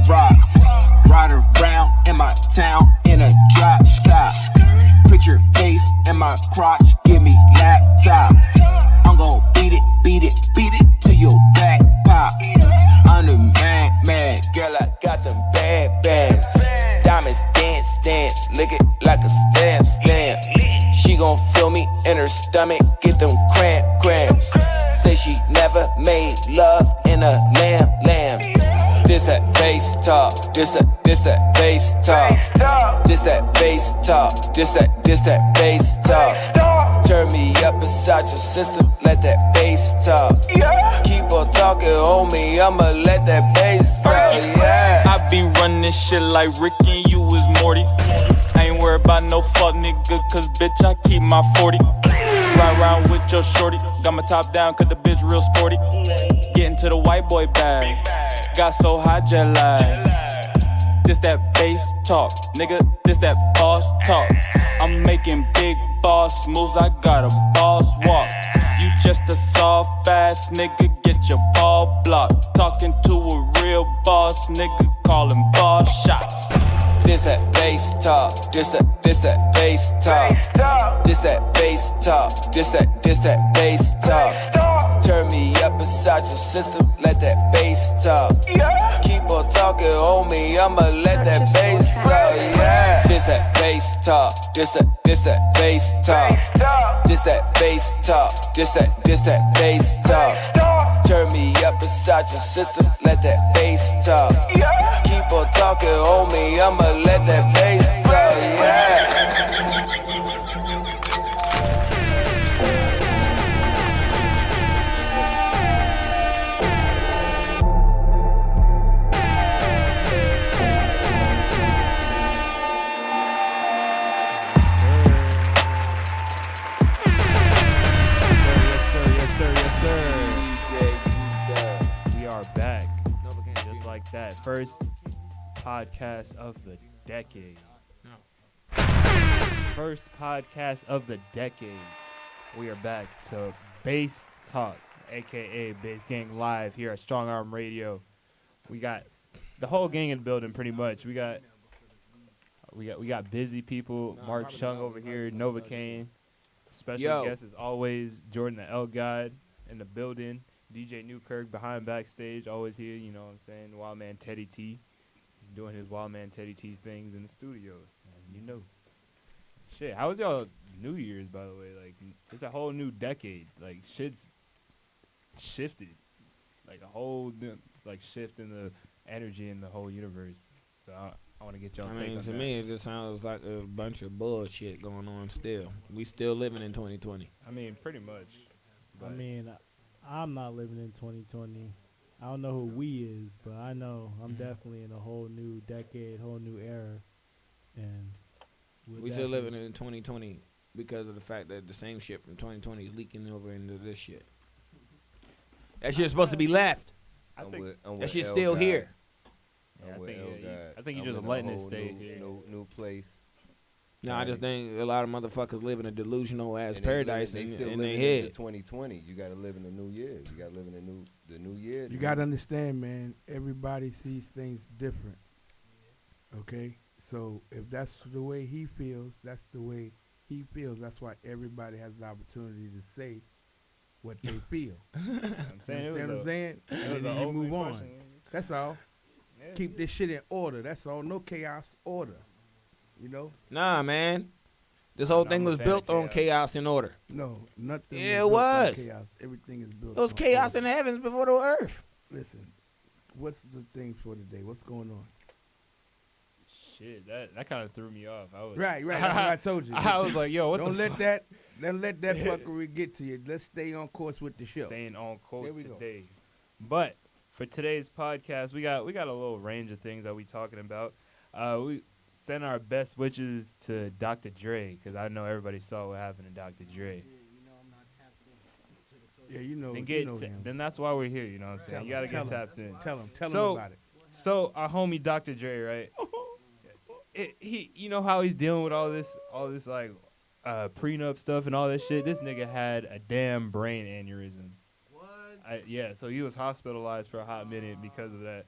rocks. Ride around in my town in a drop top. Put your face in my crotch, give me laptop. I'm gon' beat it, beat it, beat it till your back pop. I'm the man, girl, I got them bad bags. Diamonds dance, dance, lick it like a stamp. She gon' feel me in her stomach, get them cramps. Say she never made love in a lamb. This that bass talk, this that bass talk. This that bass talk, this that bass talk. Turn me up inside your system, let that bass talk. Keep on talking, homie, I'ma let that bass talk, yeah. I be running shit like Rick and you is Morty. I ain't worried about no fuck nigga, cause bitch I keep my 40. Ride around with your shorty, got my top down cause the bitch real sporty. Getting to the white boy bag, got so hot jet lag. This that bass talk, nigga, this that boss talk. I'm making big boss moves, I got a boss walk. You just a soft ass nigga, get your ball blocked. Talking to a real boss nigga, callin' boss shots. This that bass talk, this that bass talk. This that bass talk, this that bass talk. Turn me up inside your system, let that bass talk. Keep on talking, homie, I'ma let that bass talk, yeah. This that bass talk, this that bass talk. This that bass talk, this that bass talk. Turn me up inside your system, let that bass talk. Keep on talking, homie, I'ma let that bass talk, yeah. That first podcast of the decade. First podcast of the decade. We are back to Bass Talk, aka Bass Gang Live here at Strong Arm Radio. We got the whole gang in the building pretty much. We got busy people. Mark Chung over here, Novocaine. Special guest as always, Jordan the L God in the building. DJ Newkirk behind Backstage, always here, you know what I'm saying? Wildman Teddy T, doing his Wildman Teddy T things in the studio, you know. Shit, how was y'all New Year's, by the way? Like, it's a whole new decade. Like, shit's shifted. Like, a whole new, like, shift in the energy in the whole universe. So, I want to get y'all take on to that. me, it just sounds like a bunch of bullshit going on still. We still living in 2020. I mean, pretty much. I mean, I'm not living in 2020. I don't know who we is, but I know I'm definitely in a whole new decade, whole new era. And we still living in 2020 because of the fact that the same shit from 2020 is leaking over into this shit. That shit's supposed to be left. That shit's still here. Yeah, I think you're just letting it stay here. New place. No, I just think a lot of motherfuckers live in a delusional ass paradise in their in head. 2020, you got to live in the new year. You got to live in the new year. You got to understand, man. Everybody sees things different. Okay, so if that's the way he feels, that's the way he feels. That's why everybody has the opportunity to say what they feel. I'm saying you understand what I'm saying? And then you move on. That's all. Yeah. Keep this shit in order. That's all. No chaos. Order. You know? Nah, man. This whole thing was built on chaos and order. No, nothing. Yeah, it was. Chaos. Everything is built. It was chaos in the heavens before the earth. Listen, what's the thing for today? What's going on? Shit, that kind of threw me off. Right. That's what I told you. I was like, yo, what don't the let fuck? Don't let that fuckery get to you. Let's stay on course with the show. Staying on course today. But for today's podcast, we got a little range of things that we talking about. We send our best wishes to Dr. Dre, because I know everybody saw what happened to Dr. Dre. Yeah, you know. Then that's why we're here, you know what I'm saying? You got to get tapped in. Tell him about it. So our homie Dr. Dre, right? He, you know how he's dealing with all this like prenup stuff and all this shit. This nigga had a damn brain aneurysm. What? Yeah, so he was hospitalized for a hot minute because of that.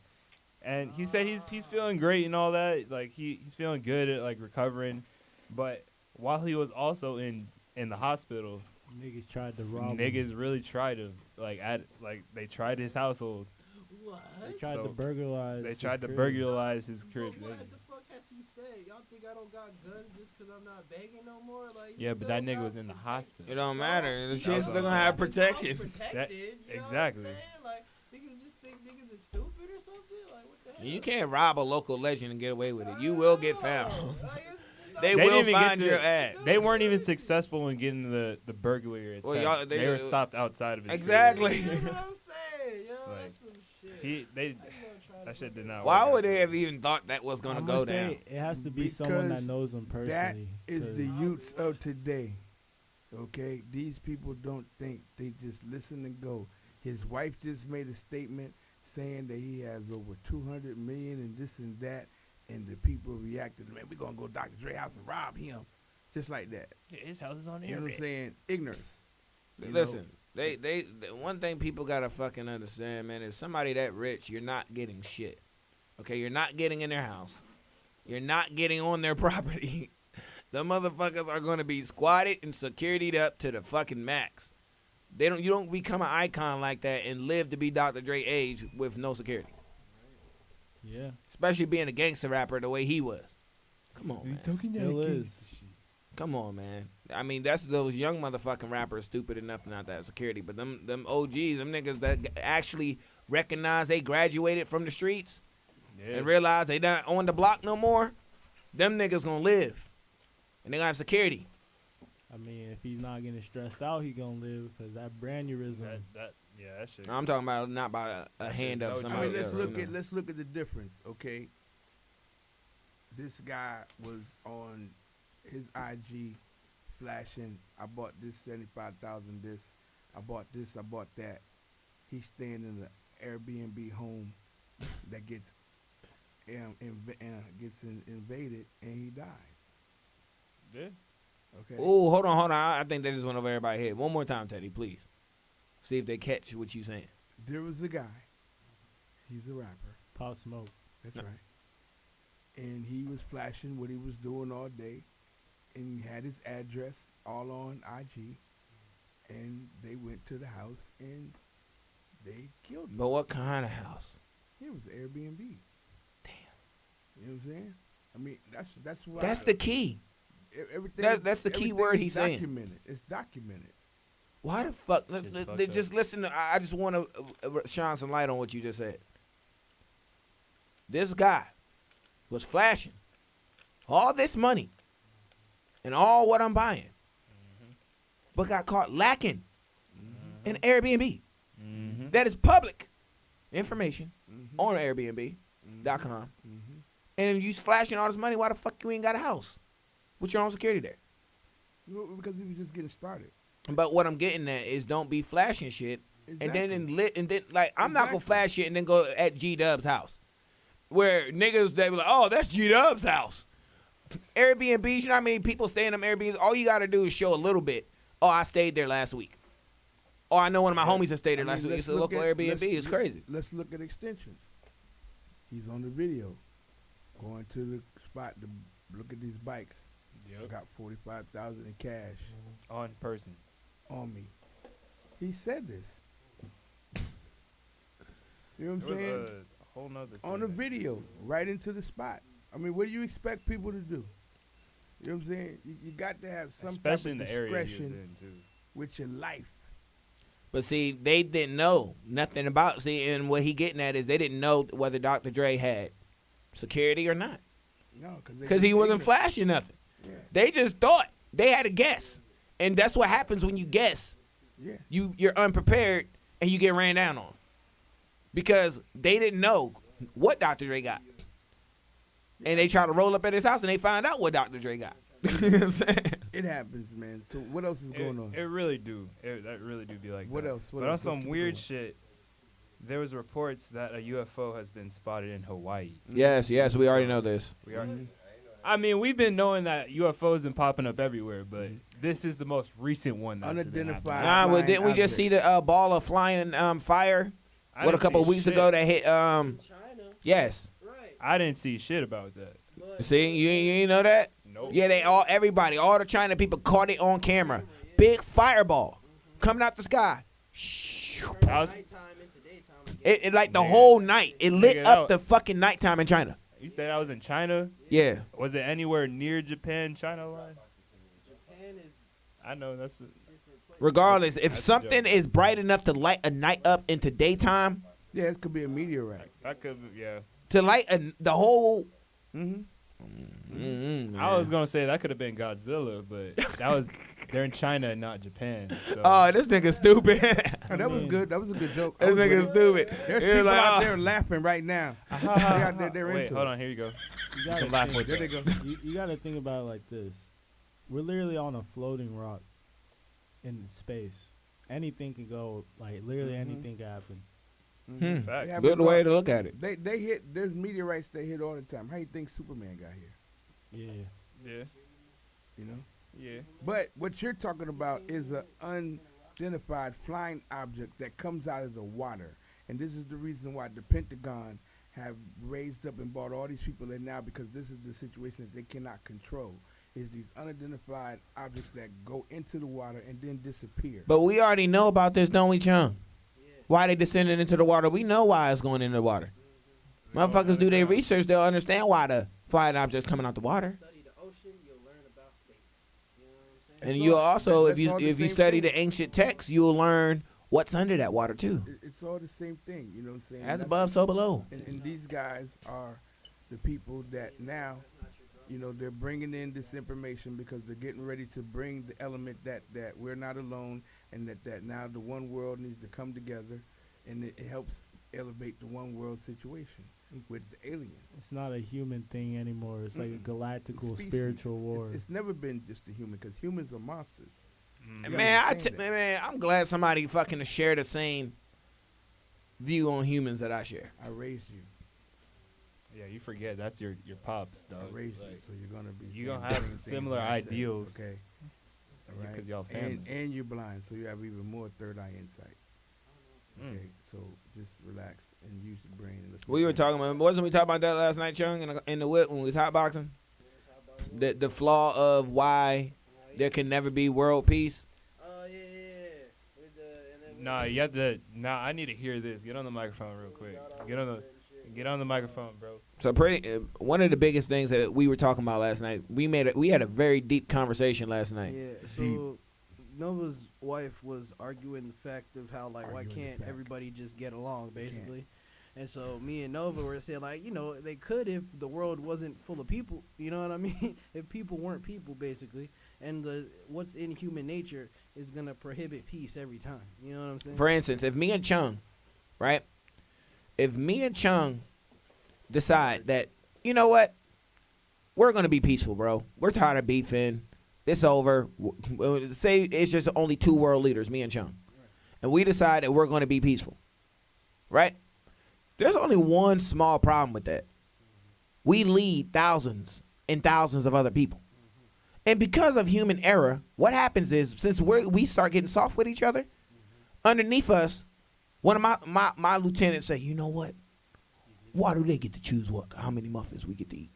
And he said he's feeling great and all that. Like he's feeling good at like recovering, but while he was also in the hospital, niggas tried to rob him. Niggas really tried to they tried his household. What? They tried to burglarize. They tried to crib. burglarize his crib. What the fuck has he said? Y'all think I don't got guns just because I'm not begging no more? Like, Yeah, but that nigga was in the hospital. It don't matter. The shit's still gonna have protection. That, you know exactly. what I'm saying? Like, niggas just think niggas is stupid or something? Like, what the hell? You can't rob a local legend and get away with it. You will get found. They didn't will even find get your to- ass. They weren't even successful in getting the burglary attack. Well, they were stopped outside of his Exactly. You know what I'm saying? Yo, Like, that's some shit. That shit did not Why work would out. they have even thought that was gonna go down? It has to be someone that Because knows him personally. That is 'cause the youths of today. Okay, these people don't think; they just listen and go. His wife just made a statement saying that he has over 200 million and this and that, and the people reacted. Man, we gonna go to Dr. Dre house and rob him, just like that. Yeah, his house is on the You know what I'm saying? Ignorance. You Listen, know? they one thing people gotta fucking understand, man, is somebody that rich, you're not getting shit. Okay, you're not getting in their house. You're not getting on their property. The motherfuckers are gonna be squatted and securityed up to the fucking max. You don't become an icon like that and live to be Dr. Dre age with no security. Yeah. Especially being a gangster rapper the way he was. Come on, man. Still is. Come on, man. I mean, that's those young motherfucking rappers stupid enough not to have security. But them OGs, them niggas that actually recognize they graduated from the streets and realize they not on the block no more, them niggas gonna live. And they gonna have security. I mean, if he's not getting stressed out, he gonna live because that brandeurism. That shit. I'm talking about not by a hand of I somebody mean, else. let's look at the difference, okay? This guy was on his IG flashing, I bought this 75,000 this, I bought this, I bought that. He's staying in an Airbnb home that gets invaded and he dies. Yeah. Okay. Oh, hold on. I think they just went over everybody's head. One more time, Teddy, please. See if they catch what you saying. There was a guy. He's a rapper. Pop Smoke. That's right. And he was flashing what he was doing all day. And he had his address all on IG. And they went to the house and they killed him. But what kind of house? It was Airbnb. Damn. You know what I'm saying? I mean, that's why. That's the key. Everything. That's the key everything word is he's saying. documented. It's documented. Why the fuck? Shit's Just listen. I just want to shine some light on what you just said. This guy was flashing all this money and all what I'm buying, but got caught lacking in Airbnb. That is public information on Airbnb.com. And you flashing all this money. Why the fuck you ain't got a house with your own security there? Because he was just getting started. But what I'm getting at is don't be flashing shit, Exactly. and then like I'm not gonna flash shit and then go at G Dub's house, where niggas they be like, oh, that's G Dub's house. Airbnbs, you know how many people stay in them Airbnbs? All you gotta do is show a little bit. Oh, I stayed there last week. Oh, I know one of my homies that stayed there last week. It's a local Airbnb. It's crazy. Let's look at extensions. He's on the video, going to the spot to look at these bikes. I got 45,000 in cash On person. on me. He said this. You know what I'm It was saying? a whole nother thing On the that- video, right into the spot. I mean, what do you expect people to do? You know what I'm saying? You got to have some especially in type the of area he was discretion in too. with your life. But see, they didn't know nothing about. See, and what he getting at is they didn't know whether Dr. Dre had security or not, No, because he wasn't flashing nothing. Yeah. They just thought they had a guess, and that's what happens when you guess. Yeah. You're unprepared and you get ran down on, because they didn't know what Dr. Dre got, and they try to roll up at his house and they find out what Dr. Dre got. You know what I'm saying? It happens, man. So what else is going on? It really do. That really do be like What that. else? What But on else? Let's some keep weird going. shit, there was reports that a UFO has been spotted in Hawaii. Yes, we already know this. We are. I mean, we've been knowing that UFOs been popping up everywhere, but this is the most recent one that's been happening. Unidentified. Nah, well, didn't we just object. see the ball of flying fire? I What, a didn't couple see weeks shit. ago that hit China. Yes. Right. I didn't see shit about that. But See, you ain't know that? Nope. Yeah, everybody, all the China people caught it on camera. Big fireball coming out the sky. I was, nighttime into daytime. It like the whole night. It lit Nigga, up that- the fucking nighttime in China. you said I was in China. Yeah. Was it anywhere near Japan-China line? Japan is I know that's. Regardless, if That's a something joke. is bright enough to light a night up into daytime, Yeah, it could be a meteorite. I could, yeah. to light the whole. I was gonna say that could have been Godzilla, but that was they're in China and not Japan. So. Oh, this nigga stupid. Oh, that was good. That was a good joke. This nigga stupid. There's He was people like, out "Oh." there laughing right now. They out there, they're Wait, into hold it. on. Here you go. You gotta can laugh think- with There that. they go. you got to think about it like this. We're literally on a floating rock in space. Anything can go, like literally anything can happen. Facts. Yeah, Good but way to look at it. They hit. There's meteorites that hit all the time. How you think Superman got here? Yeah. Yeah. You know. Yeah. But what you're talking about is an unidentified flying object that comes out of the water, and this is the reason why the Pentagon have raised up and brought all these people in now, because this is the situation that they cannot control. Is these unidentified objects that go into the water and then disappear. But we already know about this, don't we, Chung? Why they descending into the water? We know why it's going into the water. Motherfuckers do their research, they'll understand why the flying objects coming out the water. study the ocean, you'll learn about space. You know what I'm saying? And It's you'll all- also, that's all the if you same study thing. the ancient texts, you'll learn what's under that water too. It's all the same thing. You know what I'm saying? As That's- above, so below. And these guys are the people that now, they're bringing in this information because they're getting ready to bring the element that we're not alone, and that now the one world needs to come together, and it helps elevate the one world situation with the aliens. It's not a human thing anymore. It's like a galactical Species. spiritual war. It's never been just a human, because humans are monsters. You Man, understand that. man, I'm glad somebody fucking share the same view on humans that I share. I raised you. Yeah, you forget that's your pops, I dog. raised you, Like, so you're gonna be. you saying gonna the have same things similar that I say, ideals. Okay. All right. 'cause y'all family. And you're blind, so you have even more third eye insight. Mm. Okay, so just relax and use your brain. And listen We to were me. talking about, wasn't we talking about that last night, Chung, in the whip when we was hotboxing? The flaw of why there can never be world peace. Oh yeah. With the, and then Nah, you have to. Nah, I need to hear this. Get on the microphone real quick. Get on the microphone, bro. So one of the biggest things that we were talking about last night, we had a very deep conversation last night. Yeah, so Nova's wife was arguing the fact of how, like, why Arguing the can't fact. everybody just get along, basically. And so me and Nova were saying, like, they could if the world wasn't full of people, you know what I mean? If people weren't people, basically. And what's in human nature is going to prohibit peace every time, you know what I'm saying? For instance, if me and Chung, right? If me and Chung decide that, you know what? We're going to be peaceful, bro. We're tired of beefing. It's over. Say it's just only two world leaders, me and Chung. And we decide that we're going to be peaceful. Right? There's only one small problem with that. We lead thousands and thousands of other people. And because of human error, what happens is, since we start getting soft with each other, underneath us, one of my lieutenants say, you know what? Why do they get to choose how many muffins we get to eat?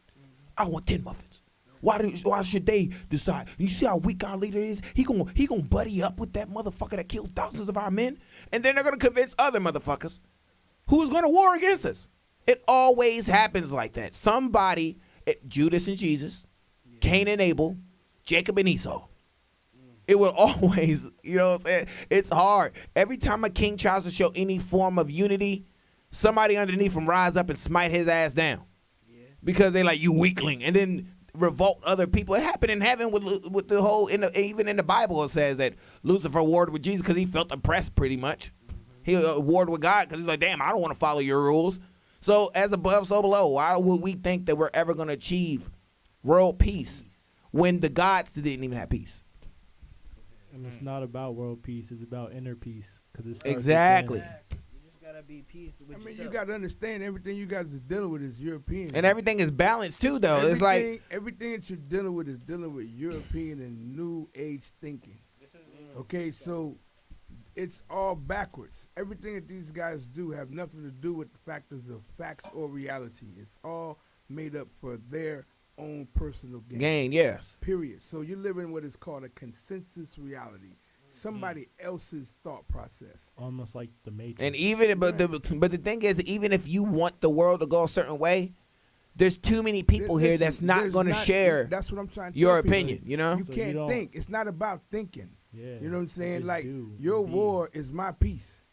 I want 10 muffins. Why should they decide? You see how weak our leader is? He gonna buddy up with that motherfucker that killed thousands of our men, and then they're gonna convince other motherfuckers who's gonna war against us. It always happens like that. Somebody, Judas and Jesus, Cain and Abel, Jacob and Esau. It will always, you know what I'm saying? It's hard. Every time a king tries to show any form of unity, somebody underneath him rise up and smite his ass down. Yeah. Because they like, you weakling, and then revolt other people. It happened in heaven with the whole, even in the Bible it says that Lucifer warred with Jesus because he felt oppressed pretty much. He warred with God because he's like, damn, I don't want to follow your rules. So as above, so below. Why would we think that we're ever going to achieve world peace when the gods didn't even have peace? And it's not about world peace. It's about inner peace. 'Cause it starts Exactly. within. You just got to be peace with I mean, yourself. you got to understand everything you guys are dealing with is European. And everything is balanced too, though. It's like, everything that you're dealing with is dealing with European and New Age thinking. Okay, so it's all backwards. Everything that these guys do have nothing to do with the factors of facts or reality. It's all made up for their own personal gain. Yes. Period. So you're living what is called a consensus reality. Somebody else's thought process. Almost like the Matrix. And even, but the thing is, even if you want the world to go a certain way, there's too many people here that's not going to share. That's what I'm trying to your tell people. opinion. You know, you So can't you think. It's not about thinking. Yeah, you know what I'm saying? just Like do. your Be. war is my peace.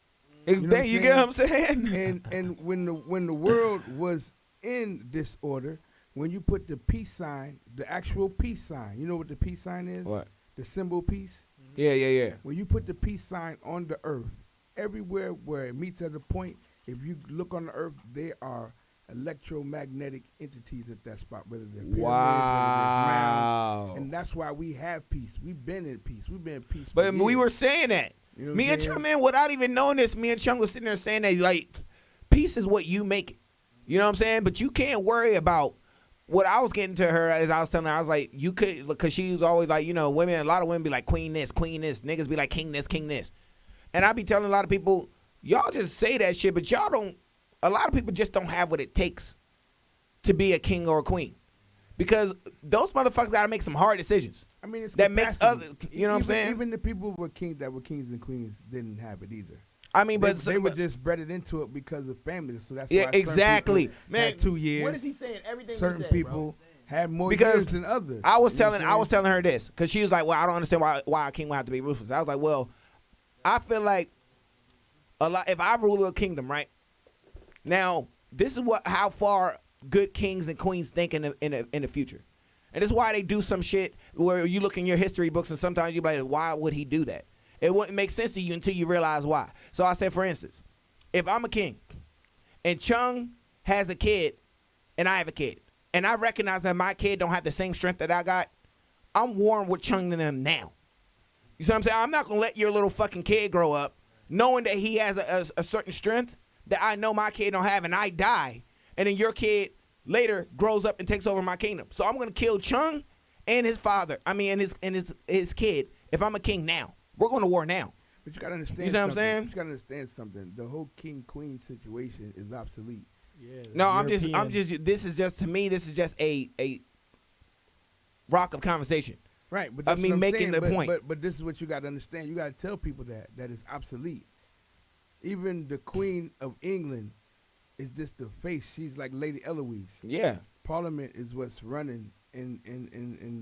you get what I'm saying? And when the world was in disorder, when you put the peace sign, the actual peace sign, you know what the peace sign is? What? The symbol peace. Yeah. When you put the peace sign on the earth, everywhere where it meets at a point, if you look on the earth, there are electromagnetic entities at that spot, whether they're pyramids, Wow. whether they're mounds, and that's why we have peace. We've been in peace. We've been in peace. But for we years. were saying that. You know what Me I'm and saying? Chung, man, without even knowing this, me and Chung was sitting there saying that, like, peace is what you make it. You know what I'm saying? But you can't worry about what I was getting to her as I was telling her. I was like, you could, because she was always like, you know, women, a lot of women be like, queen this. Niggas be like, king this. And I be telling a lot of people, y'all just say that shit, but y'all don't, a lot of people just don't have what it takes to be a king or a queen. Because those motherfuckers got to make some hard decisions. I mean, it's that makes capacity. other, you know what I'm saying? Even the people who were that were kings and queens didn't have it either. I mean, but they were just bred it because of family. So that's yeah, why exactly, man. Had 2 years. What is he saying? Everything certain he said, people had more because years than others. I was You know telling her this because she was like, "Well, I don't understand why a king would have to be ruthless." I was like, "Well, I feel like a lot. If I rule a kingdom, right now, this is how far good kings and queens think in the future, and this is why they do some shit where you look in your history books and sometimes you be like, why would he do that? It wouldn't make sense to you until you realize why. So I said, for instance, if I'm a king and Chung has a kid and I have a kid and I recognize that my kid don't have the same strength that I got, I'm warring with Chung and them now. You see what I'm saying? I'm not going to let your little fucking kid grow up knowing that he has a certain strength that I know my kid don't have and I die. And then your kid later grows up and takes over my kingdom. So I'm going to kill Chung and his father. I mean, and his kid if I'm a king now. We're going to war now. But you got to understand. You know what I'm saying? You got to understand something. The whole king-queen situation is obsolete. Yeah, no, I'm just. This is just to me. This is just a rock of conversation. Right, but I mean, making the point. But this is what you got to understand. You got to tell people that is obsolete. Even the Queen of England is just the face. She's like Lady Eloise. Yeah. Parliament is what's running in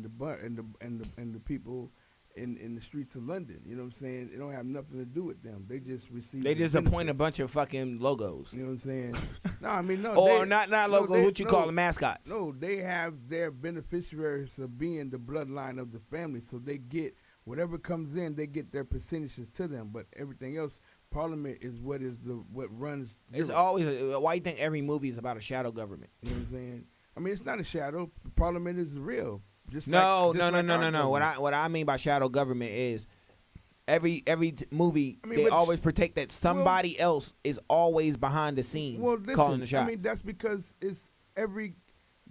the people in the streets of London. You know what I'm saying? It don't have nothing to do with them. They just receive. They just appoint a bunch of fucking logos. You know what I'm saying? No, I mean no. Or not logos. What you call them, mascots? No, they have their beneficiaries of being the bloodline of the family, so they get whatever comes in. They get their percentages to them, but everything else, Parliament is what runs. It's always. Why you think every movie is about a shadow government? You know what I'm saying? I mean, it's not a shadow. Parliament is real. No. What I mean by shadow government is every movie they always protect that somebody else is always behind the scenes calling the shots. I mean, that's because the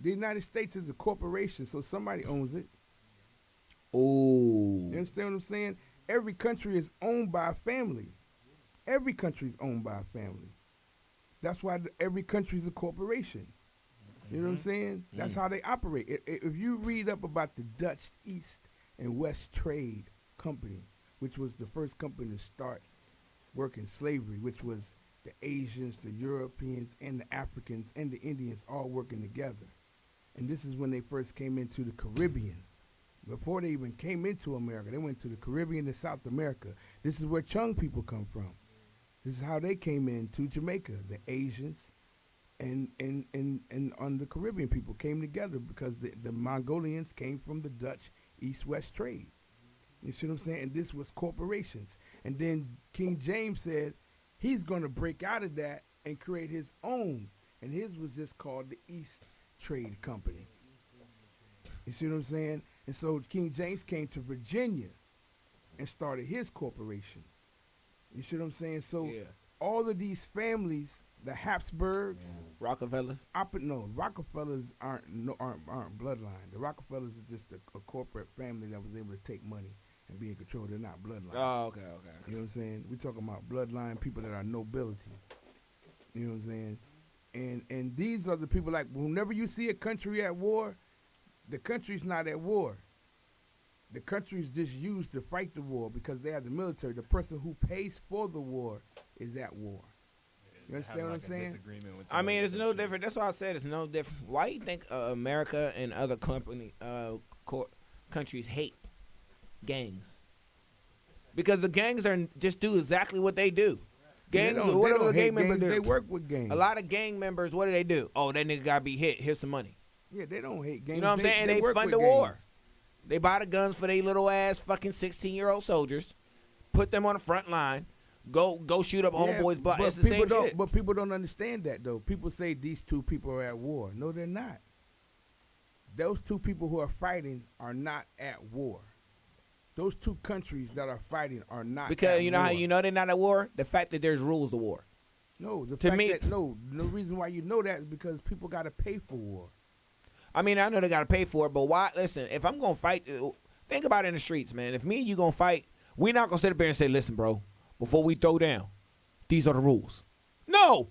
United States is a corporation, so somebody owns it. Ooh. You understand what I'm saying? Every country is owned by a family. Every country is owned by a family. That's why every country is a corporation. You know what I'm saying? That's how they operate. If you read up about the Dutch East and West Trade Company, which was the first company to start working slavery, which was the Asians, the Europeans, and the Africans, and the Indians all working together. And this is when they first came into the Caribbean. Before they even came into America, they went to the Caribbean and South America. This is where Chung people come from. This is how they came into Jamaica, the Asians, and on the Caribbean people came together because the Mongolians came from the Dutch East-West trade. You see what I'm saying? And this was corporations. And then King James said he's going to break out of that and create his own. And his was just called the East Trade Company. You see what I'm saying? And so King James came to Virginia and started his corporation. You see what I'm saying? So all of these families, the Habsburgs, Rockefellers. Rockefellers aren't bloodline. The Rockefellers are just a corporate family that was able to take money and be in control. They're not bloodline. Oh, okay. You know what I'm saying? We're talking about bloodline people that are nobility. You know what I'm saying? And these are the people, like, whenever you see a country at war, the country's not at war. The country's just used to fight the war because they have the military. The person who pays for the war is at war. You understand what I'm saying? I mean, it's no different. That's why I said it's no different. Why do you think America and other countries hate gangs? Because the gangs just do exactly what they do. Gangs, whatever the gang members do. They work with gangs. A lot of gang members, what do? Oh, that nigga gotta be hit. Here's some money. Yeah, they don't hate gangs. You know what I'm saying? They fund the war. They buy the guns for they little ass fucking 16-year-old soldiers, put them on the front line, go shoot up homeboys' block. It's the same shit. But people don't understand that, though. People say these two people are at war. No, they're not. Those two people who are fighting are not at war. Those two countries that are fighting are not because at you know war. how you know they're not at war? The fact that there's rules to war. No, the reason why you know that is because people got to pay for war. I mean, I know they got to pay for it, but why? Listen, if I'm going to fight, think about it in the streets, man. If me and you going to fight, we're not going to sit up there and say, listen, bro, before we throw down, these are the rules. No.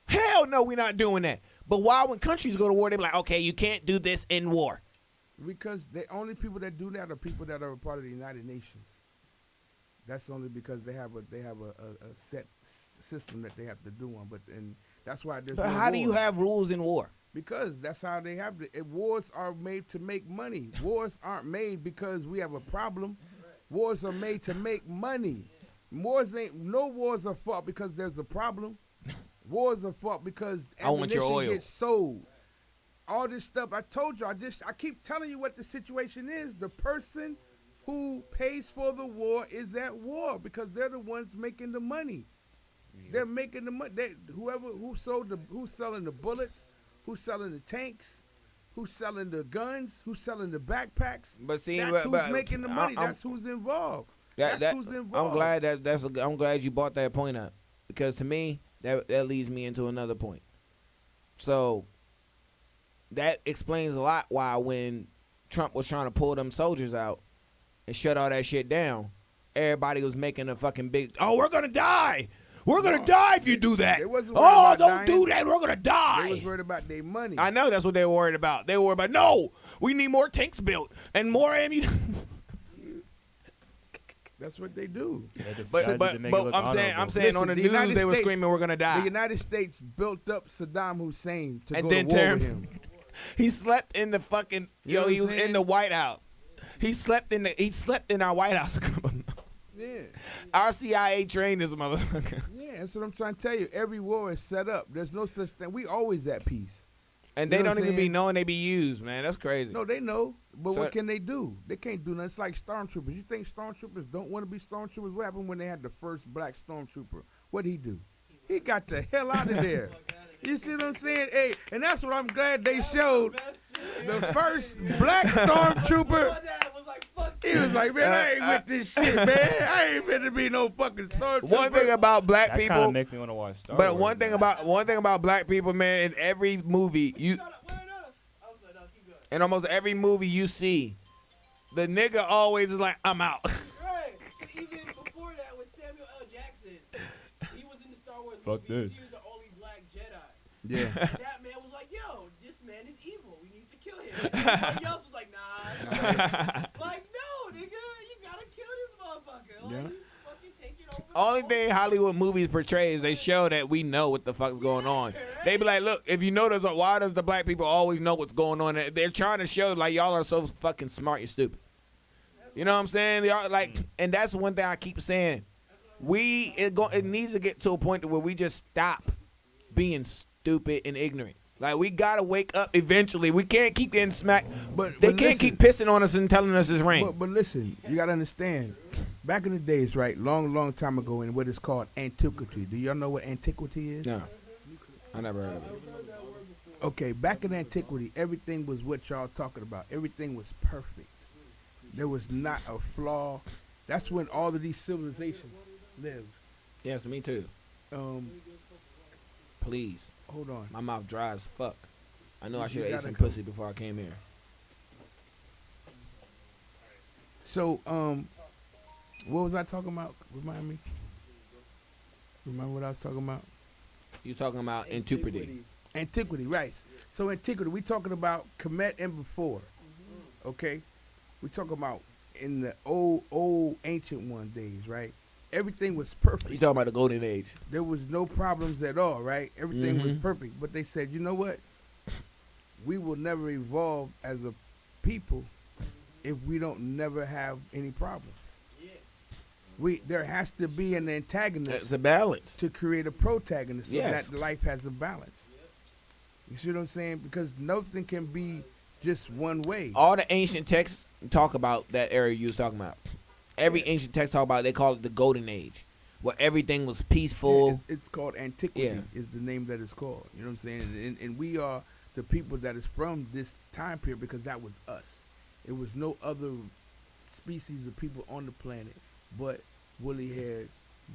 Hell no, we're not doing that. But why when countries go to war, they be like, okay, you can't do this in war. Because the only people that do that are people that are a part of the United Nations. That's only because they have a set system that they have to do on. But that's why there's. But how do you have rules in war? Because that's how they have it. Wars are made to make money. Wars aren't made because we have a problem. Wars are made to make money. No wars are fought because there's a problem. Wars are fought because ammunition gets sold. All this stuff, I told you, I keep telling you what the situation is. The person who pays for the war is at war because they're the ones making the money. Yeah. They're making the money. Who's selling the bullets, who's selling the tanks, who's selling the guns, who's selling the backpacks. But see, that's who's making the money. That's who's involved. That's who's involved. I'm glad you brought that point up because to me that leads me into another point. So that explains a lot why when Trump was trying to pull them soldiers out and shut all that shit down, everybody was making a fucking big, oh, we're going to die. We're going to die if you do that. Oh, don't do that. We're going to die. They was worried about their money. I know that's what they were worried about. They were worried about, no, we need more tanks built and more ammunition. That's what they do. But I'm saying on the news they were screaming we're gonna die. The United States built up Saddam Hussein to go to war with him. He slept in the fucking he was in the White House. He slept in our White House. Yeah. Our CIA trained this motherfucker. Yeah, that's what I'm trying to tell you. Every war is set up. There's no such thing. We always at peace. And they don't even be knowing they be used, man. That's crazy. No, they know. But what can they do? They can't do nothing. It's like stormtroopers. You think stormtroopers don't want to be stormtroopers? What happened when they had the first black stormtrooper? What'd he do? He got the hell out of there. You see what I'm saying? Hey, and that's what I'm glad they showed. The first black stormtrooper. He was like, man, I ain't with this shit, man. I ain't finna be no fucking stormtrooper. One thing about black that people, kind of makes me want to watch Star but Wars, one thing about black people, man, in every movie in almost every movie you see, the nigga always is like, I'm out. Right. Even before that, with Samuel L. Jackson, he was in the Star Wars Fuck movie. this. He was the only black Jedi. Yeah. And that man was like, yo, this man is evil. We need to kill him. Everybody else was like, nah. Like, no, nigga, you gotta kill this motherfucker. Like, he's fucking taking over. Only thing Hollywood movies portray is they show that we know what the fuck's going on. They be like, look, if you notice, why does the black people always know what's going on? They're trying to show like y'all are so fucking smart, you're stupid. You know what I'm saying? Y'all like, and that's one thing I keep saying. It needs to get to a point where we just stop being stupid and ignorant. Like we gotta wake up eventually. We can't keep getting smacked. But they can't keep pissing on us and telling us it's rain. But listen, you gotta understand. Back in the days, right, long time ago, in what is called antiquity. Do y'all know what antiquity is? No, I never heard of it. Okay, back in antiquity, everything was what y'all talking about. Everything was perfect. There was not a flaw. That's when all of these civilizations lived. Yes, me too. Please. Hold on. My mouth dry as fuck. I know I should have ate some go. pussy before I came here. So, What was I talking about? Remind me. Remember what I was talking about? You talking about antiquity. Antiquity, right. So antiquity, we talking about Kemet and before. Okay? We talking about in the old ancient one days, right? Everything was perfect. You talking about the golden age. There was no problems at all, right? Everything was perfect. But they said, you know what? We will never evolve as a people if we don't never have any problems. There has to be an antagonist. It's a balance to create a protagonist, so Yes. that life has a balance. You see what I'm saying? Because nothing can be just one way. All the ancient texts talk about that era you was talking about. Every ancient text talk about it, they call it the golden age, where everything was peaceful. Yeah, it's called antiquity. Is the name that it's called. You know what I'm saying? And we are the people that is from this time period because that was us. It was no other species of people on the planet but woolly-haired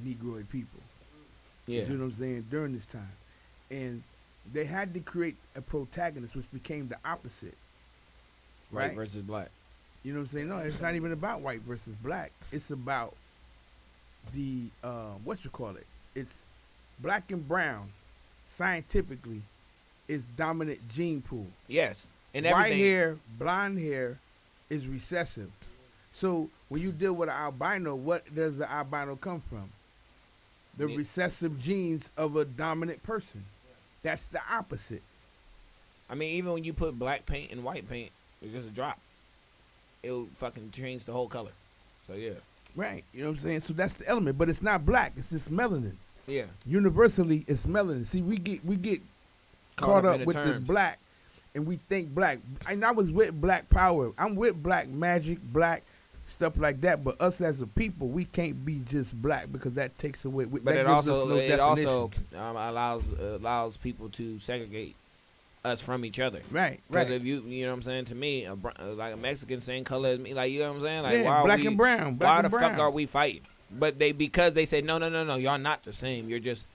Negroid people. Yeah. You see what I'm saying? During this time. And they had to create a protagonist which became the opposite. White versus black. You know what I'm saying? No, it's not even about white versus black. It's about the, it's black and brown, scientifically, is dominant gene pool. Yes. And white everything. hair, blonde hair is recessive. So when you deal with an albino, what does the albino come from? The recessive genes of a dominant person. That's the opposite. I mean, even when you put black paint and white paint, it's just a drop. It'll fucking change the whole color. So, yeah. Right. You know what I'm saying? So that's the element. But it's not black. It's just melanin. Yeah. Universally, it's melanin. See, we get caught up with terms. this black, and we think black. And I was with Black Power. I'm with Black Magic, black stuff like that. But us as a people, we can't be just black because that takes away. But that it gives us also no it allows people to segregate us from each other. Right. Because if you know what I'm saying, to me, like a Mexican same color as me, like, you know what I'm saying? Like, Yeah, why are black we, and brown, black why and the fuck brown. are we fighting? But because they said, no, y'all not the same. You're just,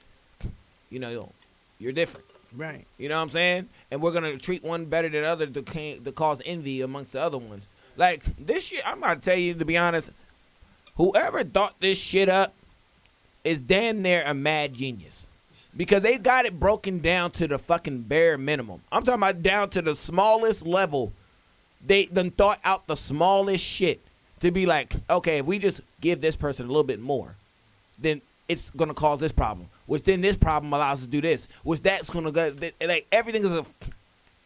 you're different. Right. You know what I'm saying? And we're going to treat one better than the other to cause envy amongst the other ones. Like, this shit, I'm about to tell you, to be honest, whoever thought this shit up is damn near a mad genius. Because they got it broken down to the fucking bare minimum. I'm talking about down to the smallest level. They done thought out the smallest shit to be like, okay, if we just give this person a little bit more, then it's going to cause this problem. Which then this problem allows us to do this. Which that's going to go, like, everything is a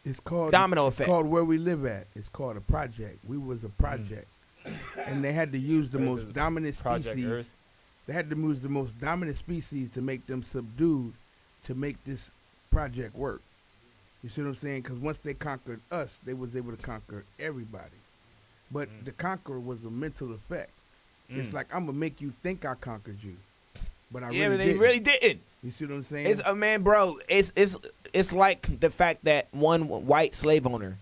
It's called domino effect. It's called Where We Live At. It's called a project. We was a project. And they had to use the most dominant species. Earth. They had to use the most dominant species to make them subdued to make this project work. You see what I'm saying? Because once they conquered us, they was able to conquer everybody. But the conquer was a mental effect. It's like, I'm going to make you think I conquered you. But I but they really didn't. You see what I'm saying? It's man, bro. It's like the fact that one white slave owner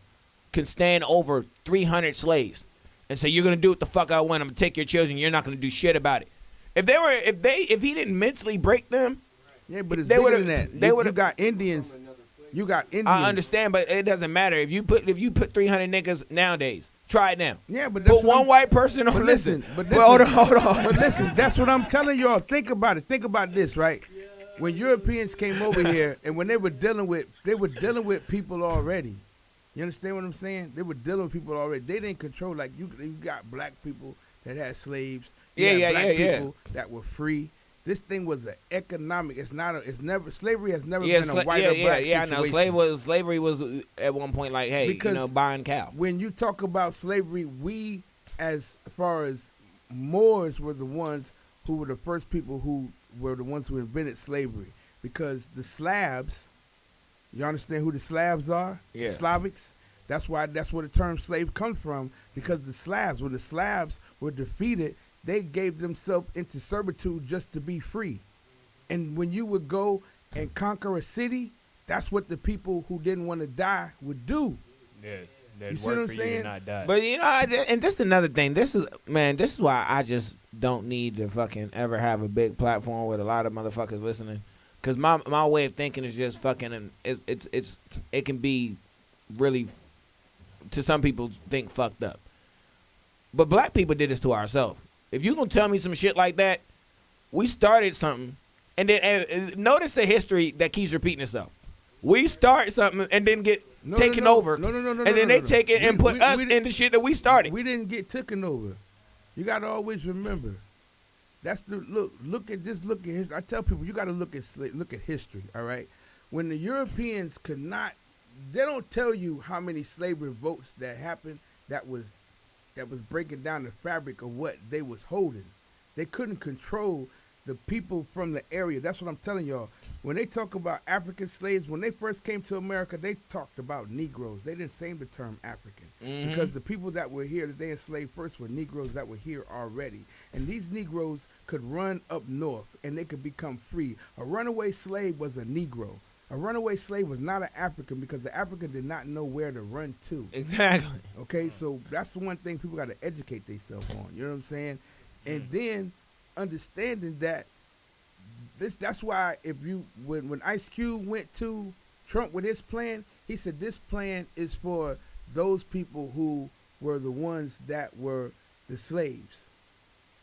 can stand over 300 slaves and say, "You're gonna do what the fuck I want. I'm gonna take your children. You're not gonna do shit about it." If he didn't mentally break them, yeah, but it's they bigger would've- than that. they You would've- got Indians. You got Indians. I understand, but it doesn't matter if you put 300 niggas nowadays. Try it now. Yeah, but that's put one white person on. But listen, hold on. But listen, that's what I'm telling y'all. Think about it. Think about this, right? When Europeans came over here, and when they were dealing with people already. You understand what I'm saying? They were dealing with people already. They didn't control, like, you got black people that had slaves. You had black people that were free. This thing was an economic. Slavery has never been a white or black situation. I know. Slavery was at one point like, hey, Because buying cow. When you talk about slavery, we, as far as Moors, were the ones who were the first people who were the ones who invented slavery. Because the Slavs, you understand who the Slavs are? Yeah. The Slavics. That's where the term slave comes from. Because the Slavs, when the Slavs were defeated, they gave themselves into servitude just to be free. And when you would go and conquer a city, that's what the people who didn't want to die would do. Yeah, You see what I'm saying? Not die. But and this is another thing. This is why I just don't need to fucking ever have a big platform with a lot of motherfuckers listening. Cause my way of thinking is just fucking, and it can be really, to some people, think fucked up. But black people did this to ourselves. If you gonna tell me some shit like that, we started something, and then notice the history that keeps repeating itself. We start something and then get taken over. No. And then they take it and put us in the shit that we started. We didn't get taken over. You gotta always remember. That's the look. Look at history. I tell people you gotta look at history. All right. When the Europeans could not, they don't tell you how many slave revolts that happened. That was breaking down the fabric of what they was holding. They couldn't control the people from the area. That's what I'm telling y'all. When they talk about African slaves, when they first came to America, they talked about Negroes. They didn't say the term African because the people that were here that they enslaved first were Negroes that were here already. And these Negroes could run up north and they could become free. A runaway slave was a Negro. A runaway slave was not an African because the African did not know where to run to. Exactly. Okay, so that's the one thing people got to educate themselves on. You know what I'm saying? And then understanding that that's why when Ice Cube went to Trump with his plan, he said this plan is for those people who were the ones that were the slaves.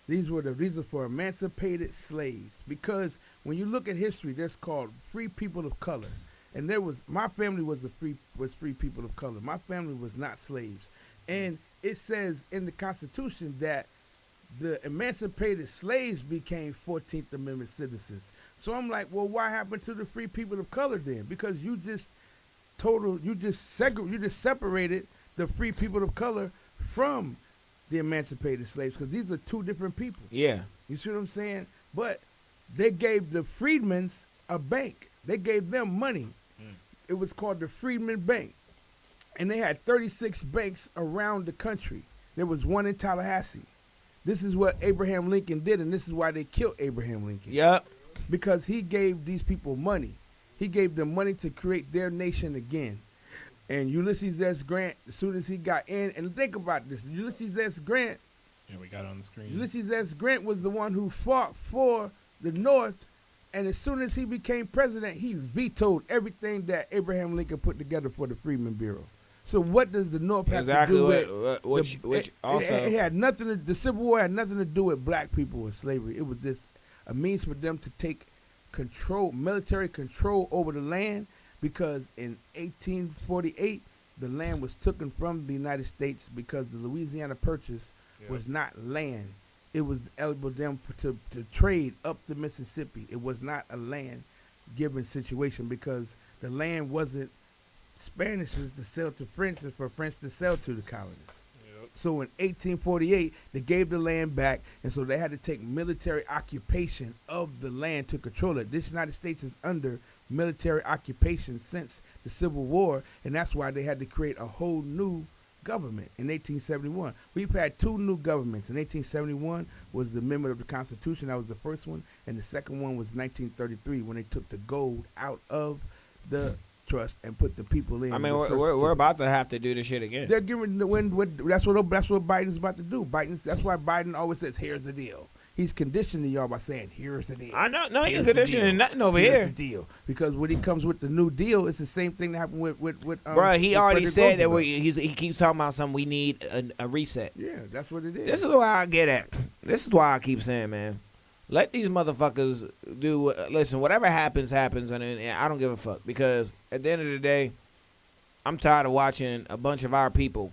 These are for emancipated slaves, because when you look at history, there's called free people of color, and my family was free people of color. My family was not slaves, and it says in the Constitution that the emancipated slaves became 14th Amendment citizens. So I'm like, well, why happened to the free people of color then? Because you just separated the free people of color from the emancipated slaves, because these are two different people. Yeah. You see what I'm saying? But they gave the freedmens a bank. They gave them money. It was called the Freedmen Bank. And they had 36 banks around the country. There was one in Tallahassee. This is what Abraham Lincoln did, and this is why they killed Abraham Lincoln. Yep. Because he gave these people money. He gave them money to create their nation again. And Ulysses S. Grant, as soon as he got in, and think about this, Ulysses S. Grant. Yeah, we got it on the screen. Ulysses S. Grant was the one who fought for the North, and as soon as he became president, he vetoed everything that Abraham Lincoln put together for the Freedmen Bureau. So what does the North have to do with? It had nothing. The Civil War had nothing to do with black people or slavery. It was just a means for them to take control, military control over the land, because in 1848 the land was taken from the United States because the Louisiana Purchase was not land. It was eligible them to trade up the Mississippi. It was not a land given situation because the land wasn't Spanish's to sell to French and for French to sell to the colonists. Yep. So in 1848, they gave the land back, and so they had to take military occupation of the land to control it. This United States is under military occupation since the Civil War, and that's why they had to create a whole new government in 1871. We've had two new governments. In 1871 was the amendment of the Constitution. That was the first one, and the second one was 1933 when they took the gold out of the trust and put the people in. I mean, we're about to have to do this shit again. They're giving the wind. That's what Biden's about to do. That's why Biden always says, "Here's the deal." He's conditioning y'all by saying, "Here's the deal." I know, no, he's conditioning nothing over here. Here's the deal, because when he comes with the New Deal, it's the same thing that happened with bro. He already said that he keeps talking about something. We need a reset. Yeah, that's what it is. This is why I get at. This is why I keep saying, man, let these motherfuckers do. Listen, whatever happens, happens, and I don't give a fuck, because at the end of the day, I'm tired of watching a bunch of our people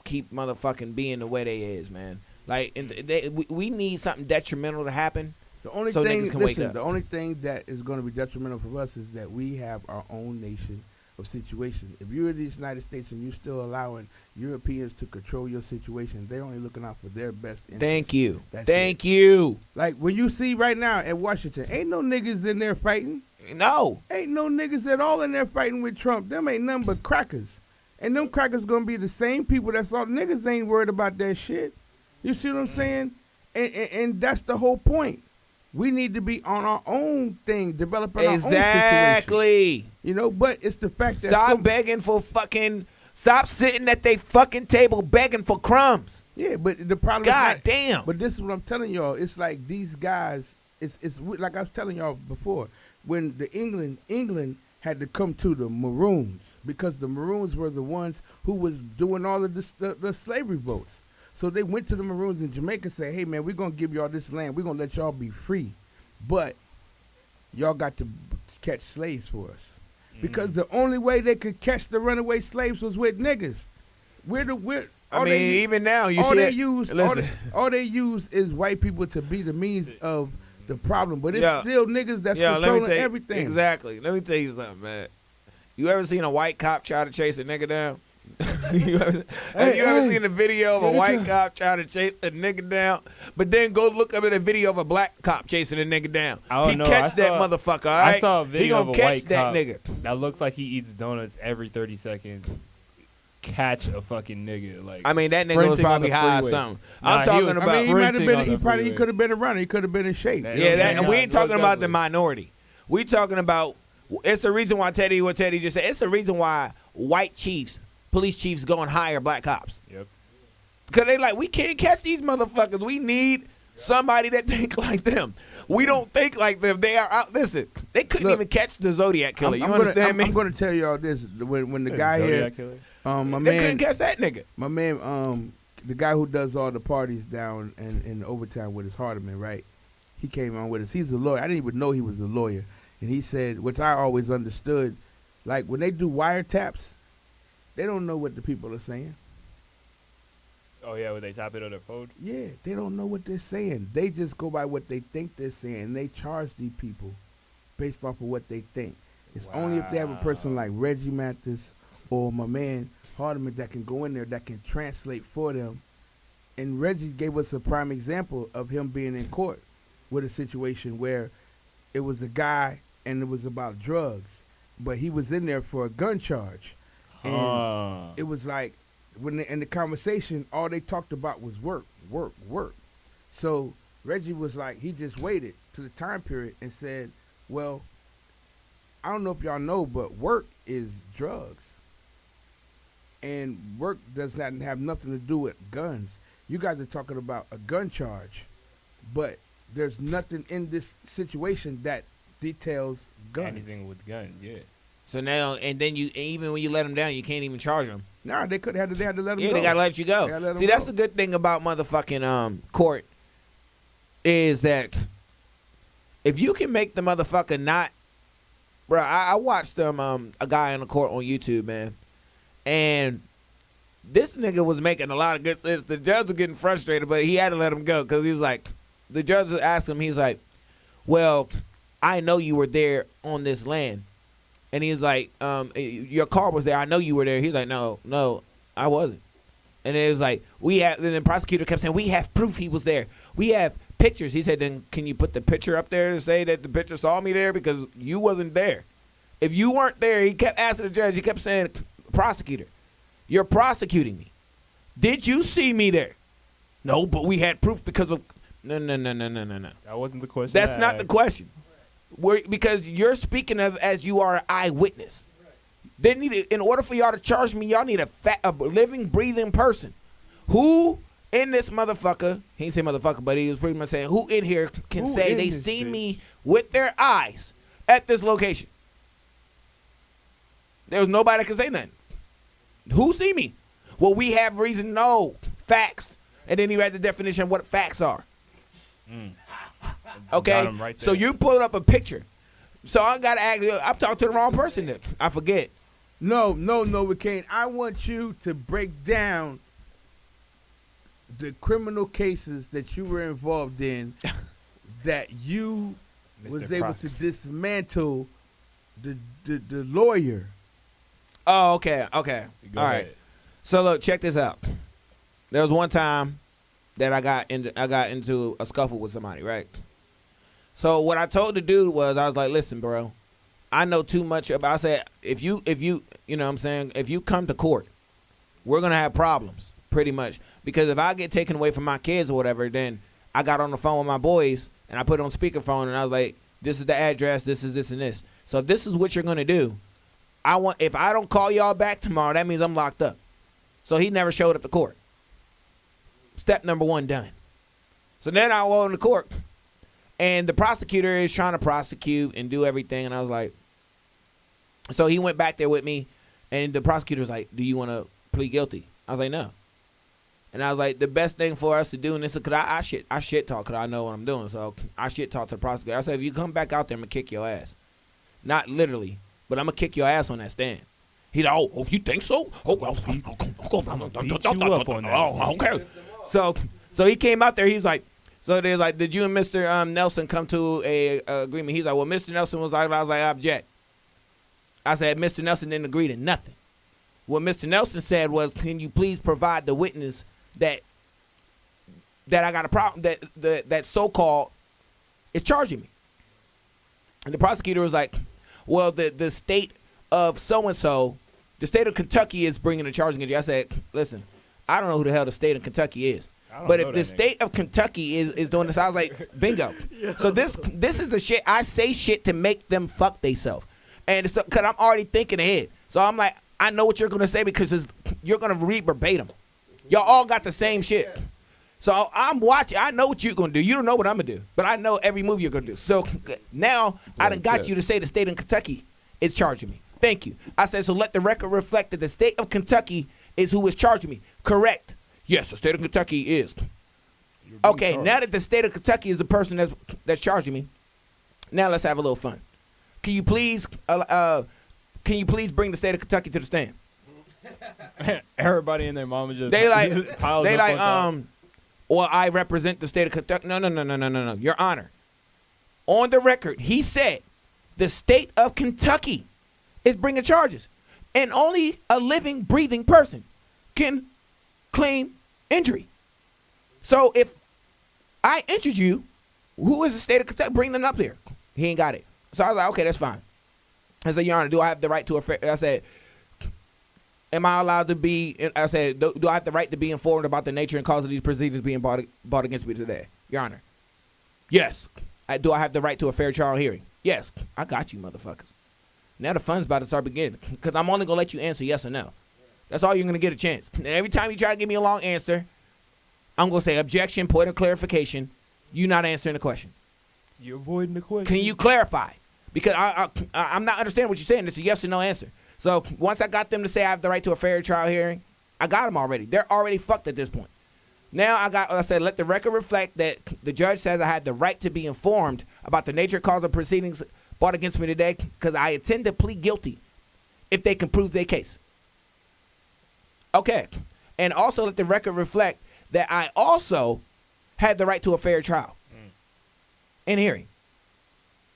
keep motherfucking being the way they is, man. Like, we need something detrimental to happen. The only so thing, niggas can wake up. The only thing that is going to be detrimental for us is that we have our own nation of situation. If you're in the United States and you're still allowing Europeans to control your situation, they're only looking out for their best interest. Thank you. Thank you. Like when you see right now at Washington, ain't no niggas in there fighting. No. Ain't no niggas at all in there fighting with Trump. Them ain't nothing but crackers. And them crackers going to be the same people that's all. Niggas ain't worried about that shit. You see what I'm saying? And that's the whole point. We need to be on our own thing, developing our own situation. Exactly. You know, but it's the fact that stop begging for fucking. Stop sitting at they fucking table begging for crumbs. Yeah, but the problem. God damn. But this is what I'm telling y'all. It's like these guys. It's like I was telling y'all before, when the England had to come to the Maroons, because the Maroons were the ones who was doing all of the slavery votes. So they went to the Maroons in Jamaica and said, hey, man, we're going to give y'all this land. We're going to let y'all be free. But y'all got to catch slaves for us. Because the only way they could catch the runaway slaves was with niggas. Even now, you all see they it. use, all they use is white people to be the means of the problem. But it's still niggas that's controlling everything. Exactly. Let me tell you something, man. You ever seen a white cop try to chase a nigga down? Have you ever seen a video of a white cop trying to chase a nigga down? But then go look up at a video of a black cop chasing a nigga down. I don't know. Catch that motherfucker, all right? I saw a video of a white cop nigga. that looks like he eats donuts every 30 seconds. Catch a fucking nigga. Like, I mean, that nigga was probably high or something. I'm talking about. I mean, he might have been. He could have been a runner. He could have been in shape. And we ain't talking about the minority. We talking about. It's the reason why what Teddy just said. It's the reason why white chiefs, police chiefs, go and hire black cops. Yep. Because they like, we can't catch these motherfuckers. We need somebody that think like them. We don't think like them. They are out. Listen, they couldn't even catch the Zodiac killer. You understand me? I'm going to tell y'all this. When the guy Zodiac here, killer? They couldn't catch that nigga. My man, the guy who does all the parties down in Overtown with his Hardeman, right? He came on with us. He's a lawyer. I didn't even know he was a lawyer. And he said, which I always understood, like when they do wiretaps, they don't know what the people are saying. Oh, yeah, when they tap it on their phone? Yeah, they don't know what they're saying. They just go by what they think they're saying. And they charge these people based off of what they think. It's only if they have a person like Reggie Mathis or my man Hardeman that can go in there that can translate for them. And Reggie gave us a prime example of him being in court with a situation where it was a guy and it was about drugs, but he was in there for a gun charge. And it was like, in the conversation, all they talked about was work. So Reggie was like, he just waited to the time period and said, well, I don't know if y'all know, but work is drugs. And work does not have nothing to do with guns. You guys are talking about a gun charge, but there's nothing in this situation that details guns. Anything with guns, yeah. So now, and then even when you let them down, you can't even charge them. Nah, they had to let them go. Yeah, they gotta let you go. See, that's the good thing about motherfucking court is that if you can make the motherfucker not, bro. I watched a guy in the court on YouTube, man, and this nigga was making a lot of good sense. The judge was getting frustrated, but he had to let him go because he was like, the judge was asking him, he's like, well, I know you were there on this land. And he's like, your car was there. I know you were there. He's like, no, I wasn't. And it was like, then the prosecutor kept saying, we have proof he was there. We have pictures. He said, then can you put the picture up there to say that the picture saw me there because you wasn't there? If you weren't there, he kept asking the judge, he kept saying, prosecutor, you're prosecuting me. Did you see me there? No, but we had proof because of, no. That wasn't the question. That's not the question. Because you're speaking of as you are an eyewitness. They in order for y'all to charge me, y'all need a living, breathing person. Who in this motherfucker, he didn't say motherfucker, but he was pretty much saying, who in here can say they seen me with their eyes at this location? There was nobody that could say nothing. Who see me? Well, we have reason, no, facts. And then he read the definition of what facts are. Okay, right, so you pulled up a picture. So I got to ask you, I'm talking to the wrong person then. I forget. No, we can't. I want you to break down the criminal cases that you were involved in that you was able to dismantle the lawyer. Oh, okay. All right. So look, check this out. There was one time that I got into a scuffle with somebody, right? So what I told the dude was, I was like, listen, bro, I know too much about, I said, if you know what I'm saying, if you come to court, we're going to have problems, pretty much. Because if I get taken away from my kids or whatever, then I got on the phone with my boys, and I put it on speakerphone, and I was like, this is the address, this is this and this. So if this is what you're going to do, if I don't call y'all back tomorrow, that means I'm locked up. So he never showed up to court. Step number 1 done. So then I went to court, and the prosecutor is trying to prosecute and do everything, and I was like, so he went back there with me, and the prosecutor was like, do you want to plead guilty? I was like, no. And I was like, the best thing for us to do in this, because I shit talk because I know what I'm doing. So I shit talk to the prosecutor. I said, if you come back out there, I'm going to kick your ass. Not literally, but I'm going to kick your ass on that stand. He's like, oh, you think so? Oh, well, I'm gonna beat you up on that. Oh, okay. So he came out there. He's like, so there's like, did you and Mr. Nelson come to a agreement? He's like, well, Mr. Nelson was like, I was like, I object. I said, Mr. Nelson didn't agree to nothing. What Mr. Nelson said was, can you please provide the witness that I got a problem, that so-called is charging me? And the prosecutor was like, well, the state of so-and-so, the state of Kentucky is bringing a charge against you. I said, listen, I don't know who the hell the state of Kentucky is. But if the state of Kentucky is doing this, I was like, bingo. So this is the shit. I say shit to make them fuck theyself. And so, because I'm already thinking ahead. So I'm like, I know what you're going to say because you're going to read verbatim. Y'all all got the same shit. So I'm watching. I know what you're going to do. You don't know what I'm going to do. But I know every move you're going to do. So now I done got you to say the state of Kentucky is charging me. Thank you. I said, so let the record reflect that the state of Kentucky is who is charging me. Correct. Yes, the state of Kentucky is. Okay, now that the state of Kentucky is the person that's charging me, now let's have a little fun. Can you please bring the state of Kentucky to the stand? Everybody and their mama just well, I represent the state of Kentucky. No, Your Honor. On the record, he said the state of Kentucky is bringing charges, and only a living, breathing person can claim injury. So if I injured you, who is the state of Kentucky? Bring them up there. He ain't got it. So I was like, okay, that's fine. I said, Your Honor, do I have the right to a fair? I said, am I allowed to be? I said, do I have the right to be informed about the nature and cause of these proceedings being brought against me today, Your Honor? Yes. Do I have the right to a fair trial hearing? Yes. I got you, motherfuckers. Now the fun's about to start beginning because I'm only gonna let you answer yes or no. That's all you're going to get a chance. And every time you try to give me a long answer, I'm going to say objection, point of clarification. You not answering the question. You're avoiding the question. Can you clarify? Because I'm not understanding what you're saying. It's a yes or no answer. So once I got them to say I have the right to a fair trial hearing, I got them already. They're already fucked at this point. Now I said, let the record reflect that the judge says I had the right to be informed about the nature and cause of proceedings brought against me today because I intend to plead guilty if they can prove their case. Okay. And also let the record reflect that I also had the right to a fair trial and hearing.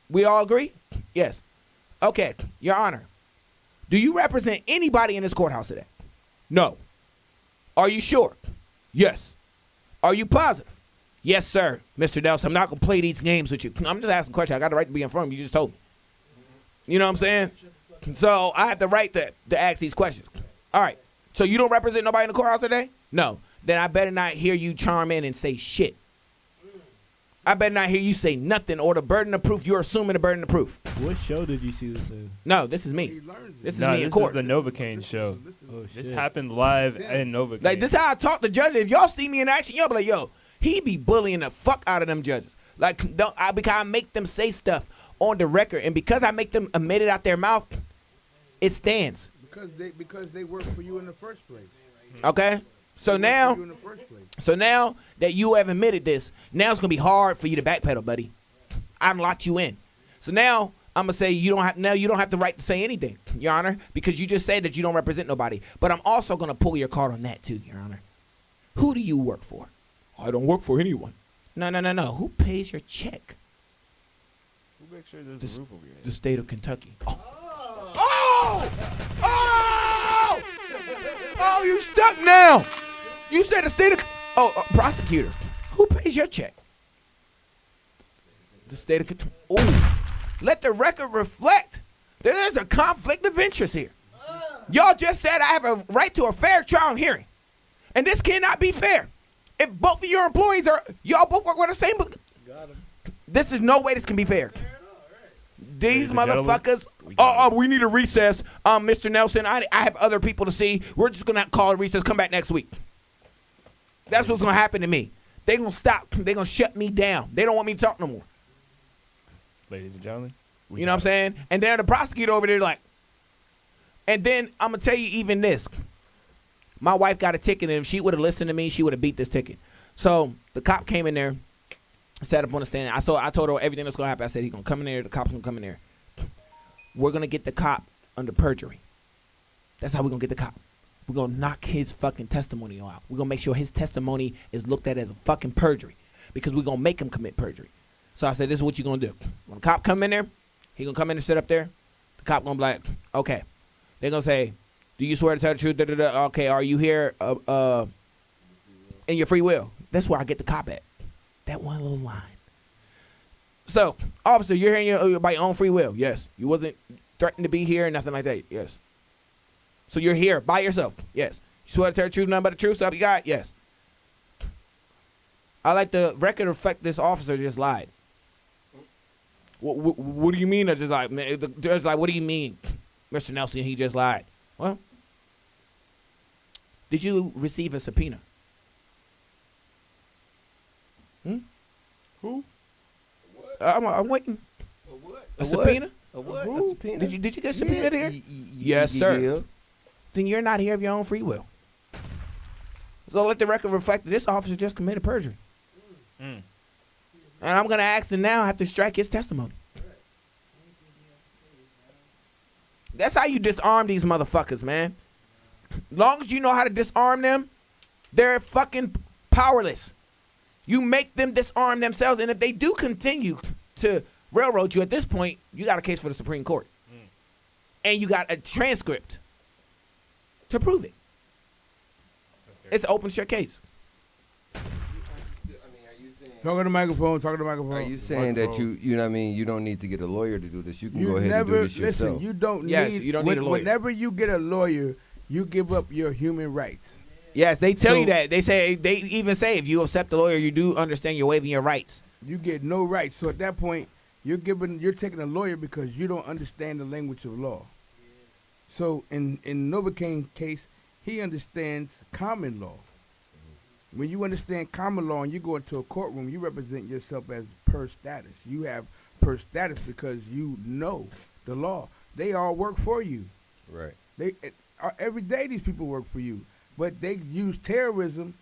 We all agree? Yes. Okay. Your Honor, do you represent anybody in this courthouse today? No. Are you sure? Yes. Are you positive? Yes, sir, Mr. Nelson. I'm not going to play these games with you. I'm just asking a question. I got the right to be informed. You just told me. You know what I'm saying? So I have the right to ask these questions. All right. So you don't represent nobody in the courthouse today? No. Then I better not hear you chime in and say shit. I better not hear you say nothing or the burden of proof. You're assuming the burden of proof. What show did you see this in? No, this is me. This is me in court. This is the Novocaine show. This happened live in Novocaine. Like, this is how I talk to judges. If y'all see me in action, y'all be like, yo, he be bullying the fuck out of them judges. Like, because I make them say stuff on the record. And because I make them admit it out their mouth, it stands. Because they work for you in the first place. Okay? So now that you have admitted this, now it's gonna be hard for you to backpedal, buddy. I locked you in. So now I'm gonna say you don't have the right to say anything, Your Honor, because you just said that you don't represent nobody. But I'm also gonna pull your card on that too, Your Honor. Who do you work for? I don't work for anyone. No. Who pays your check? Who makes sure there's a roof over your head? The state of Kentucky. Oh, you stuck now. You said the state of... prosecutor. Who pays your check? The state of Kentucky. Ooh. Let the record reflect that there's a conflict of interest here. Y'all just said I have a right to a fair trial and hearing. And this cannot be fair. If both of your employees y'all both work with the same... This is no way this can be fair. These motherfuckers... we need a recess. Mr. Nelson, I have other people to see. We're just going to call a recess. Come back next week. That's what's going to happen to me. They're going to stop. They're going to shut me down. They don't want me to talk no more. Ladies and gentlemen. You know what I'm saying? And then the prosecutor over there like... And then I'm going to tell you even this. My wife got a ticket, and if she would have listened to me, she would have beat this ticket. So the cop came in there, sat up on the stand. I told her everything that's going to happen. I said, he's going to come in there. The cop's going to come in there. We're going to get the cop under perjury. That's how we're going to get the cop. We're going to knock his fucking testimony out. We're going to make sure his testimony is looked at as a fucking perjury because we're going to make him commit perjury. So I said, this is what you're going to do. When the cop come in there, he going to come in and sit up there. The cop going to be like, okay. They're going to say, do you swear to tell the truth? Okay, are you here in your free will? That's where I get the cop at. That one little line. So, officer, you're here by your own free will. Yes. You wasn't threatened to be here, nothing like that. Yes. So you're here by yourself. Yes. You swear to tell the truth, nothing but the truth, so you got? Yes. I like the record reflect this officer just lied. What do you mean? Just like, man, the judge like, what do you mean, Mr. Nelson? He just lied. Well, did you receive a subpoena? Who? I'm waiting. A subpoena? A what? Who? A subpoena? Did you get subpoenaed here? Yes, sir. Yeah. Then you're not here of your own free will. So let the record reflect that this officer just committed perjury. And I'm going to ask him now, I have to strike his testimony. That's how you disarm these motherfuckers, man. Long as you know how to disarm them, they're fucking powerless. You make them disarm themselves, and if they do continue to railroad you at this point, you got a case for the Supreme Court. And you got a transcript to prove it. It's an open shut case. Talk to the microphone. Talk to the microphone. Are you saying that you know what I mean? You don't need to get a lawyer to do this. You can go ahead and do this yourself. Listen, you don't Yes, need. you don't need a lawyer. Whenever you get a lawyer, you give up your human rights. Yes, they tell you that. They even say if you accept the lawyer, you do understand you're waiving your rights. You get no rights. So at that point, you're taking a lawyer because you don't understand the language of law. So in Novacaine's case, he understands common law. When you understand common law and you go into a courtroom, you represent yourself as per status. You have per status because you know the law. They all work for you. Right. Every day these people work for you, but they use terrorism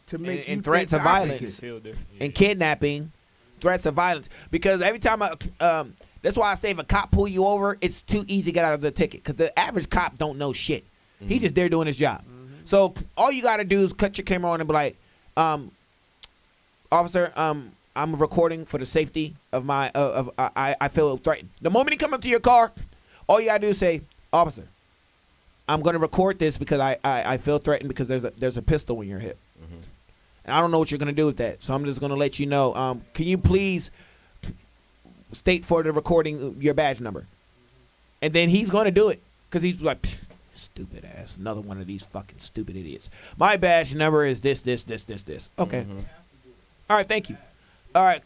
to make and you threats think of the violence opposite. and kidnapping, threats of violence. Because every time that's why I say if a cop pull you over, it's too easy to get out of the ticket. Because the average cop don't know shit. He's just there doing his job. So all you got to do is cut your camera on and be like, officer, I'm recording for the safety of my, I feel threatened. The moment he come up to your car, all you got to do is say, officer, I'm going to record this because I feel threatened because there's a pistol in your hip. And I don't know what you're going to do with that. So I'm just going to let you know. Can you please state for the recording your badge number? And then he's going to do it because he's like, stupid ass. Another one of these fucking stupid idiots. My badge number is this. Okay. All right. Thank you. All right.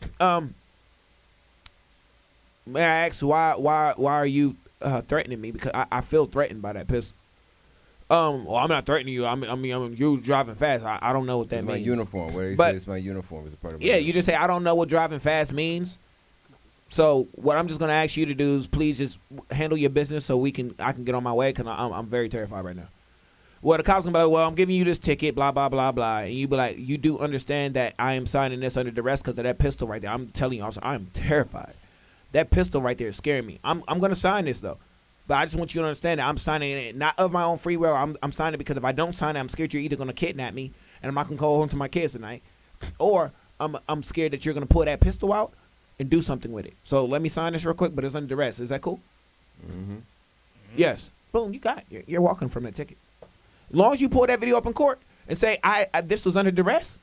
May I ask why are you threatening me? Because I feel threatened by that pistol. Well, I'm not threatening you. I mean, you driving fast. I don't know what that It's means. my uniform. What they say it's my uniform. It's a part of my Yeah, you just say I don't know what driving fast means. So what I'm just gonna ask you to do is please just handle your business so I can get on my way because I'm very terrified right now. Well, the cops gonna be like, well, I'm giving you this ticket, blah blah blah blah, and you be like, you do understand that I am signing this under duress because of that pistol right there. I'm telling you, officer, I'm terrified. That pistol right there is scaring me. I'm gonna sign this though. But I just want you to understand that I'm signing it not of my own free will. I'm signing it because if I don't sign it, I'm scared you're either going to kidnap me and I'm not going to go home to my kids tonight, or I'm scared that you're going to pull that pistol out and do something with it. So let me sign this real quick, but it's under duress. Is that cool? Yes. Boom, you got it. You're walking from that ticket. As long as you pull that video up in court and say, this was under duress,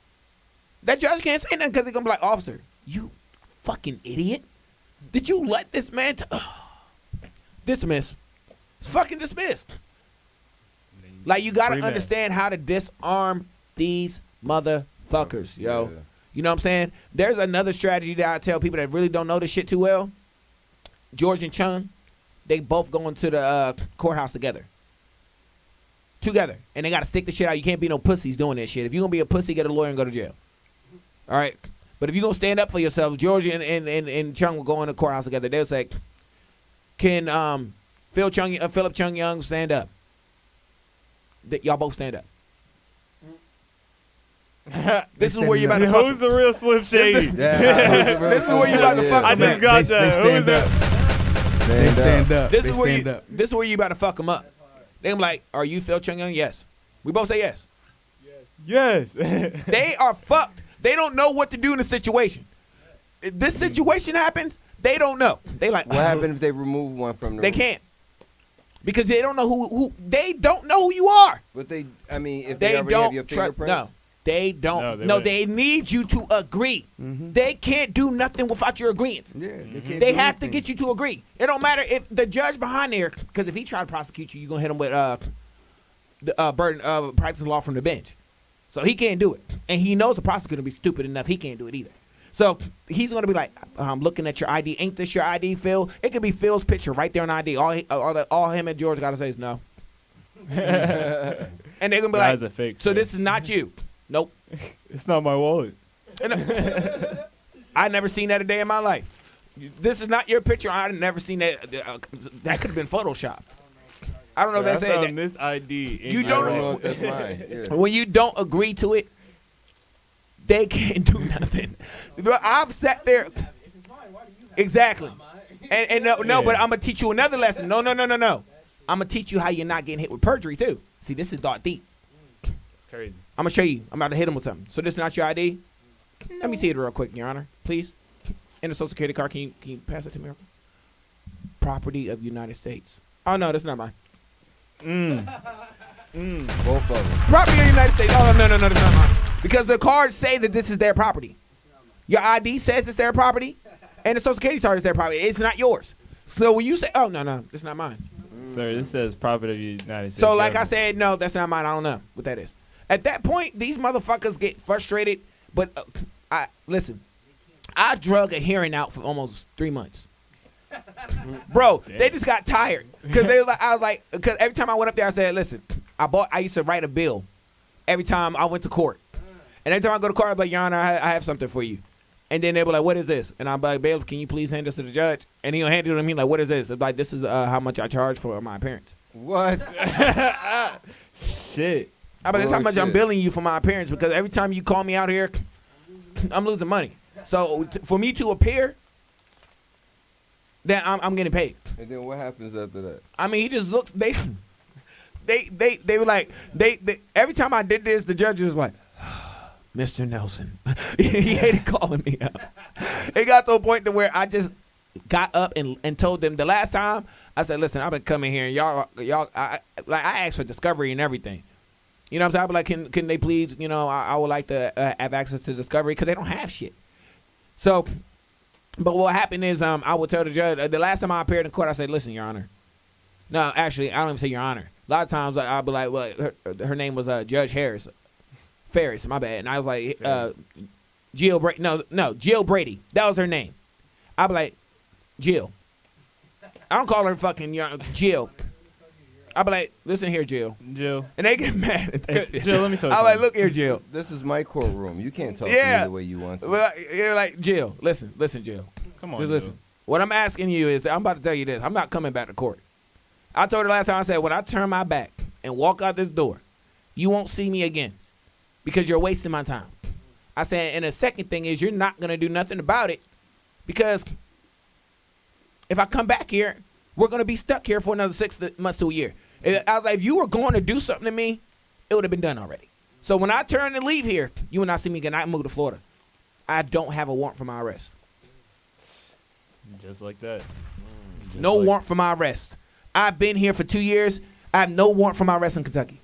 that judge can't say nothing because they're going to be like, officer, you fucking idiot. Did you let this man... Dismiss. It's fucking dismissed. Like, you got to understand how to disarm these motherfuckers, yo. Yeah. You know what I'm saying? There's another strategy that I tell people that really don't know this shit too well. George and Chung, they both go into the courthouse together. And they got to stick the shit out. You can't be no pussies doing that shit. If you're going to be a pussy, get a lawyer and go to jail. All right? But if you're going to stand up for yourself, George and Chung will go in the courthouse together. They'll say... Can Philip Chung Young stand up? Y'all both stand up. This is where you about to fuck. Who's the real Slim Shady? This is where you about to fuck. I just got that. Who is that? They stand up. This is where you about to fuck them up. They be like, "Are you Phil Chung Young?" Yes. We both say yes. Yes. They are fucked. They don't know what to do in the situation. If this situation happens, they don't know. They like, what happened if they remove one from the They room? can't. Because they don't know who they don't know who you are. But if they already have your fingerprints? No. They don't. No, they need you to agree. They can't do nothing without your agreement. Yeah, they have to get you to agree. It don't matter if the judge behind there, because if he try to prosecute you, you're gonna hit him with the burden of practicing law from the bench. So he can't do it, and he knows the prosecutor will be stupid enough. He can't do it either. So he's gonna be like, I'm looking at your ID. Ain't this your ID, Phil? It could be Phil's picture right there on ID. All him and George gotta say is no. And they're gonna be like, a fake, so this is not you. Nope. It's not my wallet. I never seen that a day in my life. This is not your picture. I never seen that. That could have been Photoshop. I don't know if they say that. This ID. You don't know if that's mine. Yeah. When you don't agree to it, they can't do nothing. I've sat there. Exactly. And no, but I'm gonna teach you another lesson. No. I'm gonna teach you how you're not getting hit with perjury too. See, this is dark deep. That's crazy. I'm gonna show you. I'm about to hit him with something. So this is not your ID? No. Let me see it real quick, Your Honor, please. In the Social Security card, can you pass it to me? Property of United States. Oh no, that's not mine. Both of them. Property of the United States. Oh, no, that's not mine. Because the cards say that this is their property. Your ID says it's their property, and the Social Security card is their property. It's not yours. So when you say, oh, no, it's not mine. Sir, this says property of the United States. So like I said, no, that's not mine. I don't know what that is. At that point, these motherfuckers get frustrated. But listen, I drug a hearing out for almost 3 months. Bro, they just got tired because because every time I went up there, I said, listen, I used to write a bill every time I went to court, and every time I go to court, I'm like, Your Honor, I have something for you, and then they were like, what is this? And I'm like, bailiff, can you please hand this to the judge? And he'll hand it to me like, what is this? It's like, this is how much I charge for my appearance. What? Shit. But this is how much I'm billing you for my appearance because every time you call me out here, I'm losing money. So for me to appear, then I'm getting paid. And then what happens after that? I mean, he just looks. They were like every time I did this, the judge was like, Mr. Nelson. He hated calling me out. It got to a point to where I just got up and told them the last time. I said, listen, I've been coming here, and y'all. I asked for discovery and everything. You know what I'm saying? I be like, can they please? You know, I would like to have access to discovery because they don't have shit. So. But what happened is I would tell the judge, the last time I appeared in court, I said, listen, Your Honor. No, actually, I don't even say Your Honor. A lot of times I'll be like, well, her name was Judge Ferris, my bad. And I was like, Jill Brady. No, Jill Brady. That was her name. I'll be like, Jill. I don't call her fucking Jill. I'll be like, listen here, Jill. Jill. And they get mad. Jill, let me tell you I'm like, look here, Jill. This is my courtroom. You can't talk to me the way you want to. Well, you're like, Jill, listen, Jill. Come on, just listen. Jill. What I'm asking you is that I'm about to tell you this. I'm not coming back to court. I told her last time, I said, when I turn my back and walk out this door, you won't see me again because you're wasting my time. I said, and the second thing is you're not going to do nothing about it because if I come back here, we're going to be stuck here for another 6 months to a year. I was like, if you were going to do something to me, it would have been done already. So when I turn and leave here, you will not see me again. I move to Florida. I don't have a warrant for my arrest. Just like that. No warrant for my arrest. I've been here for 2 years. I have no warrant for my arrest in Kentucky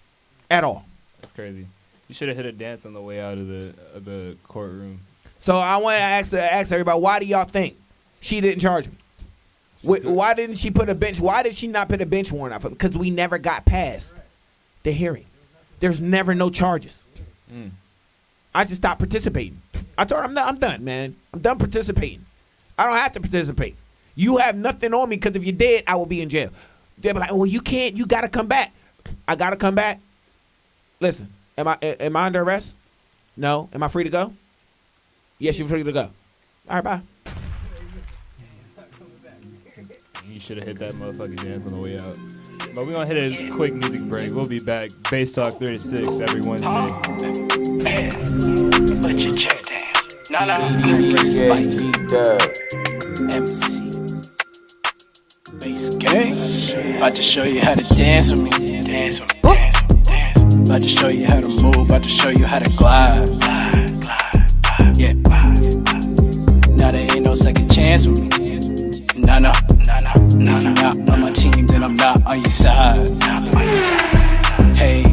at all. That's crazy. You should have hit a dance on the way out of the courtroom. So I want to ask everybody, why do y'all think she didn't charge me? Why didn't she put a bench? Why did she not put a bench warrant out? Because we never got past the hearing. There's never no charges. I just stopped participating. I told her, I'm done, man. I'm done participating. I don't have to participate. You have nothing on me because if you did, I will be in jail. They'll be like, well, you can't. You got to come back. I got to come back. Listen, am I under arrest? No. Am I free to go? Yes, you're free to go. All right, bye. You should have hit that motherfucking dance on the way out. But we're going to hit a quick music break. We'll be back. Bass Talk 36 every Wednesday. Put your check down. Nah. Spice. MC. Bass gang. About to show you how to dance with me. Dance with me. About to show you how to move. About to show you how to glide. Yeah. Now there ain't no second chance with me. Nah. If you're not on my team, then I'm not on your side. Hey,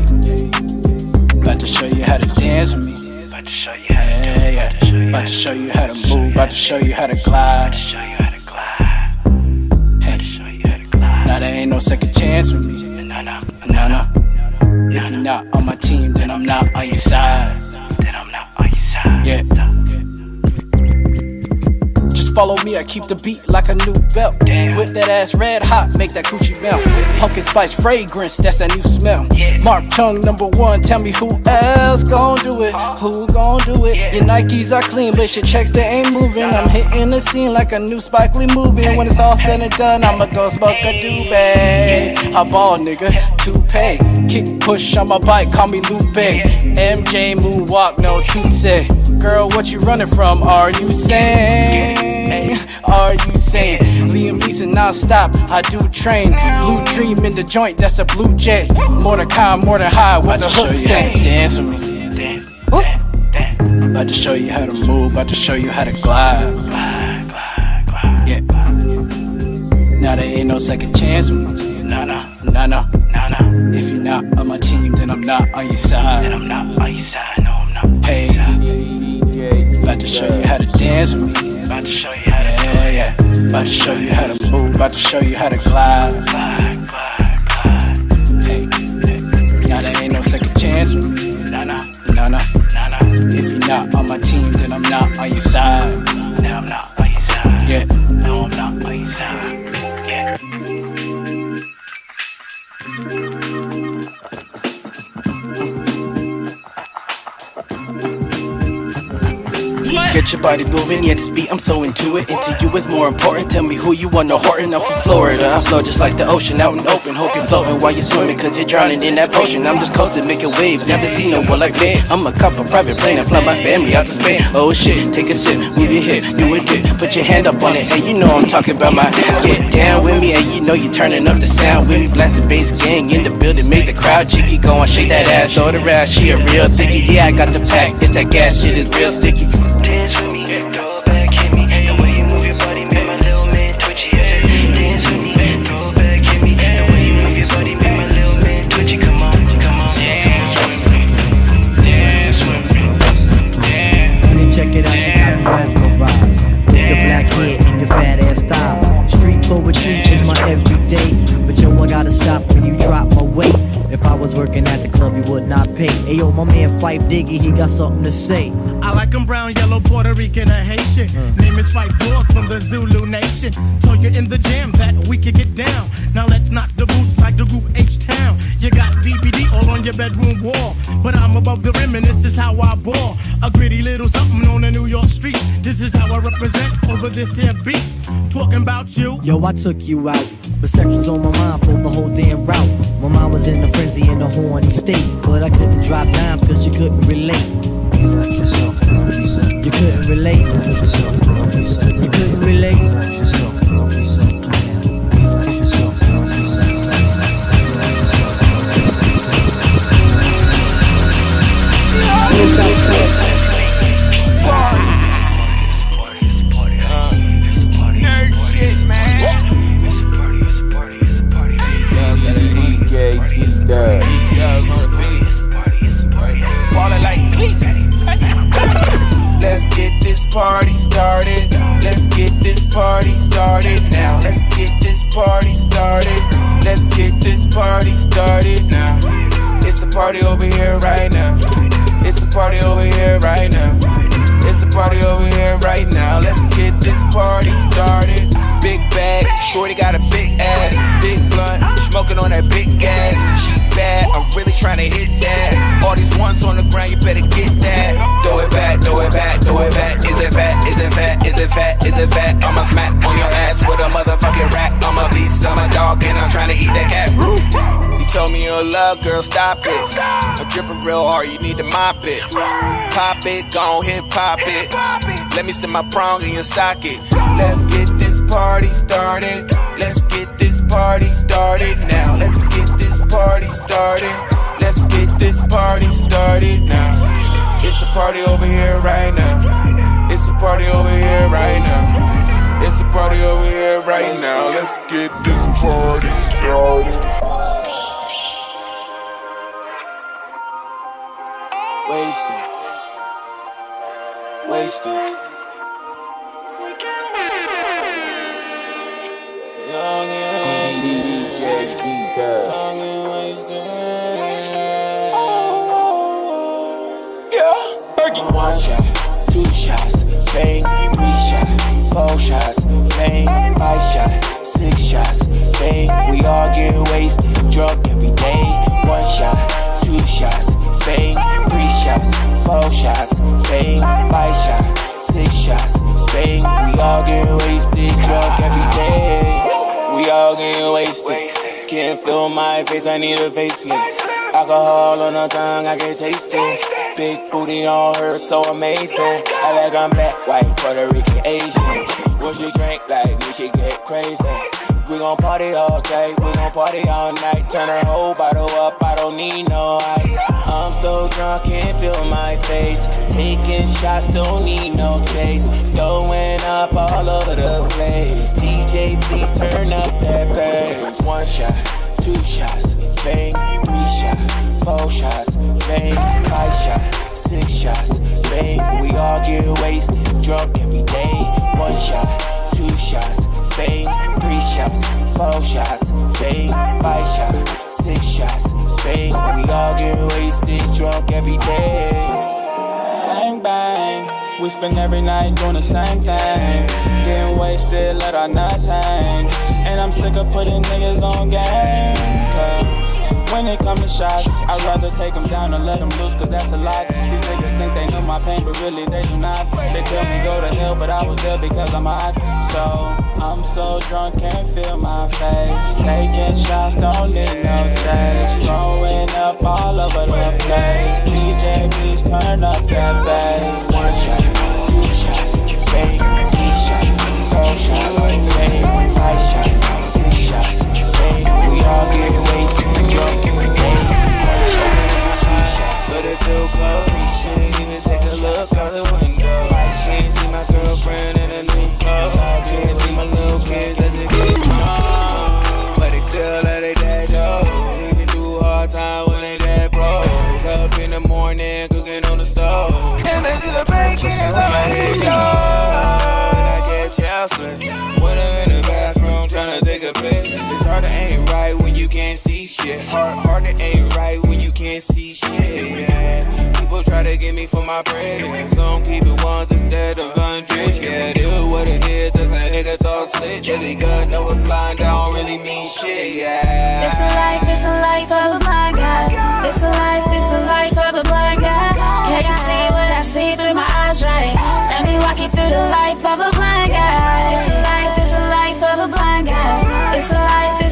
about to show you how to dance with me. About to show you how to yeah. About to show you how to move. About to show you how to glide. Hey, now there ain't no second chance with me. Nah. If you're not on my team, then I'm not on your side. Yeah. Follow me, I keep the beat like a new belt. Whip that ass red hot, make that coochie melt. Pumpkin spice fragrance, that's that new smell. Mark Chung #1, tell me who else gon' do it? Who gon' do it? Your Nikes are clean, but your checks they ain't moving. I'm hitting the scene like a new Spike Lee movie. When it's all said and done, I'ma go smoke a doobie. I ball, nigga, toupee. Kick push on my bike, call me Lupe. MJ moonwalk, no tootsie. Girl, what you running from? Are you saying? Are you saying Liam Neeson non-stop? I do train. Blue dream in the joint, that's a blue jay. More than calm, more than high. What the hook say? Dance with me. About to show you how to move. About to show you how to glide. Yeah. Now there ain't no second chance with me. Nah. If you're not on my team, then I'm not on your side. Hey, about to show you how to dance with me. About to show you how to yeah. About to show you how to move. About to show you how to glide. Hey. Now there ain't no second chance with me. Nah. If you're not on my team, then I'm not on your side. Yeah. No, I'm not on your side. Yeah. Get your body moving, yeah, this beat, I'm so into it. Into you is more important, tell me who you want, no Horton. I'm from Florida, I flow just like the ocean, out in open. Hope you're floating while you're swimming, cause you're drowning in that potion. I'm just coasting, making waves, never seen no one like me. I'm a cop, a private plane, and fly my family out to Spain. Oh shit, take a sip, move your hip, do a dip, put your hand up on it, and you know I'm talking about my get down with me, and you know you're turning up the sound with me. Blast the bass gang in the building, make the crowd jiggy, go on, shake that ass, throw the ass, she a real thickie. Yeah, I got the pack, it's that gas shit, is real sticky. Dance with me, throw it back, hit me. The way you move your body make my little man twitchy. Yeah. Dance with me, throw it back, hit me. The way you move your body make my little man twitchy. Come on. Dance with me. Honey, check it out, you got me mesmerized. With your black hair and your fat ass style. Street poetry is my everyday. But yo, I gotta stop when you drop my weight. If I was working at the club, you would not pay. Ayo, my man Fife Diggy, he got something to say. I like him brown, yellow, Puerto Rican, or Haitian. Name is Fife Dog from the Zulu Nation. Told you in the jam that we could get down. Now let's knock the boots like the group H-Town. You got DPD all on your bedroom wall. But I'm above the rim and this is how I ball. A gritty little something on a New York street. This is how I represent over this here beat. Talking about you. Yo, I took you out. But sex was on my mind for the whole damn route. My mind was in a frenzy in a horny state. But I couldn't drop dimes cause you couldn't relate. You left yourself, you couldn't relate. You left yourself, you couldn't relate. You left yourself, you said, you left yourself, you said, you Nerd shit, man. He-Dubs on the beat. Ballin' like cleats. Let's get this party started. Let's get this party started now. Let's get this party started. Let's get this party started now. It's a party over here right now. It's a party over here right now. It's a party over here right now. Let's get this party started. Big bag, shorty got a big ass. Big blunt, smoking on that big gas. She bad, I'm really trying to hit that. All these ones on the ground, you better get that. Throw it back, throw it back, throw it back. Is it fat, is it fat, is it fat, is it fat? I'ma smack on your ass with a keep that cat. You told me you're love, girl, stop it. I'm dripping real hard, you need to mop it. Pop it, gon' hit, pop it. Let me stick my prong in your socket. Let's get this party started. Let's get this party started now. Let's get this party started. Let's get this party started now. It's a party over here right now. It's a party over here right now. It's a party over here right now. Let's get this party started. Wasted. Wasted. Young and wasted. Young and wasted. Yeah. One shot, two shots, bang, 3 shots, 4 shots, bang, 5 shots, 6 shots, bang. We all get wasted, drunk every day. 1 shot, 2 shots, bang, 3 shots, 4 shots, bang, 5 shots, 6 shots, bang. We all get wasted, drunk every day. We all get wasted. Can't feel my face, I need a facelift. Alcohol on the tongue, I can taste it. Big booty on her, so amazing. I like I'm black, white, Puerto Rican, Asian. When she drink like me, she get crazy. We gon' party all day, we gon' party all night. Turn her whole bottle up, I don't need no ice. I'm so drunk, can't feel my face. Taking shots, don't need no chase. Going up all over the place. DJ, please turn up that bass. 1 shot, 2 shots, bang, 3 shots, 4 shots, bang, 5 shots, 6 shots, bang. We all get wasted, drunk every day. 1 shot, 2 shots, bang, 3 shots, 4 shots, bang, 5 shots, 6 shots, bang. We all get wasted, drunk every day. Bang, bang, we spend every night doing the same thing. Getting wasted, let our nuts hang. And I'm sick of putting niggas on game. Cause when it comes to shots, I'd rather take them down and let them loose, cause that's a lot. These niggas think they know my pain, but really they do not. They tell me go to hell, but I was there because I'm hot. So, I'm so drunk, can't feel my face. Taking shots, don't need no taste. Throwing up all over the place. DJ, please turn up that bass. 1 shot, 2 shots, bang, 3 shots, 4 shots, bang, 5 shots, 6 shots, bang. We all get wasted, drunk every day. 1 shot, 2 shots, but it feel close. Can't even take a look out the window. Can't see my girlfriend in a new clothes. Can't see my little kids as they get strong, but they still let it dead though. Even through hard time when they dead broke. Up in the morning cooking on the stove. And they see the bacon on my head, I get childless when I'm in the bathroom trying to take a piss. It's hard to aim right when you can't see shit. Hard to aim right when you can't see shit. Yeah. People try to get me for my bread. Some keep it ones instead of hundreds. Yeah, it is what it is. If a nigga talk slick, really good, know it blind, I don't really mean shit. Yeah. It's a life of a blind guy. It's a life of a blind guy. Can you see what I see through my eyes, right? Let me walk you through the life of a blind guy. It's a life of a blind guy. It's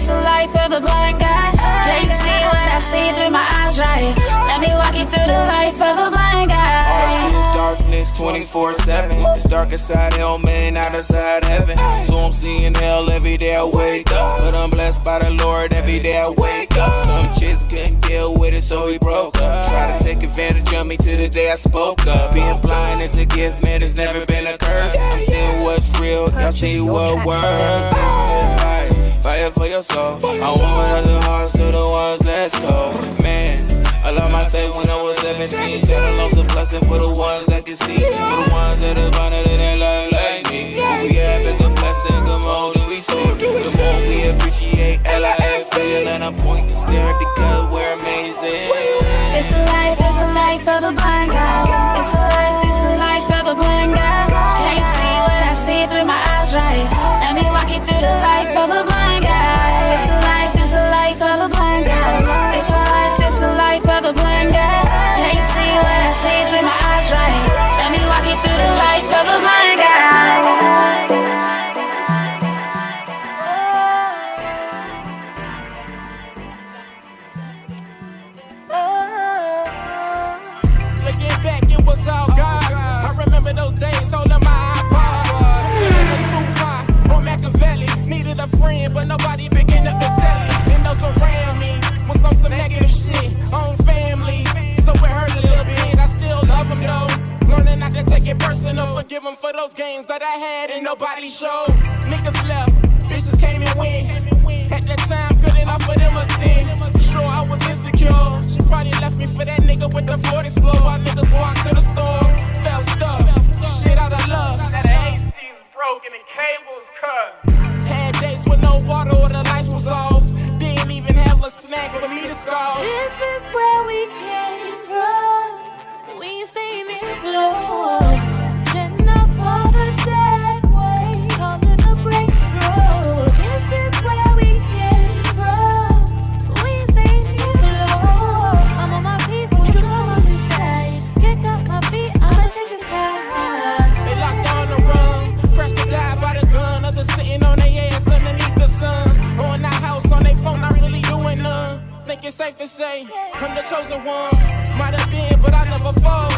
a life of a blind guy. Can you see what I see through my eyes, right? Let me walk you through the life of a blind guy. Darkness 24/7. It's dark inside hell, man, not inside heaven. So I'm seeing hell every day I wake up, but I'm blessed by the Lord every day I wake up. Some chicks couldn't deal with it, so we broke up. Try to take advantage of me till the day I spoke up. Being blind is a gift, man, it's never been a curse. I'm seeing what's real, y'all see what works. Fire for your soul. I want other hearts to the ones let's go. Man, I love myself when I was 17. Tell the love's a blessing for the ones that can see. For the ones that are blind that ain't love like me. What we have is a blessing, the more that we see. The more we appreciate L-I-F-E. And I'm pointing stare because we're amazing. It's a life of a blind guy. It's a life of a blind guy. Can you see what I see through my eyes, right? Let me walk you through the life of a blind guy. It's a life of a blind guy. It's a life of a blind guy. Can you see what I see through my eyes, right? Let me walk you through the life of a blind guy. shades, holding my iPod. Sitting in Tupac or Machiavelli. Needed a friend, but nobody picking up the celly. And those around me was on some negative shit. Own family, so it hurt a little bit. I still love them though. Learning not to take it personal. Forgive them for those games that I had and nobody showed. Niggas left, bitches came and went. At that time, good enough for them a sin. Sure, I was insecure. She probably left me for that nigga with the Ford Explorer. While niggas walked to the store, fell stuck. Shit out of love. Now the AC was broken and cables cut. Had days with no water or the lights was off. Didn't even have a snack for me to scoff. This is where we came from. We seen it flow. Jetting up all the dead way. Calling a breakthrough. This is where we came from. We seen it flow. I'm on my feet, won't you come on this side? Kick up my feet, I'ma take the sky. They locked on the run. Fresh to die by the gun. Others sitting on their ass underneath the sun. On the house, on their phone, not really doing none. Think it's safe to say, I'm the chosen one. Might have been, but I never fall.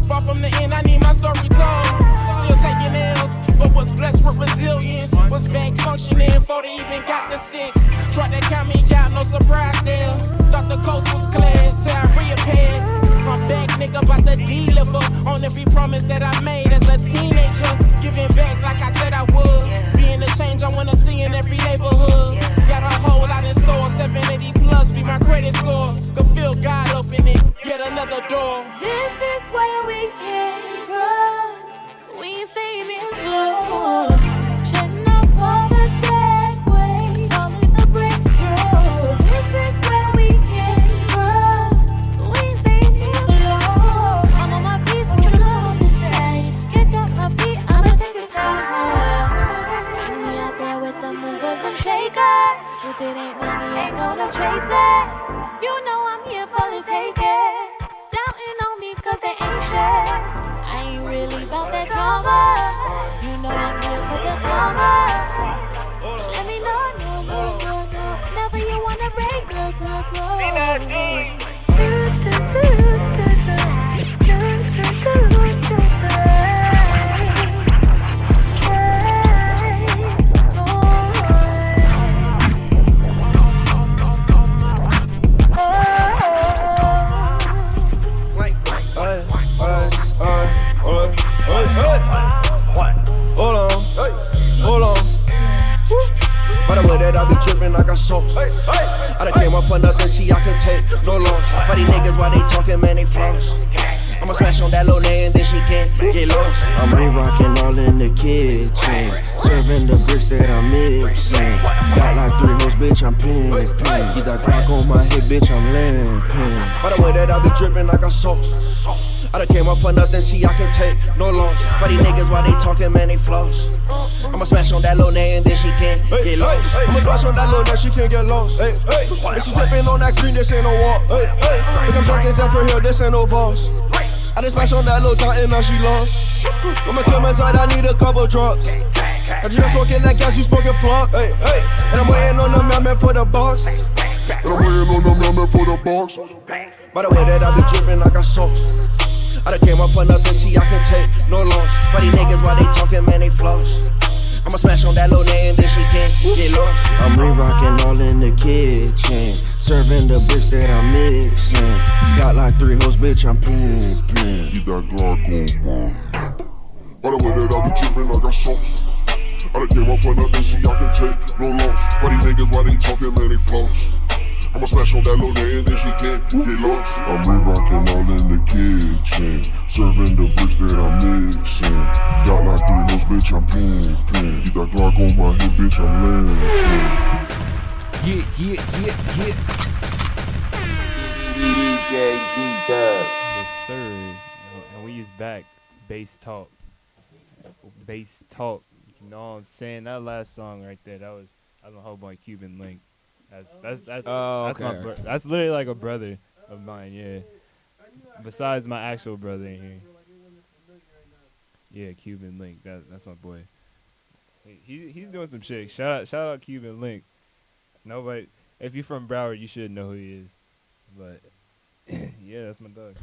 Far from the end, I need my story told. Still taking L's, but was blessed with resilience. Was back functioning before they even got the 6. Tried to count me out, no surprise there. Thought the coast was clear, till I reappeared. I'm back, nigga, about to deliver on every promise that I made as a teenager. Giving back like I said I would. Being the change I wanna see in every neighborhood. Got a whole lot in store, 780 plus be my credit score. Could feel God opening yet another door. This is where we came from. We seen it flow. Jetting up all the dead way. Calling a breakthrough. This is where we came from. We seen it flow. I'm on my feet, won't you come on this side? Kick up my feet, I'ma take the sky. Bring me out there with the movers and shakers. If it ain't money, ain't gonna chase it. You know I'm here for the taking. Doubting on me cause they ain't shit. I ain't really about that drama. You know I'm here for the karma. So let me know, no. Whenever you wanna break, Hold on. By the way that I be trippin' like I sauce. I done came up for nothing, see I can take no loss. For these niggas while they talking, man, they floss. I'ma smash on that little name, then she can't get lost. I'm re-rockin' all in the kitchen, serving the bricks that I'm mixing. Got like 3 hoes, bitch, I'm pimpin'. Get that Glock on my hip, bitch, I'm limpin'. By the way that I be drippin' like I sauce. I done came up for nothing, see I can take no loss. For these niggas while they talking, man, they floss. I'ma smash on that little name, then she can't get lost. I'ma smash on that little name, she can't get lost. Hey, hey. And she sippin' on that green, this ain't no walk. Hey, hey. Bitch, I'm drunk as hell for here, this ain't no false. I just smash on that little thought and now she lost. I'ma come inside, I need a couple drops. I just smoking that gas, you smoking flop. Hey, hey. And I'm waiting on the mailman for the box. By the way that I be drippin' like I sauce. I done came up for nothing, see I can take no loss. For these niggas while they talking, man, they floss. I'ma smash on that little name, then she can't get lost. I'm re-rockin' all in the kitchen, serving the bricks that I'm mixing. Got like 3 hoes, bitch, I'm pimpin'. Get that Glock on mine. By the way that I be drippin' like I sauce. I done came up for nothing, see I can take no loss. For these niggas while they talking, man, they floss. I'ma smash on that little name, then she can't get lost. I'm re-rockin' all in the kitchen, serving the bricks that I'm mixing. Got like 3 hoes, bitch, I'm pimpin'. Get that Glock on my hip, bitch, I'm limpin'. Yeah. DJ D-Dub. Yes, sir. And we is back. Bass talk. You know what I'm saying? That last song right there, that was my homeboy Cuban Link. That's okay. That's literally like a brother of mine, yeah. Besides my actual brother in here. Yeah, Cuban Link. That's my boy. He's doing some shit. Shout out Cuban Link. Nobody, if you're from Broward, you should know who he is. But yeah, that's my dog.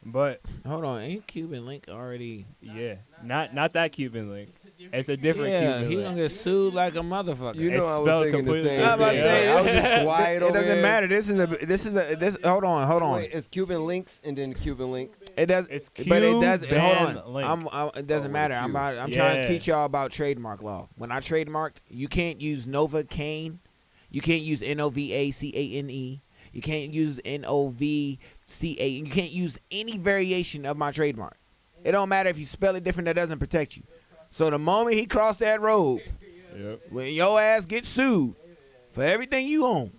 But hold on, ain't Cuban Link already? Yeah, not that Cuban Link. It's a different Yeah, Cuban he Link. gonna get sued like a motherfucker. You know, It's I was spelled thinking the completely same different. thing. I'm about to say, I was just quiet it over doesn't here. matter. This. Hold on. Wait, it's Cuban Links and then Cuban Link. It does. It's but it does. Cuban Hold on. Link. It doesn't Oh, matter. with a I'm Q. trying to Yeah. teach y'all about trademark law. When I trademarked, you can't use Novocaine. You can't use Novacane. You can't use Novca. You can't use any variation of my trademark. It don't matter if you spell it different. That doesn't protect you. So the moment he crossed that road, when your ass gets sued for everything you own,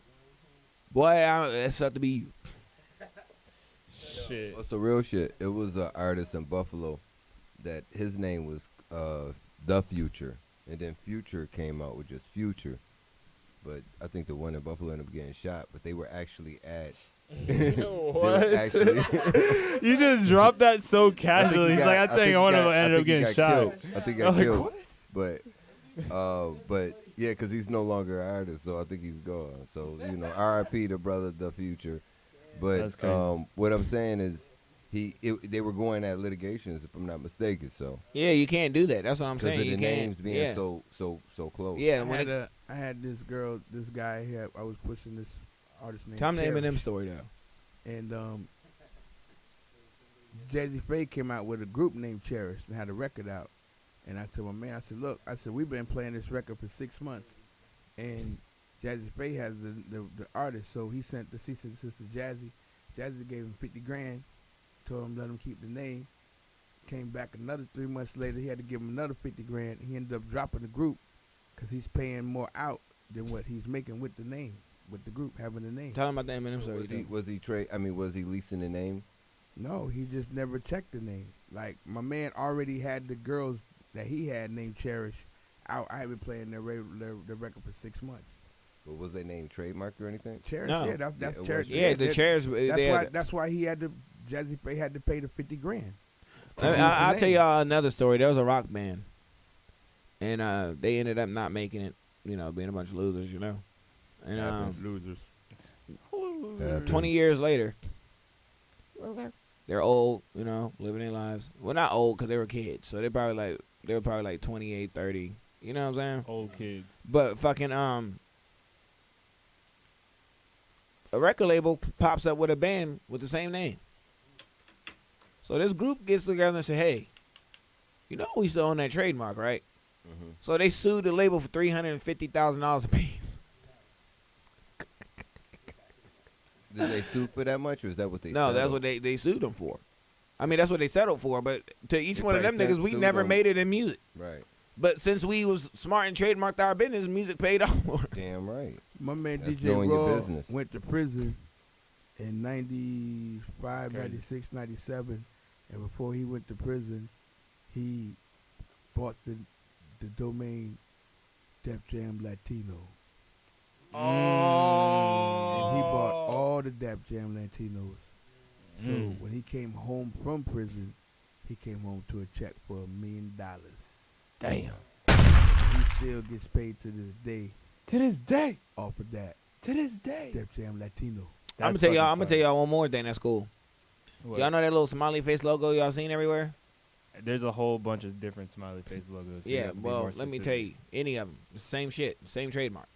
boy, it's up to be you. Shit. What's the real shit? It was an artist in Buffalo that his name was The Future, and then Future came out with just Future. But I think the one in Buffalo ended up getting shot. But they were actually at. What? You just dropped that so casually. He's like, I think one of them ended up getting shot. Killed. I think he got I'm like, killed. what? But yeah, because he's no longer an artist, so I think he's gone. So R.I.P. the brother, The Future. But That's crazy. what I'm saying is, they were going at litigations, if I'm not mistaken. So Yeah, you can't do that. That's what I'm saying. because You of the can't. names being Yeah. so close. Yeah. I had this guy. I was pushing this artist named. Tell him the Cherish. Eminem story though. And Jazzy Faye came out with a group named Cherish and had a record out. And I said, well, man, look, we've been playing this record for 6 months. And Jazzy Faye has the artist. So he sent the cease and desist to Jazzy. Jazzy gave him 50 grand, told him let him keep the name. Came back another 3 months later. He had to give him another 50 grand. He ended up dropping the group because he's paying more out than what he's making with the name, with the group having the name. Tell him about the Eminem story. Was he leasing the name? No, he just never checked the name. Like, my man already had the girls that he had named Cherish out. I had been playing their record for 6 months. But was they named trademarked or anything? Cherish, No. yeah, that's Cherish. Yeah, the Cherish. That's why he had to. Jazzy Faye had to pay the 50 grand. I'll tell y'all another story. There was a rock band, and they ended up not making it. Being a bunch of losers. And losers. 20 years later, they're old. Living their lives. Well, not old because they were kids, so they were probably like 28, 30. You know what I'm saying? Old kids. But fucking a record label pops up with a band with the same name. So this group gets together and say, hey, we still own that trademark, right? Mm-hmm. So they sued the label for $350,000 a piece. Did they sue for that much, or is that what they? No, that's settled? what they sued them for. I mean, that's what they settled for. But to each They one of them probably niggas, we sued never them. made it in music. Right. But since we was smart and trademarked our business, music paid off more. Damn right. My man That's DJ knowing your Raw business. went to prison in 95, That's crazy. 96, 97. And before he went to prison, he bought the domain Def Jam Latino. And he bought all the Def Jam Latinos. So when he came home from prison, he came home to a check for $1 million. Damn. He still gets paid to this day. To this day. Off of that. To this day. Def Jam Latino. I'm gonna tell y'all one more thing that's cool. What? Y'all know that little smiley face logo y'all seen everywhere? There's a whole bunch of different smiley face logos. So you Yeah, have to be well, more let me specific. tell you, any of them, the same shit, same trademark.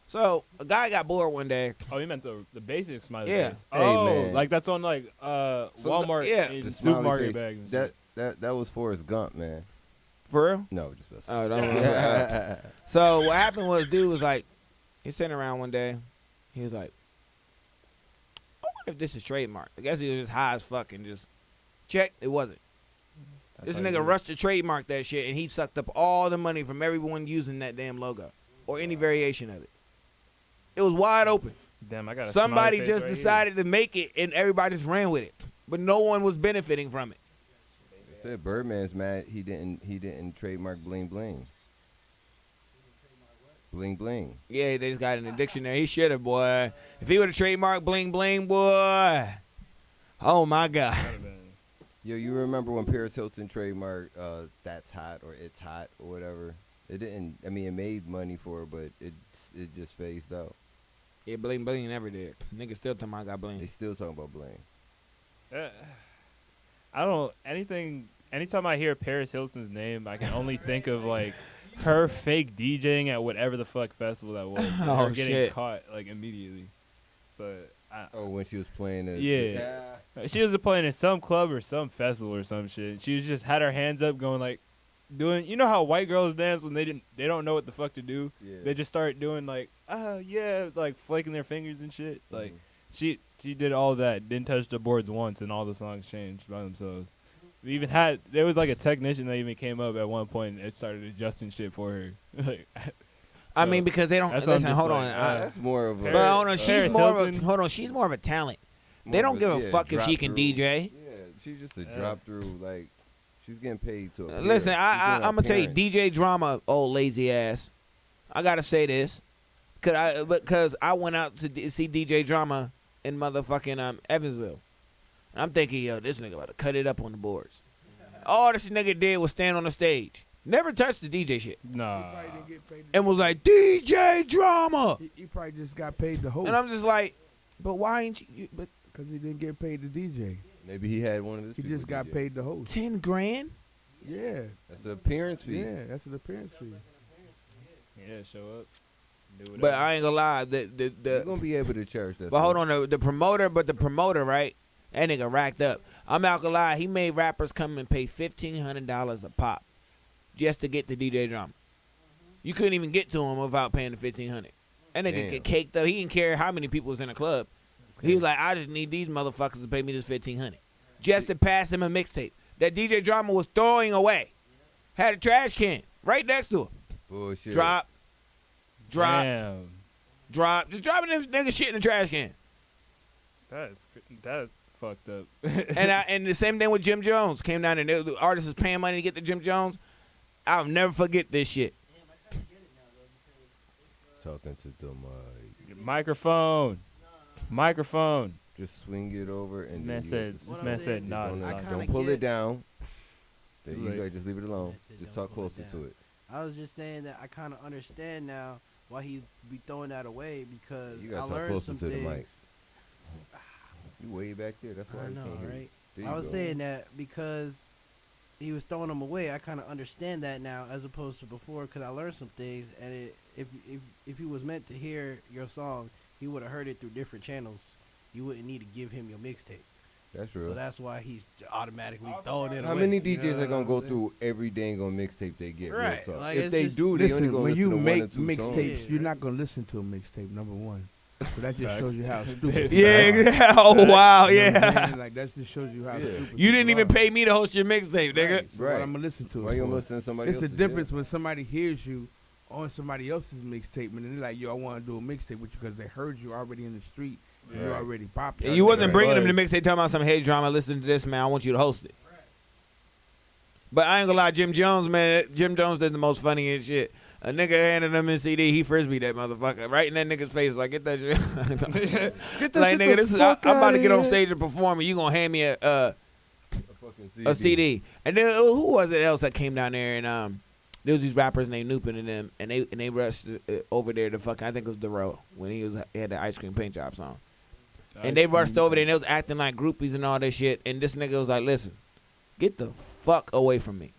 So a guy got bored one day. Oh, you meant the basic smiley Yeah. face. Hey, Oh, man. like that's on like Walmart yeah. and The smiley supermarket face, bags. And shit. that was Forrest Gump, man. For real? No, just messing. Oh, don't. So what happened was, dude was like, he's sitting around one day. He was like, I wonder if this is trademark. I guess he was just high as fuck and just check. It wasn't. This how you nigga do it. rushed to trademark that shit, and he sucked up all the money from everyone using that damn logo or any variation of it. It was wide open. Damn, I got a Somebody smiley face just right decided to make it, and everybody just ran with it. But no one was benefiting from it. They said Birdman's mad. He didn't trademark bling bling. Bling bling. Yeah, they just got it in the dictionary. He should have, boy. If he would have trademarked bling bling, boy. Oh my God. Yo, you remember when Paris Hilton trademarked "That's Hot" or "It's Hot" or whatever? It didn't. I mean, it made money for it, but it just phased out. Yeah, bling bling never did. Niggas still talking about got bling. They still talking about bling. I don't anytime I hear Paris Hilton's name, I can only think of like her fake DJing at whatever the fuck festival that was. And her getting caught like immediately. So when she was playing it. Yeah. She was playing in some club or some festival or some shit. She was just had her hands up going like doing, you know how white girls dance when they don't know what the fuck to do? Yeah. They just start doing like, yeah, like flaking their fingers and shit. Like she did all that, didn't touch the boards once, and all the songs changed by themselves. We even there was like a technician that even came up at one point and started adjusting shit for her. Like, I mean, because they don't listen. Hold on, that's more of a. But hold on, she's more of a talent. They don't give a fuck if she can DJ. Yeah, she's just a drop through. Like she's getting paid to. Listen, I'm gonna tell you, DJ Drama, old lazy ass. I gotta say this, because I went out to see DJ Drama in motherfucking Evansville. And I'm thinking, yo, this nigga about to cut it up on the boards. All this nigga did was stand on the stage. Never touched the DJ shit. Nah. And was like, DJ Drama. He probably just got paid to host. And I'm just like, but why ain't you? Because he didn't get paid to DJ. Maybe he had one of his. He just got paid to host. 10 grand? Yeah. That's an appearance fee. Yeah, that's an appearance fee. Yeah, show up. But I ain't gonna lie, you're gonna be able to charge that. But hold on, the promoter, right? That nigga racked up. I'm not gonna lie, he made rappers come and pay $1,500 a pop just to get the DJ Drama. You couldn't even get to him without paying the $1,500. That nigga get caked up. He didn't care how many people was in the club. He was like, I just need these motherfuckers to pay me this $1,500 just to pass him a mixtape that DJ Drama was throwing away. Had a trash can right next to him. Bullshit. Drop. Damn. Drop. Just dropping this nigga shit in the trash can. That's fucked up. And the same thing with Jim Jones. Came down and the artist was paying money to get the Jim Jones. I'll never forget this shit. Talking to them. Microphone. Just swing it over and this man said nah. Don't pull it down. There you go. Just leave it alone. Just talk closer to it. I was just saying that I kind of understand now why he be throwing that away, because you gotta I talk learned closer some to the mic. things. You way back there. That's why I you know, can't hear right? you. I was saying that because he was throwing them away. I kind of understand that now as opposed to before, because I learned some things. And if he was meant to hear your song, he would have heard it through different channels. You wouldn't need to give him your mixtape. That's real. So that's why he's automatically throwing it away. How many DJs are gonna go through every dang on mixtape they get? Right. Like, if they do, they only gonna when listen you to make one or two mixtapes, songs. you're not gonna listen to a mixtape. Number one, so that just shows you how stupid. Yeah. Oh wow. You know what I'm Yeah. saying? Like that just shows you how stupid. You didn't even pay me to host your mixtape, nigga. So what I'm gonna listen to. Why you gonna listen to somebody It's else's? a difference when somebody hears you on somebody else's mixtape, and they're like, "Yo, I want to do a mixtape with you," because they heard you already in the street. And you already popped. And you wasn't bringing them to mixtape talking about some hey Drama. Listen to this, man. I want you to host it. But I ain't gonna lie, Jim Jones, man. Jim Jones did the most funniest shit. A nigga handed him his CD. He frisbeed that motherfucker right in that nigga's face. Like, get that shit. Get that like, shit nigga, the this is. fuck I'm about to get on outta stage and perform, and you gonna hand me a fucking CD. And then who was it else that came down there and there was these rappers named Nupin and them, and they rushed over there to fucking, I think it was Dero when he had the ice cream paint jobs on. And they rushed over there and they was acting like groupies and all that shit. And this nigga was like, listen, get the fuck away from me.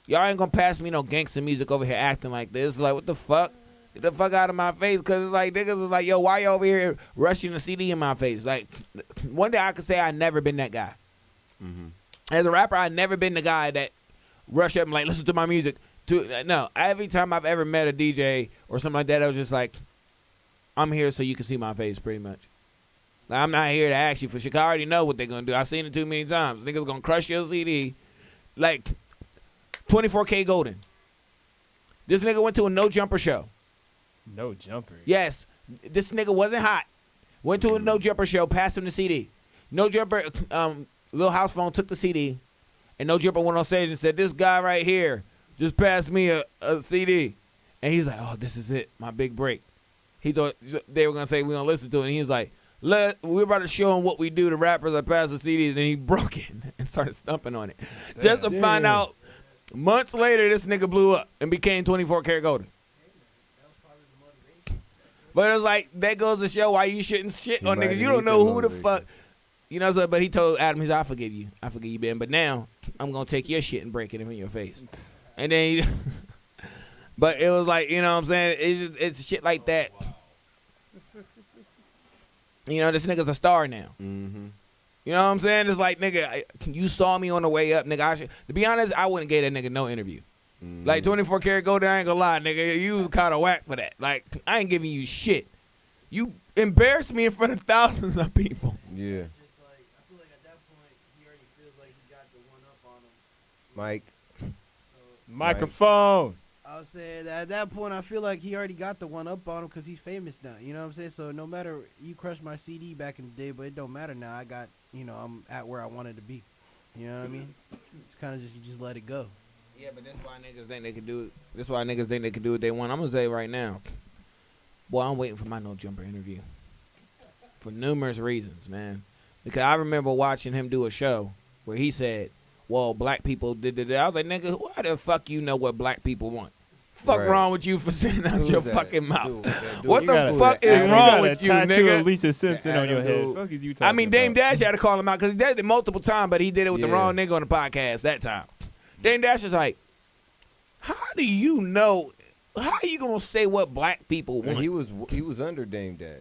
Y'all ain't gonna pass me no gangster music over here acting like this. Like, what the fuck? Get the fuck out of my face. Because it's like, niggas was like, yo, why you over here rushing the CD in my face? Like, one day I could say I never been that guy. Mm-hmm. As a rapper, I never been the guy that rush up and like, listen to my music. No, every time I've ever met a DJ or something like that, I was just like, I'm here so you can see my face pretty much. Like, I'm not here to ask you for shit. I already know what they're going to do. I've seen it too many times. Niggas going to crush your CD. Like, 24K Golden. This nigga went to a No Jumper show. No Jumper? Yes. This nigga wasn't hot. Went to a No Jumper show, passed him the CD. No Jumper, Lil House Phone took the CD, and No Jumper went on stage and said, this guy right here just passed me a CD. And he's like, oh, this is it, my big break. He thought they were going to say, we're going to listen to it. And he was like, we're about to show him what we do to rappers that pass the CDs. And he broke it and started stumping on it. Just to find out, months later, this nigga blew up and became 24 karat golden. But it was like, that goes to show why you shouldn't shit on niggas. You don't know who the fuck. You know, so, but he told Adam, he's, I forgive you, Ben. But now I'm gonna take your shit and break it in your face. And then, but it was like, you know what I'm saying? It's shit like that. You know, this nigga's a star now. Mm-hmm. You know what I'm saying? It's like, nigga, you saw me on the way up, nigga. To be honest, I wouldn't give that nigga no interview. Mm-hmm. Like 24 Karat Gold, I ain't gonna lie, nigga. You kind of whack for that. Like, I ain't giving you shit. You embarrassed me in front of thousands of people. Yeah. Mike. Microphone. I was saying at that point, I feel like he already got the one up on him because he's famous now. You know what I'm saying? So no matter, you crushed my CD back in the day, but it don't matter now. I got, I'm at where I wanted to be. You know what I mean? It's kind of you just let it go. Yeah, but that's why niggas think they can do it. That's why niggas think they can do what they want. I'm gonna say right now, boy, I'm waiting for my No Jumper interview for numerous reasons, man. Because I remember watching him do a show where he said, well, black people did it. I was like, nigga, why the fuck you know what black people want? Fuck wrong with you for saying out your fucking mouth? What the fuck is wrong with you, nigga? Lisa Simpson on your head. Fuck is you talking I mean, Dame about? Dash had to call him out because he did it multiple times, but he did it with the wrong nigga on the podcast that time. Dame Dash is like, how do you know? How are you gonna say what black people want? And he was under Dame Dash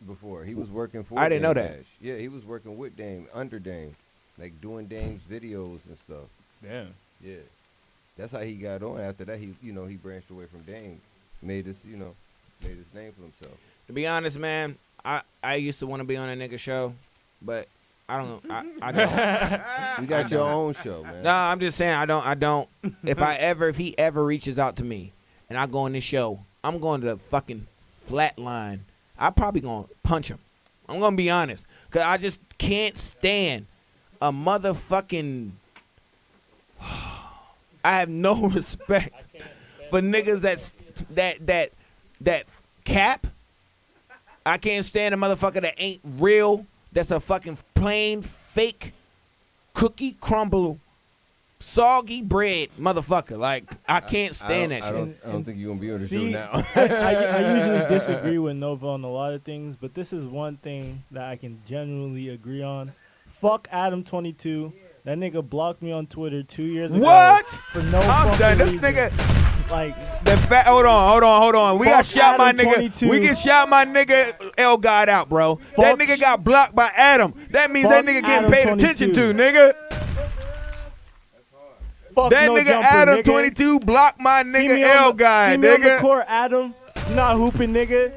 before. He was working for. I didn't Dame know that. Dash. Yeah, he was working with Dame, under Dame, like doing Dame's videos and stuff. Damn. Yeah, that's how he got on. After that, he branched away from Dame, made his name for himself. To be honest, man, I used to want to be on a nigga show, but I don't. I don't. You got your own show, man. No, I'm just saying I don't. If he ever reaches out to me and I go on this show, I'm going to fucking flatline. I'm probably gonna punch him. I'm gonna be honest, cause I just can't stand a motherfucking. I have no respect for niggas that cap. I can't stand a motherfucker that ain't real. That's a fucking plain fake cookie crumble, soggy bread motherfucker. Like, I can't stand that shit. I don't think you're gonna be on the show now. I usually disagree with Nova on a lot of things, but this is one thing that I can genuinely agree on. Fuck Adam 22. That nigga blocked me on Twitter 2 years ago. What? For no I'm done. This reason. nigga. Like, hold on. We got shout my Adam nigga. 22. We can shout my nigga L God out, bro. That nigga got blocked by Adam. That means that nigga getting Adam paid 22. attention to, nigga. Fuck That no nigga jumper, Adam nigga. 22 blocked my See nigga me on L the- guy, see me on the nigga. court, Adam. You not hooping, nigga.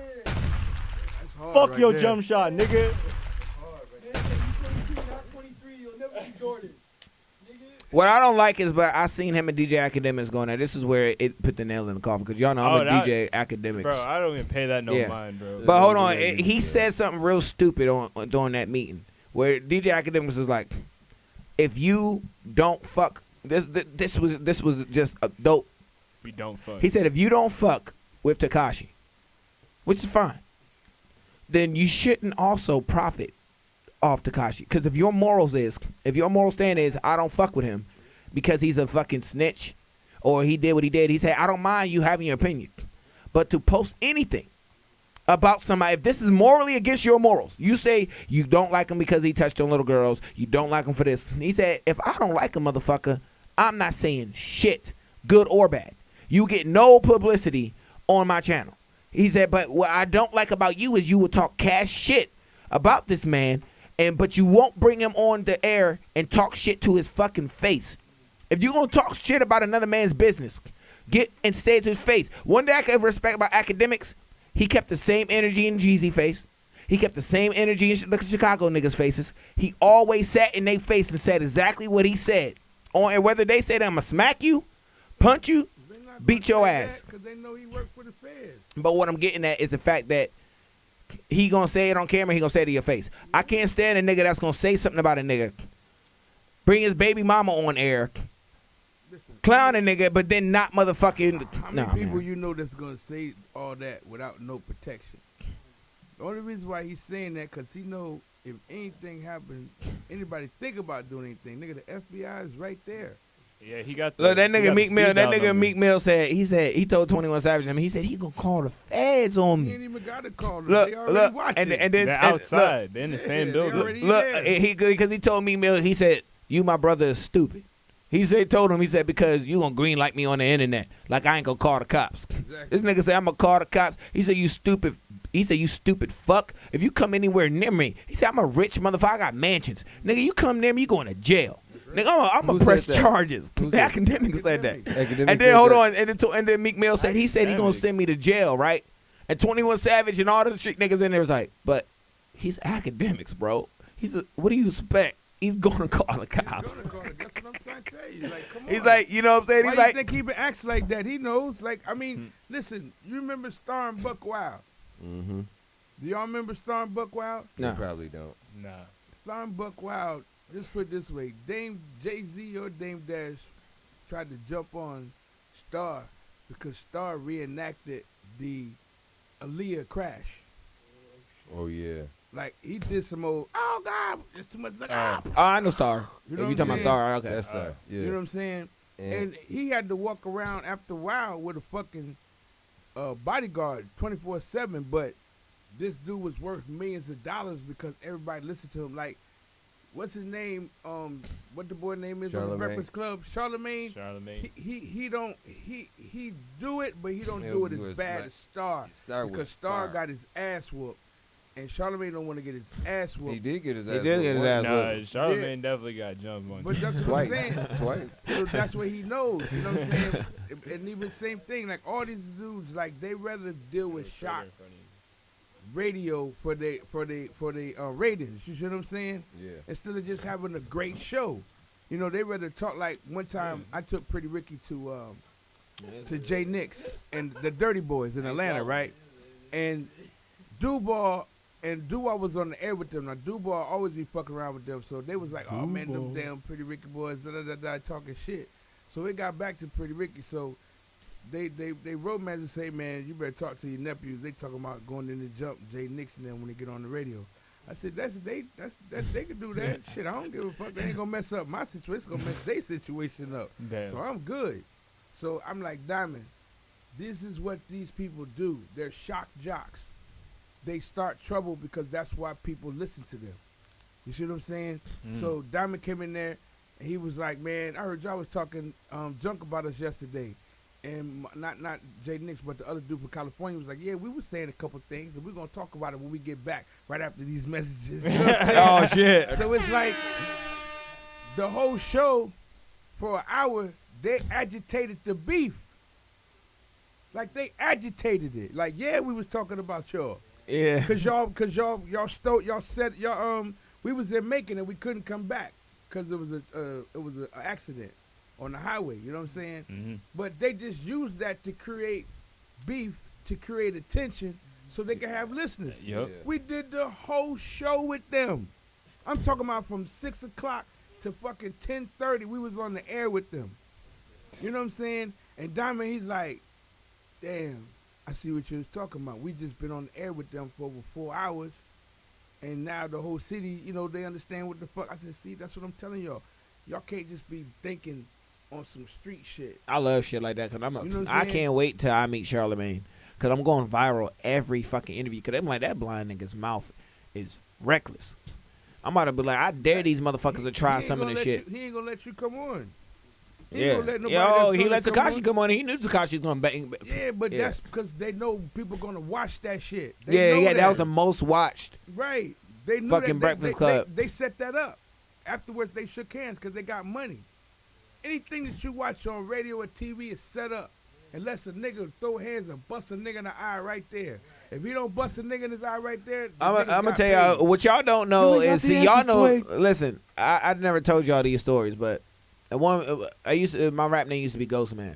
Fuck right your there. jump shot, nigga. What I don't like is, but I seen him and DJ Academics going at. This is where it put the nail in the coffin because y'all know I'm a DJ Academics. Bro, I don't even pay that no mind, bro. But hold on, he said something real stupid on during that meeting where DJ Academics was like, "If you don't fuck, this was just a dope." We don't fuck. He said, "If you don't fuck with Tekashi, which is fine, then you shouldn't also profit off Tekashi. Because if your moral stand is, I don't fuck with him because he's a fucking snitch or he did what he did, he said, I don't mind you having your opinion. But to post anything about somebody, if this is morally against your morals, you say you don't like him because he touched on little girls, you don't like him for this. He said, if I don't like a motherfucker, I'm not saying shit, good or bad. You get no publicity on my channel. He said, but what I don't like about you is you will talk cash shit about this man, but you won't bring him on the air and talk shit to his fucking face. If you're going to talk shit about another man's business, get and say it to his face. One thing I can respect about Academics, he kept the same energy in Jeezy face. He kept the same energy in the Chicago niggas' faces. He always sat in their face and said exactly what he said. And whether they said, I'm going to smack you, punch you, beat your ass. Because they know he worked for the feds. But what I'm getting at is the fact that he gonna say it on camera, he gonna say it to your face. I can't stand a nigga that's gonna say something about a nigga, bring his baby mama on air, clown a nigga, but then not motherfucking. How many people you know that's gonna say all that without no protection? The only reason why he's saying that because he know if anything happens, anybody think about doing anything, nigga, the FBI is right there. Yeah, he got. Look, that nigga Meek Mill. That nigga Meek Mill said he told 21 Savage. I mean, he said he gonna call the feds on me. He ain't even got to call them. Look, They already watching. and then they're outside. They're in the same building. Look, he because he told Meek Mill. He said, "You, my brother, is stupid." He told him, he said, because you gonna green like me on the internet, like I ain't gonna call the cops. Exactly. This nigga said, I'm gonna call the cops. He said, you stupid. He said, you stupid fuck. If you come anywhere near me, he said, I'm a rich motherfucker. I got mansions. Nigga, you come near me, you going to jail. Nigga, I'm gonna press charges. The academic said that. And then hold on, and then Meek Mill said he gonna send me to jail, right? And 21 Savage and all the street niggas in there was like, but he's academics, bro. What do you expect? He's gonna call the cops. That's what I'm trying to tell you. Like, come on. He's like, you know what I'm saying? Why He's you like, think he acts like that? He knows. Like, I mean, listen. You remember Star and Buck Wild? Mm-hmm. Do y'all remember Star and Buck Wild? No, probably don't. Nah. Star and Buck Wild. Just put it this way: Dame Jay-Z or Dame Dash tried to jump on Star because Star reenacted the Aaliyah crash. Oh yeah. Like he did some old. Oh God, there's too much. Like, I know Star. You know If you what talking I'm about saying? Star, okay. That's Star. Yeah. You know what I'm saying? And he had to walk around after a while with a fucking bodyguard 24/7. But this dude was worth millions of dollars because everybody listened to him. Like, what's his name? What the boy name is on the Breakfast Club? Charlemagne. He do it, but he don't do it as bad as Star. Because Star got his ass whooped. And Charlemagne don't want to get his ass whooped. He did get his ass whooped. He did get his ass whooped. Nah, Charlemagne definitely got jumped on. But that's what I'm saying. Twice. So that's what he knows. You know what I'm saying? And even same thing. Like all these dudes, like they rather deal with shock radio for they ratings. You see what I'm saying? Yeah. Instead of just having a great show. You know, they rather talk. Like one time, I took Pretty Ricky to Jay Nix and the Dirty Boys in Atlanta, right? And Duval was on the air with them. Now Duval always be fucking around with them, so they was like, "Oh man, them damn Pretty Ricky boys, talking shit." So it got back to Pretty Ricky. So they road managers say, "Man, you better talk to your nephews. They talking about going in the jump, Jay Nix and them when they get on the radio." I said, they can do that. Shit, I don't give a fuck. They ain't gonna mess up my situation. It's gonna mess their situation up. Damn. So I'm good. So I'm like, Diamond, this is what these people do. They're shock jocks. They start trouble because that's why people listen to them. You see what I'm saying? So Diamond came in there and he was like, "Man, I heard y'all was talking junk about us yesterday." And not Jay Nix, but the other dude from California was like, "Yeah, we were saying a couple things, and we're gonna talk about it when we get back, right after these messages." You know what I'm saying? Oh shit! So it's like the whole show for an hour, they agitated the beef. Like they agitated it. Like, yeah, we was talking about y'all. Yeah. Cause y'all said we was in Macon and we couldn't come back because it was an accident on the highway. You know what I'm saying? Mm-hmm. But they just used that to create beef, to create attention, so they can have listeners. Yep. We did the whole show with them. I'm talking about from 6 o'clock to fucking 10:30. We was on the air with them. You know what I'm saying? And Diamond, he's like, "Damn, I see what you was talking about. We just been on the air with them for over 4 hours, and now the whole city, you know, they understand what the fuck." I said, "See, that's what I'm telling y'all. Y'all can't just be thinking on some street shit." I love shit like that because You know what I I'm saying? can't wait till I meet Charlemagne because I'm going viral every fucking interview because I'm like, that blind nigga's mouth is reckless. I'm about to be like, I dare these motherfuckers to try some of this shit. He ain't gonna let you come on. Yeah. He let Tekashi come on. He knew Tekashi's gonna bang. Yeah, but that's because they know people gonna watch that shit. That was the most watched. Right. They knew fucking that. Breakfast Club. They set that up. Afterwards, they shook hands because they got money. Anything that you watch on radio or TV is set up. Unless a nigga throw hands and bust a nigga in the eye right there. If he don't bust a nigga in his eye right there, I'm gonna tell y'all what y'all don't know is, see, y'all know. Listen, I never told y'all these stories, but my rap name used to be Ghost Man.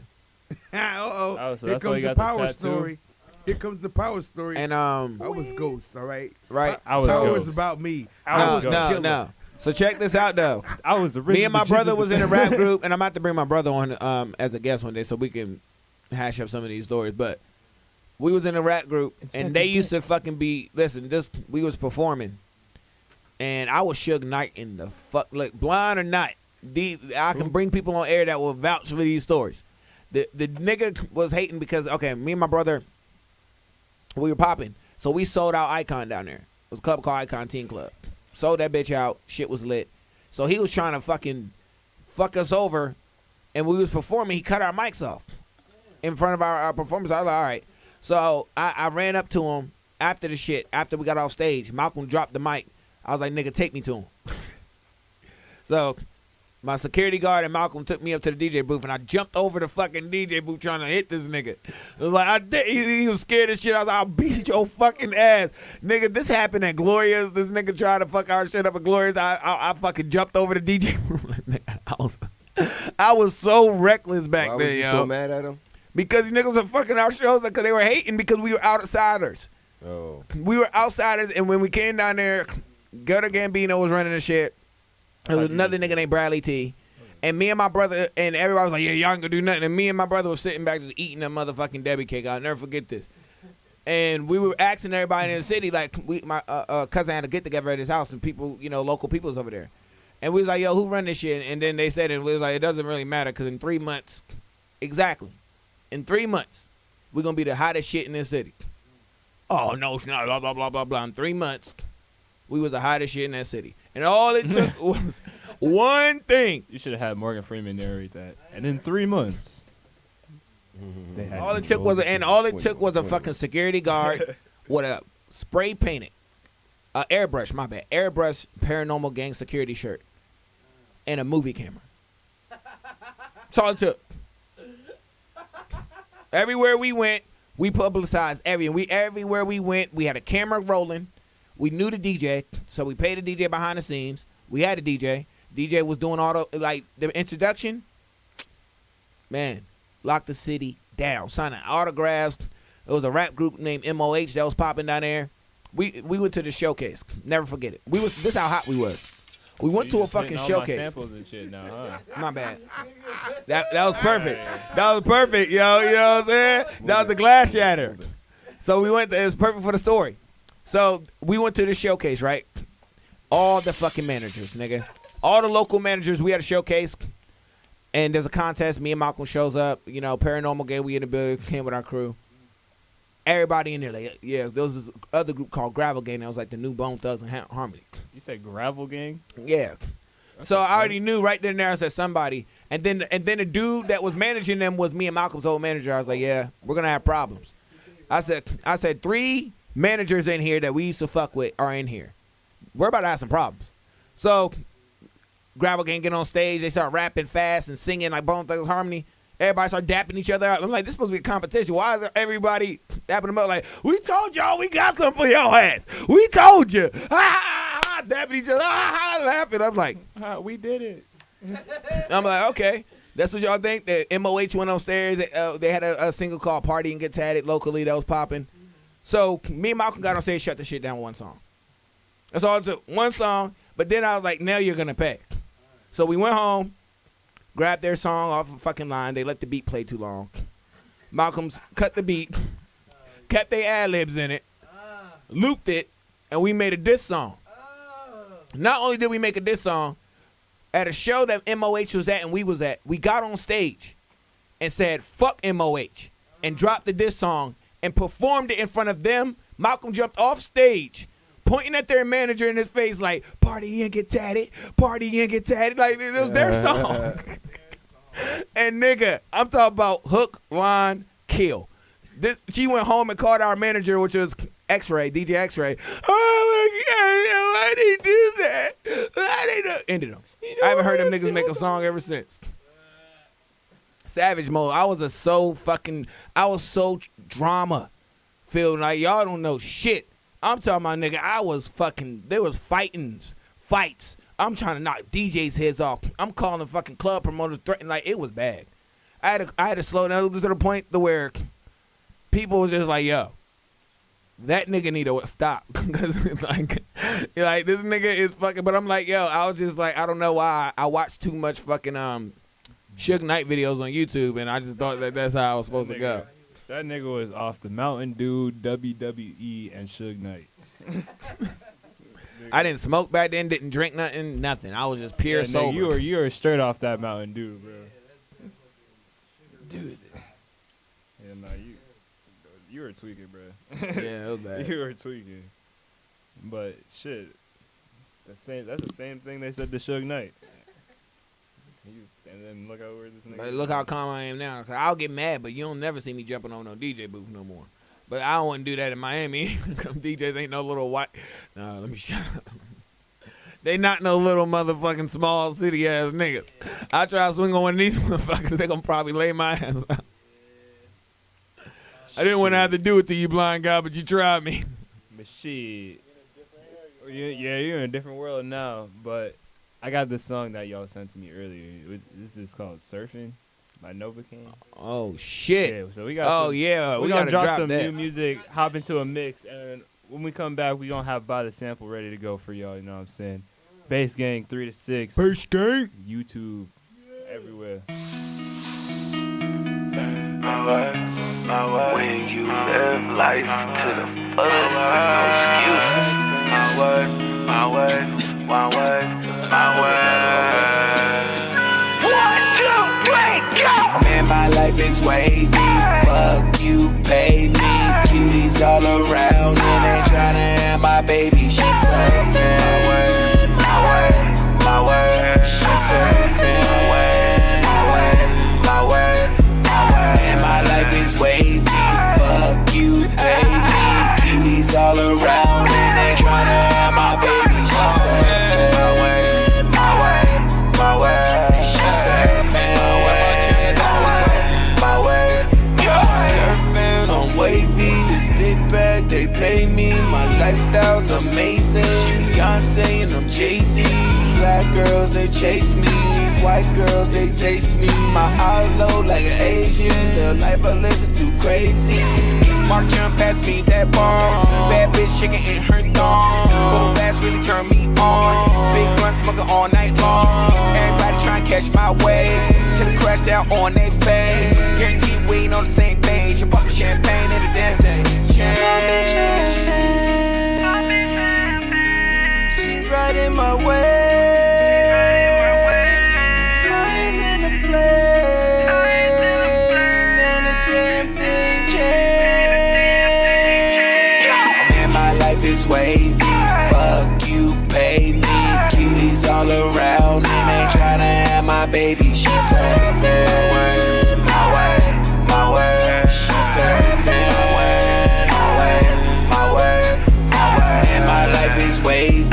Uh-oh. So Here that's why comes you the got the power tattoo? story. Here comes the power story. And I was Ghost, all right? Right. I was Power Ghost. is about me. No. So check this out though. I was the Me and my brother was in a rap group, and I'm about to bring my brother on as a guest one day so we can hash up some of these stories. But we was in a rap group, and they used to fucking be, we was performing, and I was Suge Knight in the fuck, like blind or not, I can bring people on air that will vouch for these stories. The nigga was hating because, okay, me and my brother, we were popping. So we sold out Icon down there. It was a club called Icon Teen Club. Sold that bitch out. Shit was lit. So he was trying to fucking fuck us over. And when we was performing, he cut our mics off in front of our performers. I was like, all right. So I ran up to him after the shit. After we got off stage, Malcolm dropped the mic. I was like, nigga, take me to him. So my security guard and Malcolm took me up to the DJ booth, and I jumped over the fucking DJ booth trying to hit this nigga. It was like, he was scared as shit. I was like, I'll beat your fucking ass. Nigga, this happened at Gloria's. This nigga tried to fuck our shit up at Gloria's. I fucking jumped over the DJ booth. I was so reckless back Why then, was you yo. so mad at him? Because these niggas were fucking our shows because they were hating because we were outsiders. Oh. We were outsiders, and when we came down there, Gutter Gambino was running the shit. There was another nigga named Bradley T. And me and my brother, and everybody was like, yeah, y'all ain't gonna do nothing. And me and my brother was sitting back just eating that motherfucking Debbie cake. I'll never forget this. And we were asking everybody in the city, like, my cousin had a get-together at his house, and people, local people was over there. And we was like, yo, who run this shit? And then they said it was like, it doesn't really matter because in 3 months, exactly, in 3 months, we're going to be the hottest shit in this city. Oh, no, it's not, blah, blah, blah, blah, blah. In 3 months, we was the hottest shit in that city. And all it took was one thing. You should have had Morgan Freeman narrate that. And in 3 months, all it took was a fucking security guard with a spray painted, airbrush Paranormal Gang security shirt, and a movie camera. That's all it took. Everywhere we went, we publicized everywhere we went, we had a camera rolling. We knew the DJ, so we paid the DJ behind the scenes. We had a DJ. DJ was doing all the introduction. Man, locked the city down, signing autographs. There was a rap group named MOH that was popping down there. We went to the showcase. Never forget it. This how hot we was. We went to a fucking showcase. My samples and shit now, huh? My bad. That was perfect. That was perfect, yo. You know what I'm saying? That was the glass shatter. So we went. It was perfect for the story. So we went to the showcase, right? All the fucking managers, nigga. All the local managers. We had a showcase, and there's a contest. Me and Malcolm shows up. Paranormal Gang. We in the building. Came with our crew. Everybody in there, like, yeah. There was this other group called Gravel Gang. That was like the new Bone Thugs and Harmony. You said Gravel Gang? Yeah. So I already knew right then and there. I said somebody, and then the dude that was managing them was me and Malcolm's old manager. I was like, yeah, we're gonna have problems. I said 3 managers in here that we used to fuck with are in here. We're about to have some problems. So Gravel Gang get on stage. They start rapping fast and singing like Bone Thugs Harmony. Everybody start dapping each other up. I'm like, this supposed to be a competition. Why is everybody dapping them up like, we told y'all we got something for your ass. We told you. Dapping each other. Laughing. I'm like, we did it. I'm like, okay. That's what y'all think? The MOH went upstairs. They had a single called Party and Get Tatted locally that was popping. So me and Malcolm got on stage, shut the shit down one song. That's all it took. One song. But then I was like, now you're going to pay. So we went home, grabbed their song off a fucking line. They let the beat play too long. Malcolm's cut the beat, kept their ad-libs in it, looped it, and we made a diss song. Not only did we make a diss song, at a show that MOH was at and we was at, we got on stage and said, fuck MOH, and dropped the diss song and performed it in front of them. Malcolm jumped off stage, pointing at their manager in his face like, party and get tatted, party and get tatted. Like, it was their song. And nigga, I'm talking about hook, line, kill. She went home and called our manager, which was X-Ray, DJ X-Ray. Oh my God, why'd he do that? Why'd he do? Ended him. I haven't heard them niggas make a song ever since. Savage mode. I was so drama filled. Like, y'all don't know shit. I'm talking about, nigga, there was fights. I'm trying to knock DJs' heads off. I'm calling fucking club promoters, threatening, like, it was bad. I had to slow down to the point to where people was just like, yo, that nigga need to stop. Because, like, this nigga is fucking, but I'm like, yo, I was just like, I don't know why I watched too much fucking Suge Knight videos on YouTube, and I just thought that's how I was supposed to go. That nigga was off the Mountain Dew, WWE, and Suge Knight. I didn't smoke back then, didn't drink nothing. I was just pure sober. You were straight off that Mountain Dew, bro. Dude. Yeah, no, you were tweaking, bro. Yeah, it was bad. You were tweaking. But shit, that's the same thing they said to Suge Knight. And then look how where this nigga. But look how calm I am now. Cause I'll get mad, but you don't never see me jumping on no DJ booth no more. But I don't want to do that in Miami. Come DJs ain't no little white. Nah, let me shut up. They not no little motherfucking small city ass niggas. I try to swing on one of these motherfuckers, they gonna probably lay my ass out. I didn't want to have to do it to you, blind guy, but you tried me. But shit. Yeah, you're in a different world now. But I got this song that y'all sent to me earlier. This is called Surfing by Nova King. Oh, shit. Yeah, so we got we gonna gotta drop some that. new music, hop into a mix, and when we come back, we gonna have By the Sample ready to go for y'all, you know what I'm saying? Bass Gang 3 to 6. Bass Gang. YouTube. Everywhere. When you live life to the fullest, there's no excuse. My word. I'm in my life is wavy. Fuck you, pay me. Cuties all around and they tryna have my baby. She's surfing. My word. She's surfing. My word. And my life is wavy. Fuck you, pay me. Cuties all around and they tryna have my baby. She's surfing. My word. She's surfing. My word. Surfing on wavy. This big bag, they pay me. My lifestyle's amazing. Beyonce and I'm Jay-Z. Black girls, they chase me. These white girls, they taste me. My eyes low like an Asian. The life I live is too crazy. Mark Jump past me that bar. Bad bitch chicken in her thong. Bull bass really turn me on. Big blunt smoking all night long. Everybody trying to catch my wave. Till it crash down on their face. Guaranteed we ain't on the same page. A bottle of champagne and a damn thing change. She's right in my way. Is wavy, fuck you, pay me. Cuties all around and they tryna have my baby. She's surfing, my word. She's surfing, my word. And my life is wavy,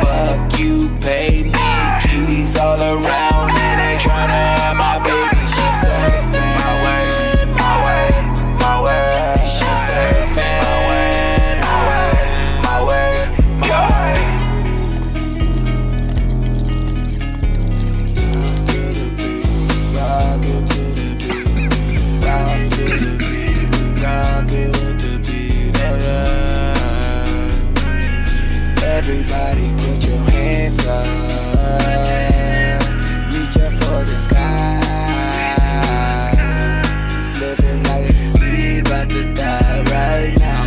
fuck you, pay me. Cuties all around and they tryna have my baby. She's surfing, my word. She's surfing. Everybody put your hands up. Reach up for the sky. Living like we about to die right now.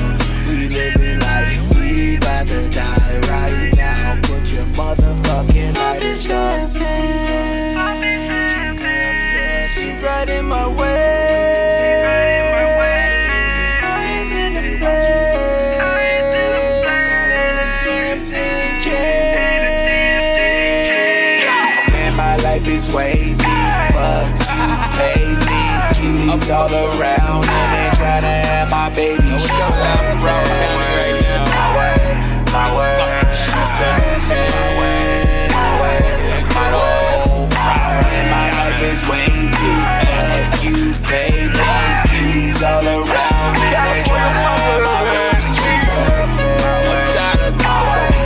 We living like we about to die right now. Put your motherfucking lighters up. She's right in my way. Is wavy, fuck you, pay me. Cuties all around and they tryna have my baby. She's surfing, my word. She's surfing, my word. And my life is wavy, fuck you, pay me. Cuties all around and they tryna have my baby. She's surfing, my word.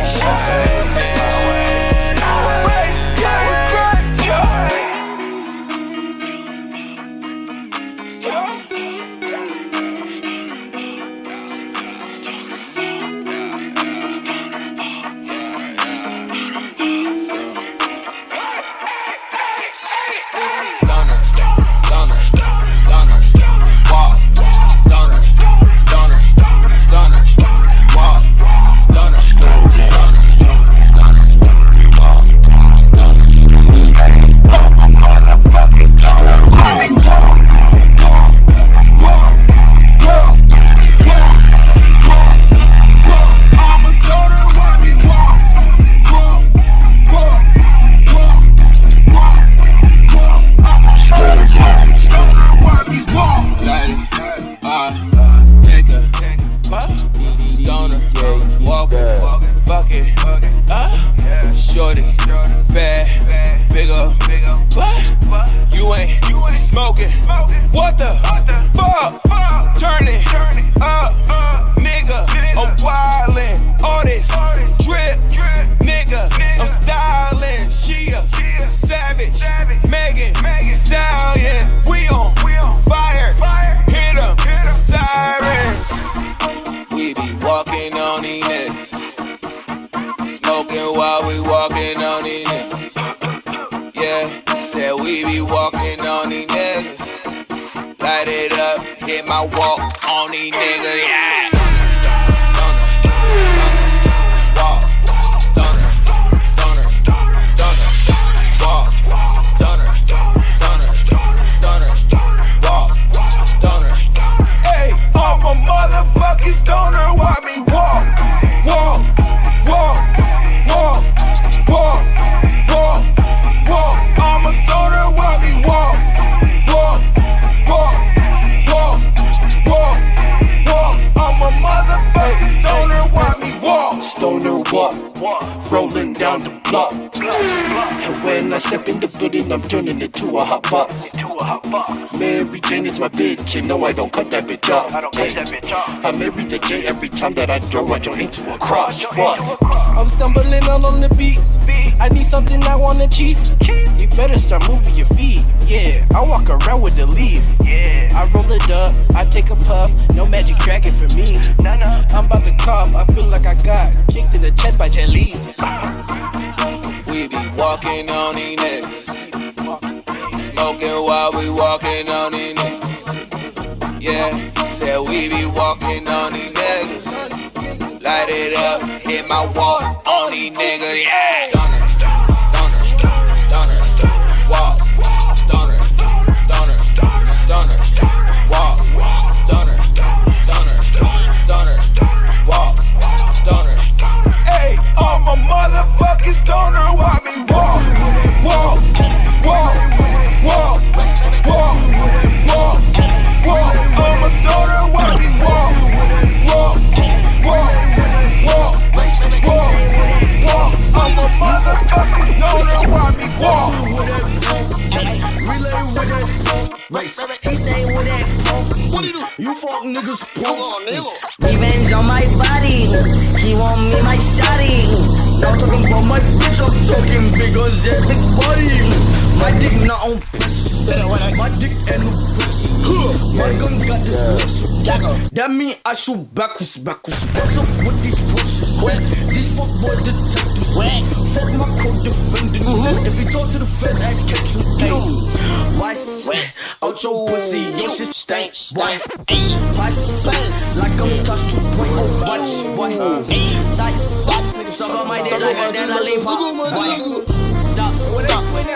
She's surfing. smoking. What the fuck? Turn it up, nigga. I'm wildin'. All this drip, nigga. I'm stylin'. She a savage. Megan Thee Stallion. We on fire. Hear them sirens. We be walking on these niggas. Smoking while we walking on these niggas. Yeah, said we be walking on these niggas. Light it up, hit my walk on these niggas, yeah. Motherfucking stoner, why me walk, walk, walk, walk, walk, walk, walk. I'm a stoner, why me walk, walk, walk, walk, walk, walk. I'm a motherfucking stoner, why me walk. Stoner walk, rolling down the block. And when I step in the building, I'm turning into a hot box. Mary Jane is my bitch, and no, I don't cut that bitch off. I marry the J every time that I throw a joint into a cross. Fuck. I'm stumbling on the beat. I need something I wanna achieve. You better start moving your feet. Yeah, I walk around with the leaf. I roll it up, I take a puff. No magic dragon for me. I'm about to cough. I feel like I got kicked in the chest by Jet Li. We be walking on these niggas. Smoking while we walking on these niggas. Yeah, said we be walking on these niggas. Light it up, hit my walk on these niggas. Yeah. Stunner, stunner, stunner, walk. Stunner, stunner, stunner, walk. Stunner, stunner, stunner, walk. Stunner. Hey, I'm a motherfucking stoner. Why me walk, walk, walk, walk, walk, walk, walk. I'm a stoner. Why me walk, walk, walk, walk, walk, walk. I'm a motherfucking stoner. Why me walk? Relay with that race. He stay with that punk. What do you do? You fuck niggas punk. Revenge on my body. He want me my shawty. Not talking about my bitch, I'm talking bigger ass big body. My dick not on press. My dick and no press. My gun got this next dagger. That mean I shoot backwards. What's up with these crushes? These fuck boy detectives. Fuck my co-defendant. If you talk to the feds, I catch you. Why sweat out your pussy? Your shit stank. Why? Why sweat like I'm touched 2.0? Why? Suck on my dick like a dead lollipop. Why? Stop.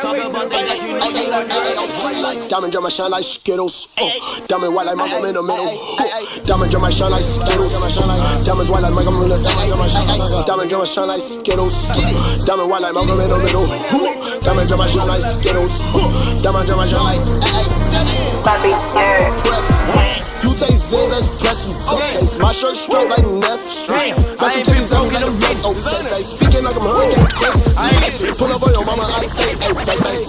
Talk about that. Diamond drum, I shine like Skittles. Diamond white like Malcolm in the middle. Diamond drum, I shine like Skittles. Diamonds white like Malcolm in the middle. Diamond drum, I shine like Skittles. Diamond white like Malcolm in the middle. Diamond drum, I shine like Skittles. Diamond drum, I shine like Bobby, you take Z's, that's blessing. My shirt straight like Ness. Fashion titties, I'm like a mess. Speaking like I'm hurricane. Pull up on your mama, I say,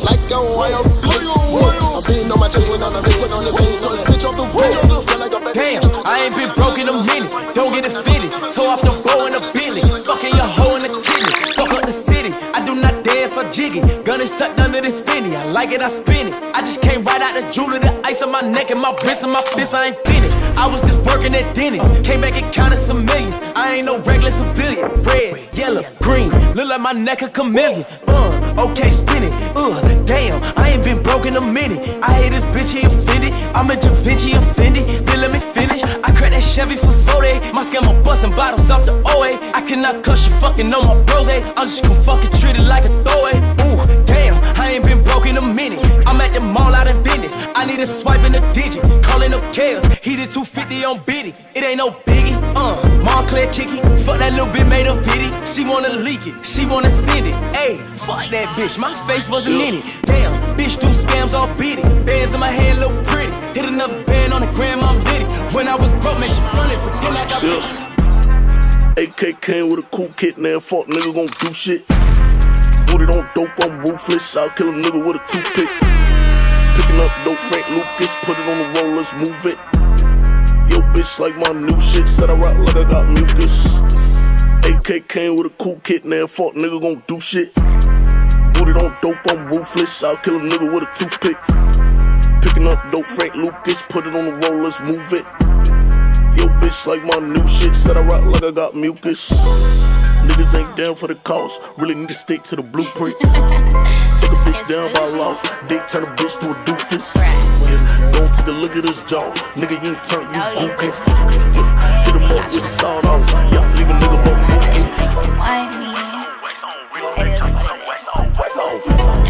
like a wire. I'm beating on my chest when I'm putting on the bitch off the wall. Damn, I ain't been broke in a minute. Don't get it fitted. So off the row in the Billy. Fucking your hoe in the kidney. Fuck up the city. I do not dance or jiggy. Gun is sucked under this finny. I like it, I spin it. I just came right out the jewelry, the ice on my neck and my wrist and my fist. I ain't finished. I was just working at Dennis. Came back and counted some millions. I ain't no regular civilian. Red, yellow, green. Look like my neck a chameleon. Okay, spin it. Damn, I ain't been broke in a minute. I hate this bitch, he offended. I'm a Da Vinci offended. Then let me finish. I cracked that Chevy for 40. My scammer busting bottles off the OA. I cannot cuss you fucking on my bros. I'm just gon' fucking treat it like a throwaway. Ooh, damn, I ain't been broke in a minute. I'm at the mall out in business. I need a swipe in the digit. Calling up chaos. He did 250 on Biddy. It ain't no biggie. Montclair kicky. Fuck that little bit made a video. She wanna leak it. She wanna send it. Ayy, fuck that bitch. My face wasn't in it. Damn, bitch do scams all beat it. Bands in my hand look pretty. Hit another band on the gram, I'm litty. When I was broke, man, she fronted. Pretend like I bitch. AK came with a cool kit, now fuck nigga gon' do shit. Put it on dope, I'm ruthless. I'll kill a nigga with a toothpick. Picking up dope, Frank Lucas, put it on the rollers, move it. Yo, bitch, like my new shit, said I rock like I got mucus. AK came with a cool kit, now fuck nigga gon' do shit. Booted on dope, I'm ruthless, I'll kill a nigga with a toothpick. Picking up dope, Frank Lucas, put it on the rollers, move it. Yo, bitch, like my new shit, said I rock like I got mucus. Niggas ain't down for the cause, really need to stick to the blueprint. Take a bitch down by law, dick turn a bitch to a doofus. Yeah, gon' take a look at this jaw, nigga you ain't turn, you goofy. Yeah, hit him up with the sawed off, y'all leave a nigga up goofy.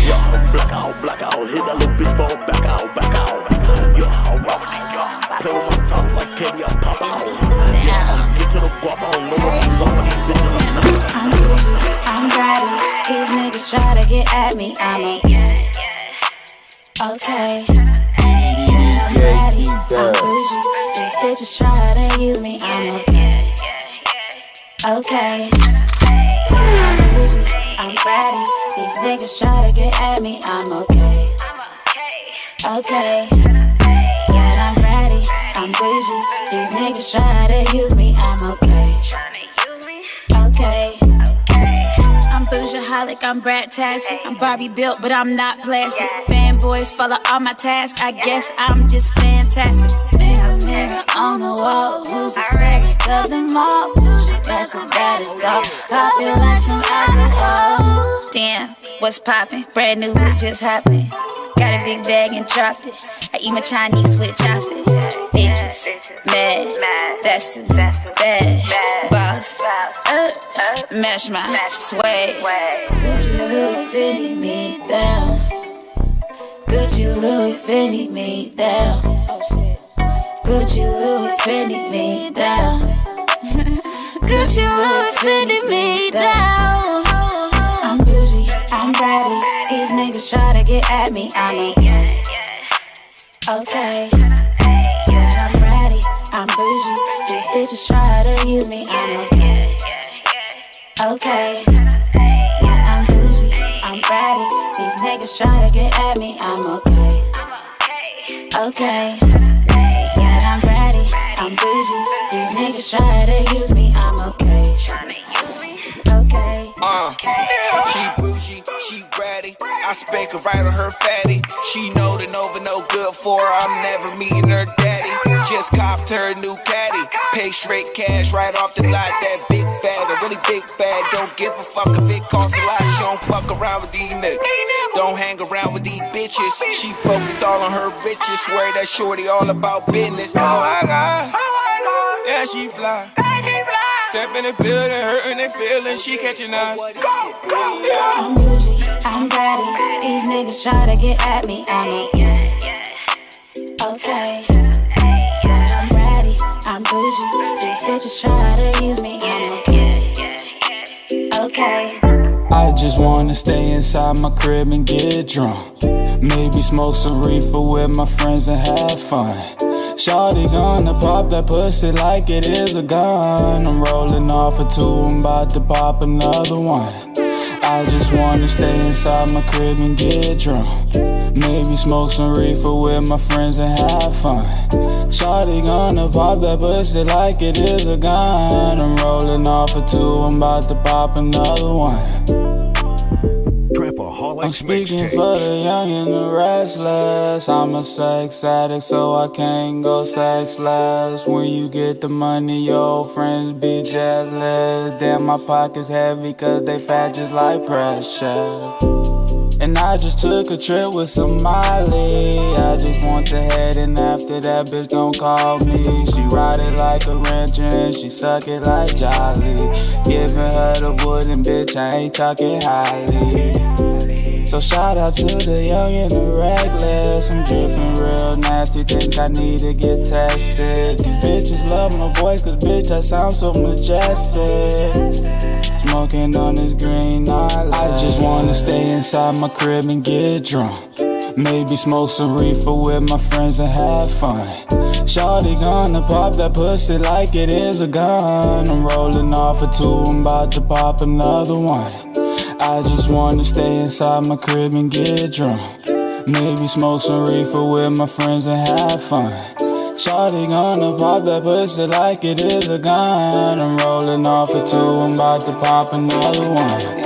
Yeah, black out, hit that little bitch ball, back out. Yeah, I'm rockin' y'all, play with my tongue like candy, I pop out. Yeah, get to the guap, I don't know what I'm talking, these bitches are not. I'm ready. These niggas try to get at me. I'm okay. Okay. Yeah, I'm ready. I'm bougie. These bitches try to use me. I'm okay. Okay. Yeah, I'm bougie. I'm ready. These niggas try to get at me. I'm okay. Okay. Yeah, I'm ready. I'm bougie. These niggas try to use me. I'm okay. Okay. I'm boujaholic, I'm brat-tastic. I'm Barbie built, but I'm not plastic. Fanboys follow all my tasks. I guess I'm just fantastic. Mirror, mirror on the wall, who's the fairest of them all? That's the baddest dog. Poppin' like some alcohol. Damn, what's poppin'? Brand new, it just happened. Got a big bag and dropped it. I eat my Chinese with chopsticks. Bitches, mad, that's too bad. Boss, match my swag. Gucci Louis Fendi me down. Gucci Louis Fendi me down. Gucci Louis Fendi me down. Gucci Louis Fendi me down. I'm bougie, I'm ready. These niggas try to get at me. I'm okay. Okay. Yeah, I'm ready. I'm bougie. These bitches try to use me. I'm okay. Okay. Yeah, I'm bougie. I'm ready. These niggas try to get at me. I'm okay. Okay. Yeah, I'm ready. I'm bougie. These niggas try to use me. I'm okay. Okay. She bougie, she bratty. I spank her right on her fatty. She know the Nova no good for her. I'm never meeting her daddy. Just copped her a new caddy. Pay straight cash right off the lot. That big bag, a really big bag. Don't give a fuck if it costs a lot. She don't fuck around with these niggas. Don't hang around with these bitches. She focus all on her riches. Swear that shorty all about business. Oh my God, yeah she fly. Step in the building, hurting and feeling, she catching us. Yeah. I'm bougie, I'm ready. These niggas try to get at me. I'm okay. Okay. Yeah, I'm ready. I'm bougie. These bitches try to use me. I'm okay. Okay. I just wanna stay inside my crib and get drunk. Maybe smoke some reefer with my friends and have fun. Shawty gonna pop that pussy like it is a gun. I'm rolling off a two, I'm about to pop another one. I just wanna stay inside my crib and get drunk. Maybe smoke some reefer with my friends and have fun. Shawty gonna pop that pussy like it is a gun. I'm rolling off a two, I'm about to pop another one. I'm speaking for the young and the restless. I'm a sex addict, so I can't go sexless. When you get the money, your old friends be jealous. Damn, my pocket's heavy, cause they fat just like pressure. And I just took a trip with Somali. I just want to head, and after that, bitch, don't call me. She ride it like a rancher, and she suck it like Jolly. Giving her the wooden bitch, I ain't talking highly. So shout out to the young and the reckless. I'm dripping real nasty, think I need to get tested. These bitches love my voice, cause bitch, I sound so majestic. Smoking on this green island. I just wanna stay inside my crib and get drunk. Maybe smoke some reefer with my friends and have fun. Shawty gonna pop that pussy like it is a gun. I'm rolling off a two, I'm about to pop another one. I just wanna stay inside my crib and get drunk. Maybe smoke some reefer with my friends and have fun. Shawty gonna pop that pussy like it is a gun. I'm rolling off a 2, I'm about to pop another one.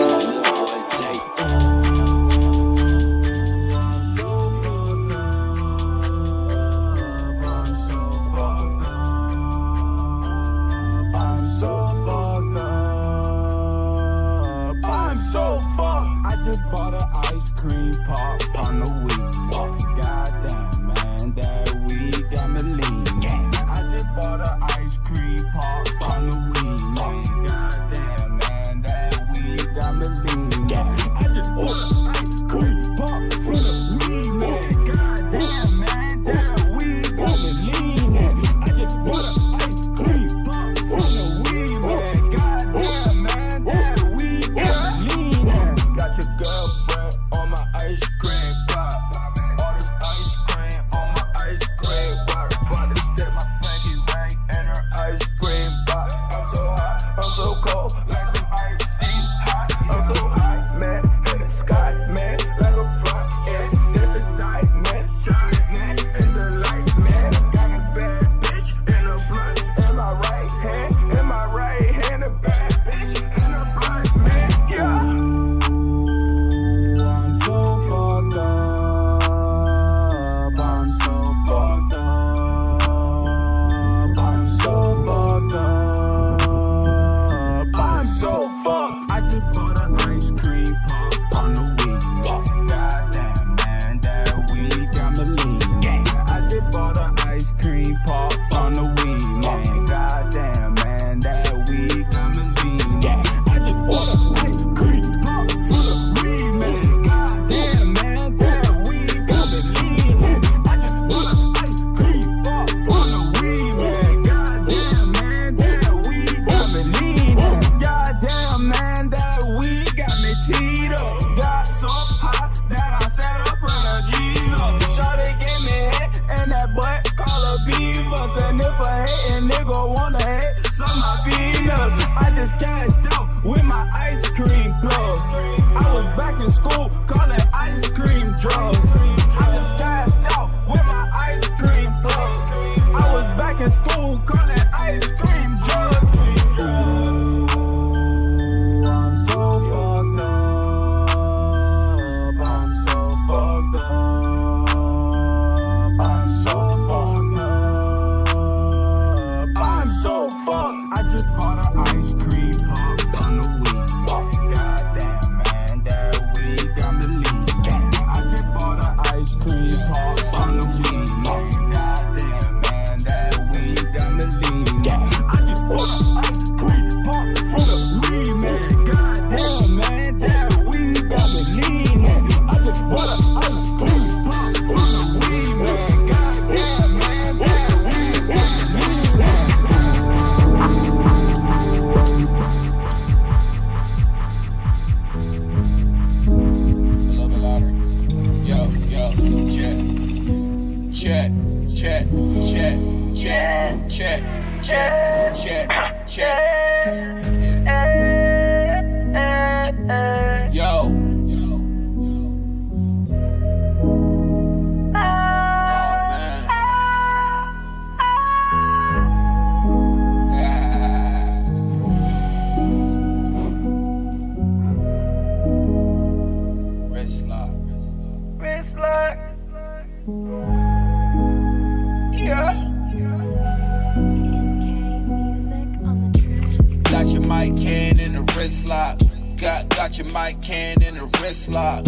Got your mic hand in a wrist lock.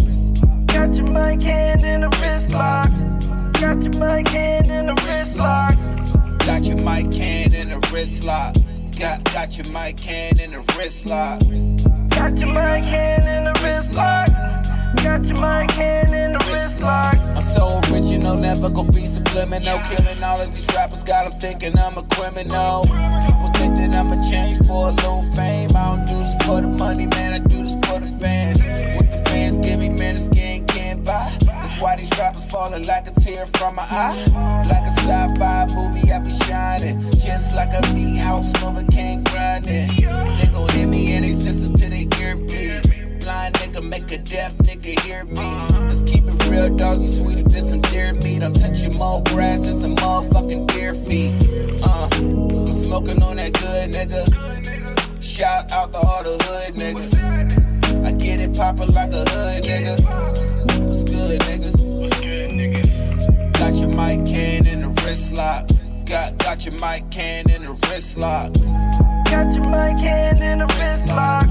Got your mic hand in a wrist lock. Got your mic hand in a wrist lock. Got your mic hand in a wrist lock. Got your mic hand in a wrist lock. Got your mic hand in a wrist lock. Got your mic hand in a wrist lock. I'm so original, never gon' be subliminal. Killing all of these rappers, got them thinking I'm a criminal. People think that I'ma change for a little fame. I don't do this for the money, man, I do this for the fans. What the fans give me, man, the skin can't buy. That's why these rappers falling like a tear from my eye. Like a sci-fi movie, I be shining. Just like a meat house, Novocaine grinding. They gon' hear me and they system to their ear bleed. Blind nigga make a deaf nigga hear me. Let's keep it real, dog, you swear more grass than some motherfucking deer feet. I'm smoking on that good nigga. Shout out to all the hood niggas. I get it poppin' like a hood nigga. What's good, niggas? Got your mic can in the wrist lock. Got your mic can in the wrist lock. Got your mic hand in the wrist lock.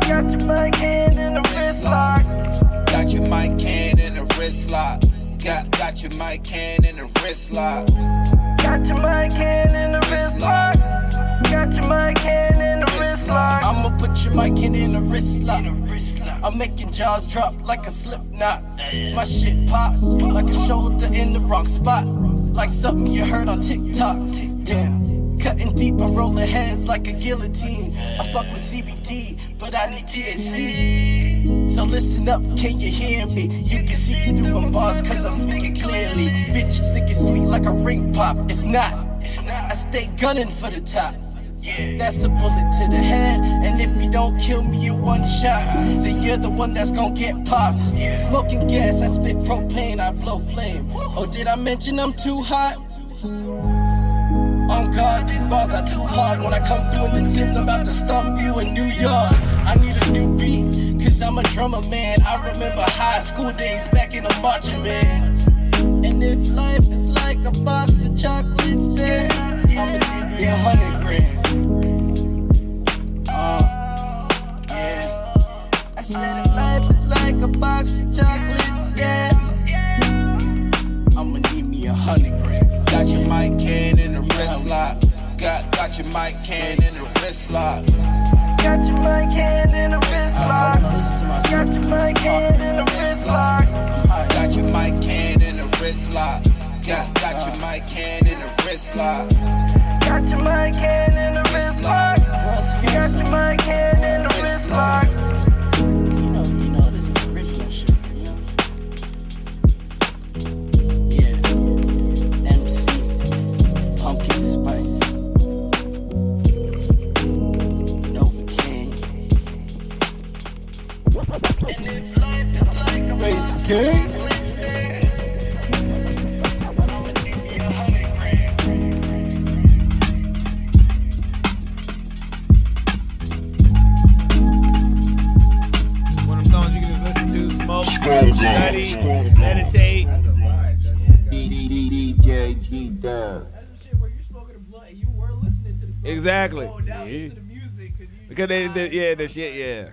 Got your mic hand in the wrist lock. Got your mic can in the wrist lock. Got your mic can in the wrist lock. Got your mic hand in the wrist lock. Got your mic hand in the wrist lock. I'ma put your mic in the wrist lock. I'm making jaws drop like a slip knot. My shit pop like a shoulder in the wrong spot. Like something you heard on TikTok. Damn, cutting deep, I'm rolling heads like a guillotine. I fuck with CBD, but I need THC. So listen up, can you hear me? You can see through my bars cause I'm speaking clearly. Bitches think it's sweet like a ring pop. It's not. I stay gunning for the top. That's a bullet to the head, and if you don't kill me in one shot, then you're the one that's gonna get popped. Smoking gas, I spit propane, I blow flame. Oh, did I mention I'm too hot? On God, these bars are too hard. When I come through in the tins, I'm about to stomp you in New York. I need a new beat, cause I'm a drummer, man. I remember high school days back in a marching band. And if life is like a box of chocolates, then I'ma give you 100 grand. Yeah. I said if life is like a box of chocolates, then I'ma need me 100 grand. Got your mic can in the wrist lock. Got your mic can in the wrist lock. Got your mic hand in the wrist lock. Got your mic hand in the wrist lock. Got your mic can in the wrist lock. Got your mic can in the wrist lock. Got your mic hand in the wrist lock. Got your mic hand in the wrist lock. You know this is original shit, you know? Yeah. MC, Pumpkin Spice, Nova King, Bass King. Study, meditate. DJ G-Dub. Exactly. Because they, the shit, yeah.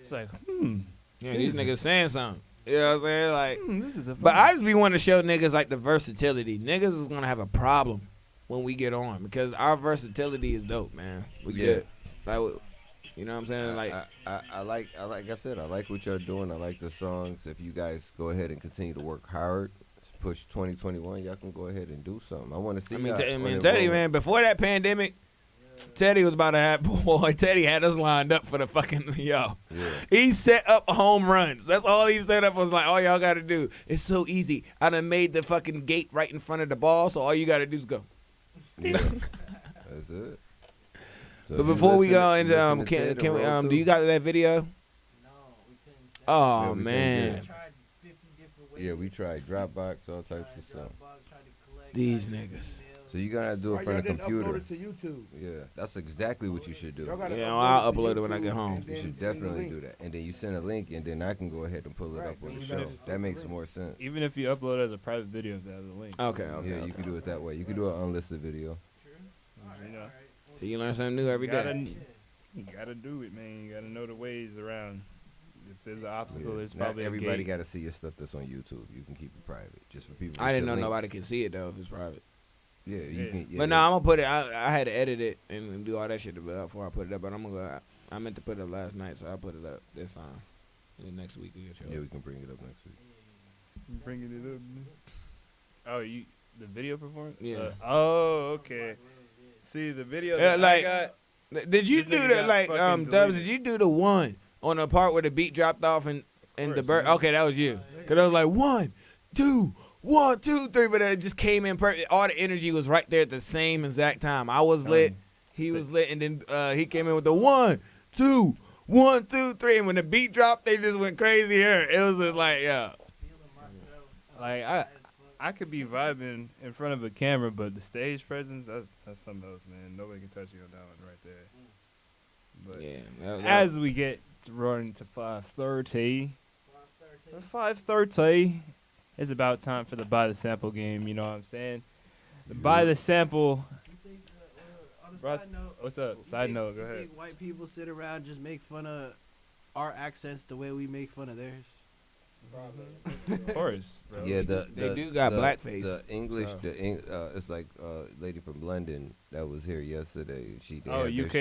It's like, yeah, these niggas saying something. You know what I'm saying? Like, this is a but I just be wanting to show niggas like the versatility. Niggas is gonna have a problem when we get on because our versatility is dope, man. We good. Like, you know what I'm saying? Like, I like I said, I like what y'all doing. I like the songs. If you guys go ahead and continue to work hard, push 2021, y'all can go ahead and do something. I want to see. I mean, Teddy, man, before that pandemic, Teddy was about to have, boy, Teddy had us lined up for the fucking, yo. Yeah. He set up home runs. That's all he set up was like, all y'all got to do. It's so easy. I done made the fucking gate right in front of the ball, so all you got to do is go. Yeah. That's it. So but before we go into, can we, do you got that video? No, we couldn't. Oh, man. Yeah, we tried Dropbox, all types of stuff. These niggas. So you gotta do it from the computer. Upload it to YouTube. Yeah, that's exactly what you should do. Yeah, I'll upload it when I get home. You should definitely do that, and then you send a link, and then I can go ahead and pull it up on the show. That makes more sense. Even if you upload it as a private video, if that has a link. Okay. Yeah, you can do it that way. You can do an unlisted video. You know. So you learn something new every day. You gotta do it, man. You gotta know the ways around. If there's an obstacle, there's Not probably everybody got to see your stuff that's on YouTube. You can keep it private, just for people. I didn't know nobody can see it though if it's private. Yeah, you can. Yeah, but no, I'm gonna put it. I had to edit it and do all that shit before I put it up. But I'm gonna go. I meant to put it up last night, so I'll put it up this time. And next week we can show. Yeah, we can bring it up next week. Bringing it up. Oh, the video performance? Yeah. Oh, okay. See the video. Yeah, that like, I got, did you do that? Like, Dubs, did you do the one on the part where the beat dropped off and the bird? Okay, that was you. Cause I was like 1, 2, 1, 2, 3, but it just came in perfect. All the energy was right there at the same exact time. I was lit, he was lit, and then he came in with the 1, 2, 1, 2, 3. And when the beat dropped, they just went crazy here. It was just like, yeah. Like I could be vibing in front of a camera, but the stage presence, that's something else, man. Nobody can touch you on that one right there. But yeah, as we get to running to 5:30, 5:30, it's about time for the buy the sample game. You know what I'm saying? The buy the sample. What's up? Side note, go ahead. White people sit around just make fun of our accents the way we make fun of theirs. Of course, bro. Yeah, they do got blackface. The English, so. it's like lady from London that was here yesterday. She UK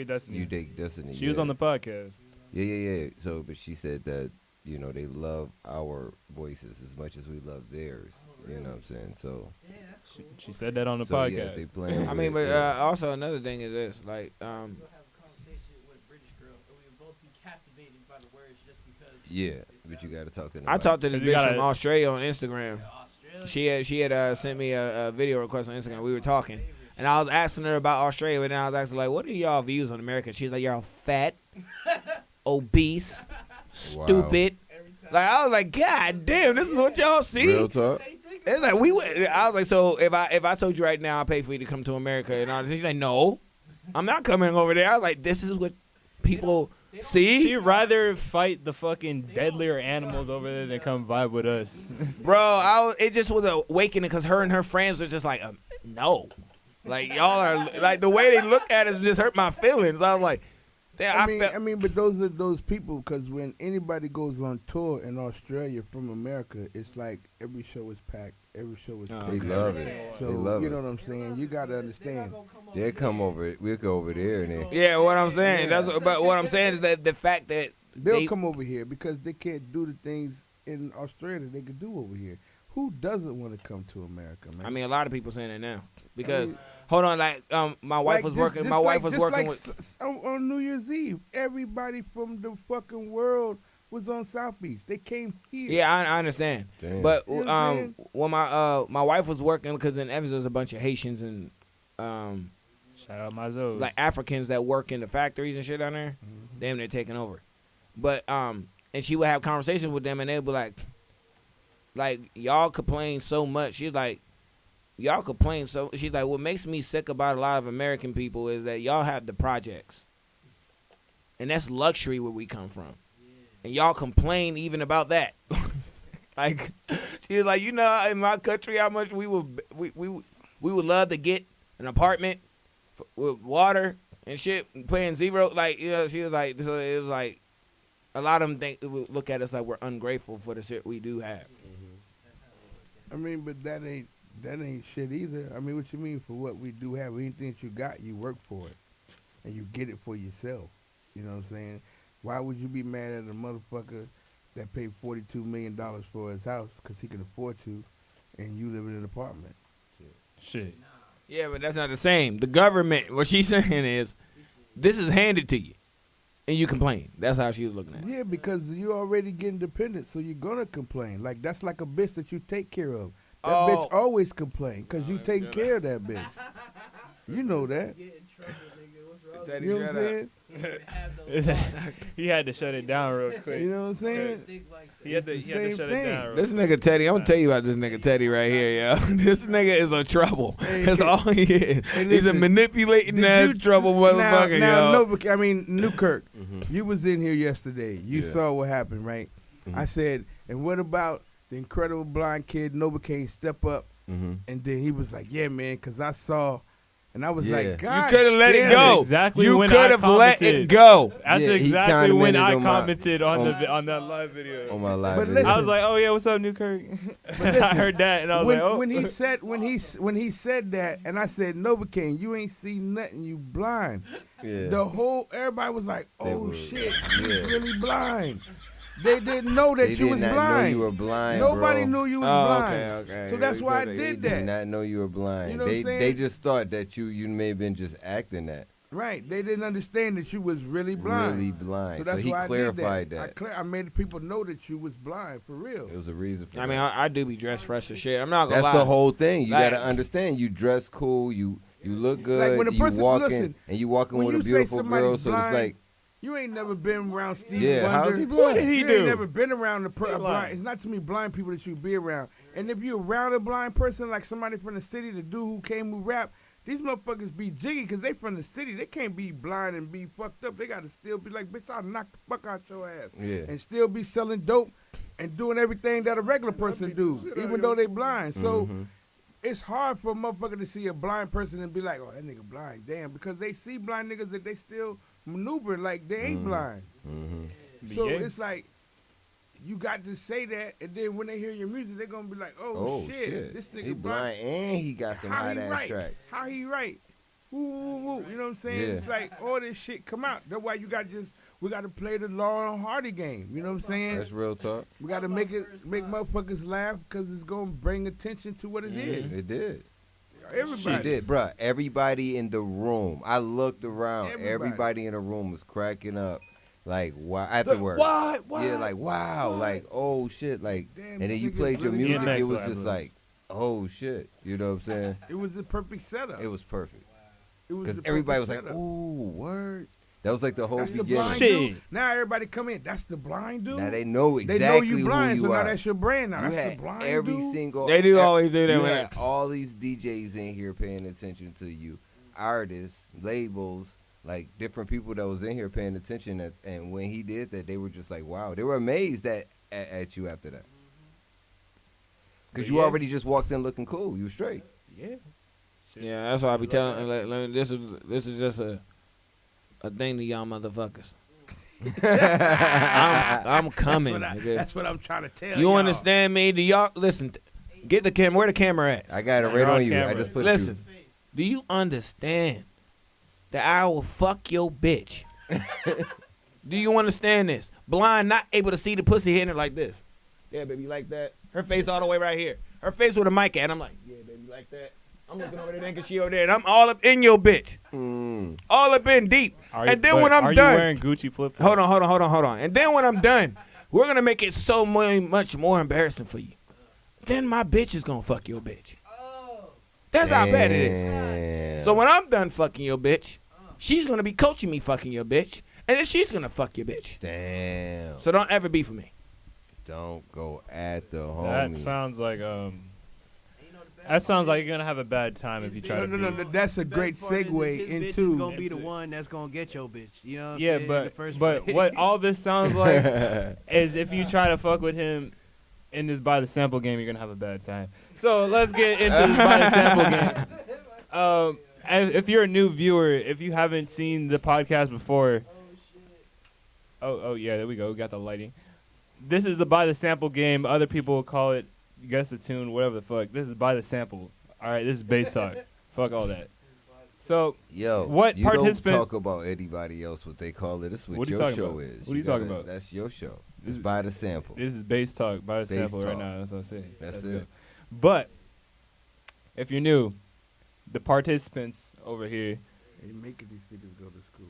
Destiny. UK Destiny. She was on the podcast. Yeah. So, but she said that they love our voices as much as we love theirs. You know what I'm saying? So she said that on the podcast. Yeah, they playing. I mean, but also another thing is this, like, yeah, but you gotta talk to them. I talked to this bitch from Australia on Instagram. She had sent me a video request on Instagram. We were talking, and I was asking her about Australia, but then I was asking, like, what are y'all views on America? She's like, y'all fat, obese, stupid. Like, I was like, God damn, this is what y'all see. Real talk. It's like I was like, so if I told you right now, I'll pay for you to come to America and all this. She's like, no, I'm not coming over there. I was like, this is what people see. She'd rather fight the fucking deadlier animals over there than come vibe with us. Bro, it just was awakening because her and her friends were just like, no. Like, y'all are, like, the way they look at us just hurt my feelings. I was like, damn, I mean, but those are those people, because when anybody goes on tour in Australia from America, it's like every show is packed. Every show is packed. They love it. So, they love you know what I'm saying? You got to understand. They come over. We'll go over there. And yeah, what I'm saying. But what I'm saying is that the fact that they'll come over here because they can't do the things in Australia they could do over here. Who doesn't want to come to America, man? I mean, a lot of people saying that now. Because, hold on, like, my wife was working. My wife was working with. On New Year's Eve, everybody from the fucking world was on South Beach. They came here. Yeah, I understand. Damn. But when my wife was working, because in Evans there's a bunch of Haitians and shout out my Zoes. like Africans that work in the factories and shit down there. Mm-hmm. Damn, they're taking over. But and she would have conversations with them, and they'd be like y'all complain so much. She's like, y'all complain so. She's like, what makes me sick about a lot of American people is that y'all have the projects, and that's luxury where we come from, and y'all complain even about that. Like, she's like, in my country, how much we would love to get an apartment with water and shit, paying zero. Like, she was like, so it was like, a lot of them look at us like we're ungrateful for the shit we do have. I mean, but that ain't shit either. I mean, what you mean for what we do have? Anything that you got, you work for it, and you get it for yourself. You know what I'm saying? Why would you be mad at a motherfucker that paid $42 million for his house because he can afford to, and you live in an apartment? Shit. Yeah, but that's not the same. The government, what she's saying is, this is handed to you, and you complain. That's how she was looking at it. Yeah, because you already getting dependent, so you're gonna complain. Like, that's like a bitch that you take care of. That bitch always complain because you take care of that bitch. You know that. You know what I'm saying? He had to shut it down real quick. You know what I'm saying? He had to shut it down real quick. This nigga Teddy, I'm gonna tell you about this nigga Teddy right here, yo. This nigga is a trouble. That's all he is. He's a manipulating ass trouble motherfucker, yo. Newkirk, you was in here yesterday. You saw what happened, right? Mm-hmm. I said, and what about the incredible blind kid Novocaine step up? Mm-hmm. And then he was like, yeah, man, because I saw. And I was like, God, you could have let it go. Exactly you when could have let it go. That's exactly when I commented on that live video. On my live video. I was like, oh yeah, what's up, Newkirk? I heard that and I was like, oh. When he said that, and I said, Novocaine, you ain't seen nothing, you blind. Yeah. Everybody was like, oh shit, you yeah. really blind. They didn't know that you was blind. They did not know you were blind, Nobody bro. knew you was blind. Okay. So that's why I did that. They did not know you were blind. You know what I'm saying? They just thought that you may have been just acting that. Right. They didn't understand that you was really blind. Really blind. So that's he why clarified I did that. I made people know that you was blind for real. It was a reason for I mean, I do be dressed fresh as shit. I'm not gonna lie. That's the whole thing. You gotta understand. You dress cool. You look good. Like when a person, you walking listen, and you walking when with a you say beautiful somebody's girl. So blind, it's like You ain't never been around Stevie Yeah, Wonder. how's he blind? What did he you do? ain't never been around a blind. blind. It's not too many blind people that you be around. And if you're around a blind person, like somebody from the city, the dude who came with rap, these motherfuckers be jiggy because they from the city. They can't be blind and be fucked up. They got to still be like, bitch, I'll knock the fuck out your ass. Yeah. And still be selling dope and doing everything that a regular person do, even though they blind. So it's hard for a motherfucker to see a blind person and be like, oh, that nigga blind. Damn, because they see blind niggas that they still maneuver like they ain't blind. So Yeah. it's like, you got to say that, and then when they hear your music, they're gonna be like, "Oh, shit, this nigga he blind and he got some How hot he ass write? tracks. How he write? Woo, woo, woo. You know what I'm saying? Yeah. It's like all this shit come out. That's why we got to play the Laurel and Hardy game. You know what I'm saying? That's real talk. We got to make motherfuckers laugh because it's gonna bring attention to what it is. It did. Everybody She did, bruh. Everybody in the room. I looked around. Everybody in the room was cracking up. Like, wow, afterwards. What? Yeah, like, wow. Like, oh, shit. Like, Damn, and then this you nigga played your really music. blind. It was just like, oh, shit. You know what I'm saying? It was a perfect setup. It was perfect. It was Because the everybody was perfect like, setup. ooh, word. That was like the whole That's the beginning. blind dude. Now everybody come in. That's the blind dude. Now they know exactly They know you blind, who you so are. now that's your brand. Now You that's had the blind every dude. single. They do always do that You when had all these DJs in here paying attention to you, artists, labels, like different people that was in here paying attention. And when he did that, they were just like, wow. They were amazed at you after that. Because you already just walked in looking cool. You straight. Yeah. Yeah, that's why I be telling. Like, this is just a thing to y'all motherfuckers. I'm coming. That's what I'm trying to tell you. y'all. Understand me? Do y'all listen? Get the camera. Where the camera at? I got it right on you. I just put Listen. Do you understand that I will fuck your bitch? Do you understand this? Blind, not able to see the pussy hitting her like this. Yeah, baby, like that. Her face all the way right here. Her face with a mic at. I'm like, yeah, baby, like that. I'm looking over there thinking she over there, and I'm all up in your bitch. All up in deep. And then when I'm are done. you wearing Gucci flip flops? Hold on. And then when I'm done, we're going to make it so much more embarrassing for you. Then my bitch is going to fuck your bitch. That's how bad it is. So when I'm done fucking your bitch, she's going to be coaching me fucking your bitch, and then she's going to fuck your bitch. Damn. So don't ever be for me. Don't go at the homie. That sounds like that sounds like you're gonna have a bad time if you try to. No. That's a great segue His bitch is into. gonna be the one that's gonna get your bitch. You know what I'm Yeah, saying? In the first but place. what all this sounds like is if you try to fuck with him in this by the sample game, you're gonna have a bad time. So let's get into this by the sample game. And if you're a new viewer, if you haven't seen the podcast before, oh yeah, there we go. We got the lighting. This is the by the sample game. Other people will call it guess the tune, whatever the fuck. This is by the sample. All right, this is bass talk. Fuck all that. So, what you participants don't talk about anybody else what they call it. This is what are you your talking show about? is. What are you talking about? That's your show. It's by the sample. This is bass talk by the Bass sample right talk. now. That's what I'm saying. That's Let's it. go. But if you're new, the participants over here. They making these niggas go to school.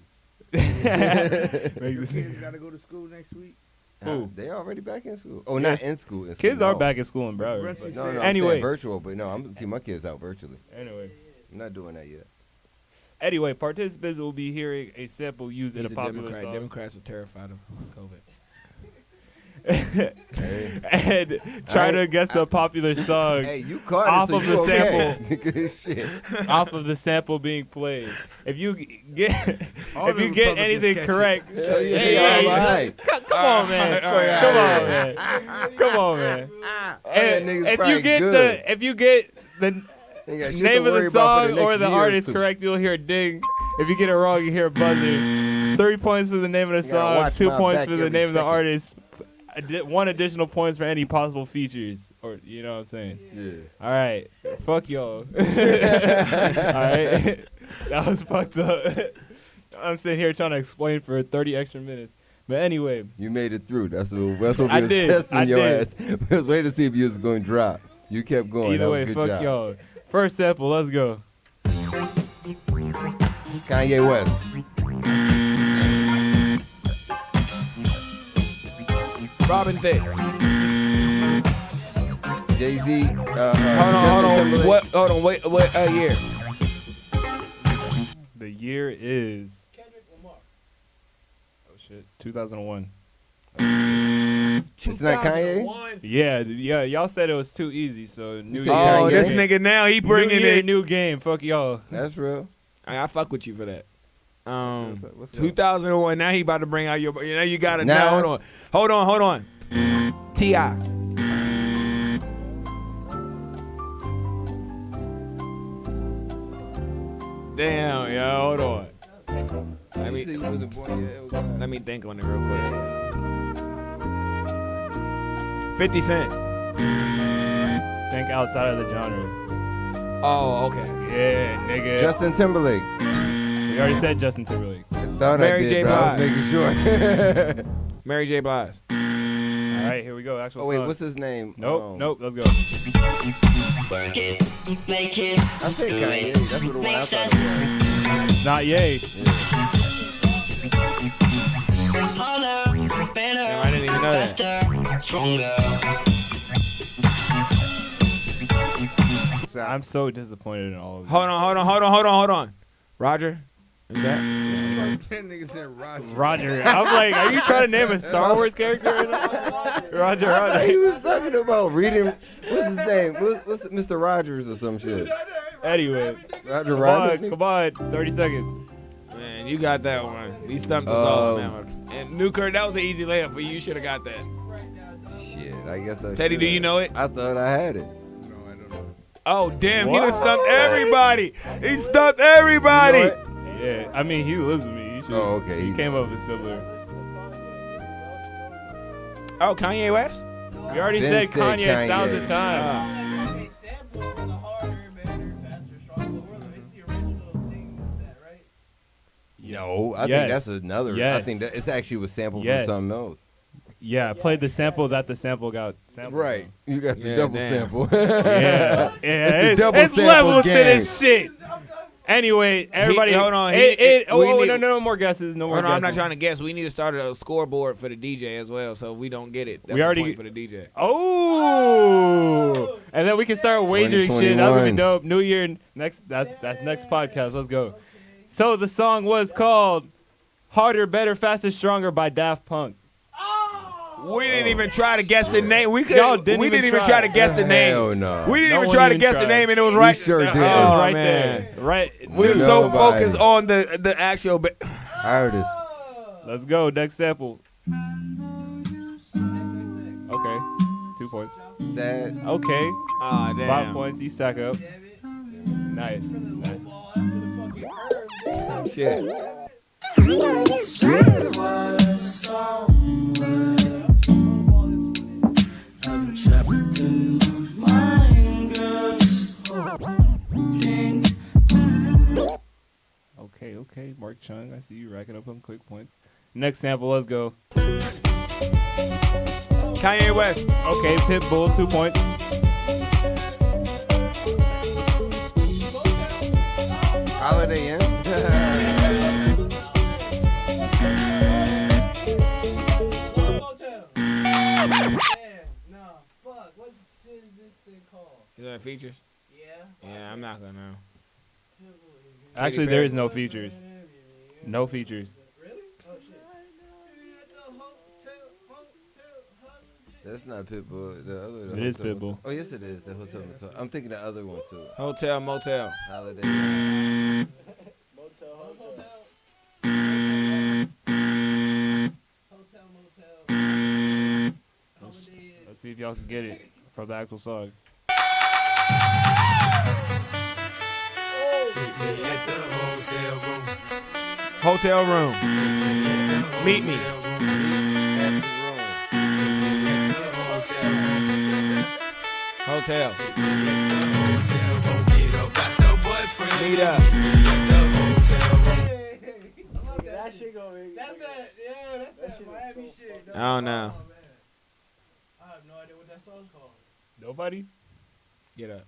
Make Your this- kids gotta go to school next week. Who? They already back in school. Oh, Yes. not in school. Kids are back in school in Broward. Brunson No, said- I'm Anyway. saying virtual, but no, I'm gonna keep my kids out virtually. Anyway. I'm not doing that yet. Anyway, participants will be hearing a sample used in a He's popular Democrat. song. Democrats are terrified of COVID. And try to guess the popular song Hey, you caught it, off so of you the okay. sample. Shit. Off of the sample being played. If you get All if the you get Republicans anything catch it. correct, Yeah, all right. come on, man. Come on, man. Come on, man. And niggas if probably you get good. the Ain't got shit name to of worry the about for song the or next the year or artist two. correct, you'll hear a ding. If you get it wrong, you hear a buzzer. 3 points for the name of the You gotta song. watch 2 my points back for the every name of the second. artist. 1 additional points for any possible features, or you know what I'm saying. Yeah. All right, fuck y'all. All right, that was fucked up. I'm sitting here trying to explain for 30 extra minutes, but anyway, You made it through. That's what we was did. testing I your did. ass. We was waiting to see if you was going to drop. You kept going. either that way, was a good fuck job. y'all. First sample, let's go. Kanye West. Robin Thicke. Jay-Z. Hold on. Hold on. Wait. Year. The year is 2001. It's not Kanye? 2001? Yeah, y'all said it was too easy, so new year. Oh, this nigga now he bringing new year, it. new game. Fuck y'all. That's real. I fuck with you for that. What's 2001. Now he about to bring out your. Now you got it. Nas. Now hold on. T.I. Damn, yo, hold on. Let me think on it real quick. 50 Cent. Think outside of the genre. Oh, okay. Yeah, nigga. Justin Timberlake. We already said Justin Timberlake. Thought Mary I did, J. bro. I was Blige. making sure. Mary J. Blige. All right, here we go. Actual Oh, wait, song. what's his name? Nope, let's go. I said Kanye. That's what the one I thought it was. Not Ye. Damn, I didn't even know that. I'm so disappointed in all of you. Hold on. Roger. Is that? That nigga said Roger. Roger. I'm like, are you trying to name a Star Wars character right now? Roger. He was talking about reading. What's his name? What's Mr. Rogers or some shit? Anyway. Roger Come on. 30 seconds. Man, you got that one. These stumped us all, man. And Newkirk, that was an easy layup for you. You should have got that. Shit, I guess I Teddy, do you know it? I thought I had it. Oh, damn. What? He done stumped everybody. He stumped everybody. You know what? Yeah, I mean, he lives with me. Oh, okay. He came up with similar. Oh, Kanye West? We already said Kanye 1,000 times. No, I think that's another. Yes. I think that it's actually was sampled Yes. from something else. Yeah, I played the sample that the sample got sampled. Right. from. You got the double sample. yeah. It's the double it's sample levels game. to this shit. Anyway, everybody, hold on. No more guesses. No more Hold on, guesses. I'm not trying to guess. We need to start a scoreboard for the DJ as well, so we don't get it. That's We already the point for the DJ. Oh, and then we can start wagering shit. That would be 2021. dope. New Year next. That's next podcast. Let's go. So the song was called "Harder, Better, Faster, Stronger" by Daft Punk. We didn't even try to guess the name. We Y'all didn't even even try to guess the name. Hell no. We didn't No even one try to even guess the tried. name, and it was right. sure did. Oh, It was right man. there. Right. We were so Nobody. focused on the actual. Artist. Let's go. Next sample. Okay. 2 points. Sad. Okay. Ah, damn. 5 points. You stack up. Nice. Shit. Okay. Mark Chung, I see you racking up some quick points. Next sample, let's go. Kanye West. Okay, Pitbull, 2 points. Holiday Inn. Is that features? Yeah, I'm not gonna know. Actually, there is no features. No features. That's not Pitbull. The other. It is Hotel Pitbull. Oh yes, it is. The Hotel Motel. I'm thinking the other one too. Hotel Motel. Holiday Inn. Let's see if y'all can get it from the actual song. Hotel room. Meet me. Hotel. Meet up. That shit gonna make that's that Miami shit. I don't know. I have no idea what that song's called. Nobody? Get up.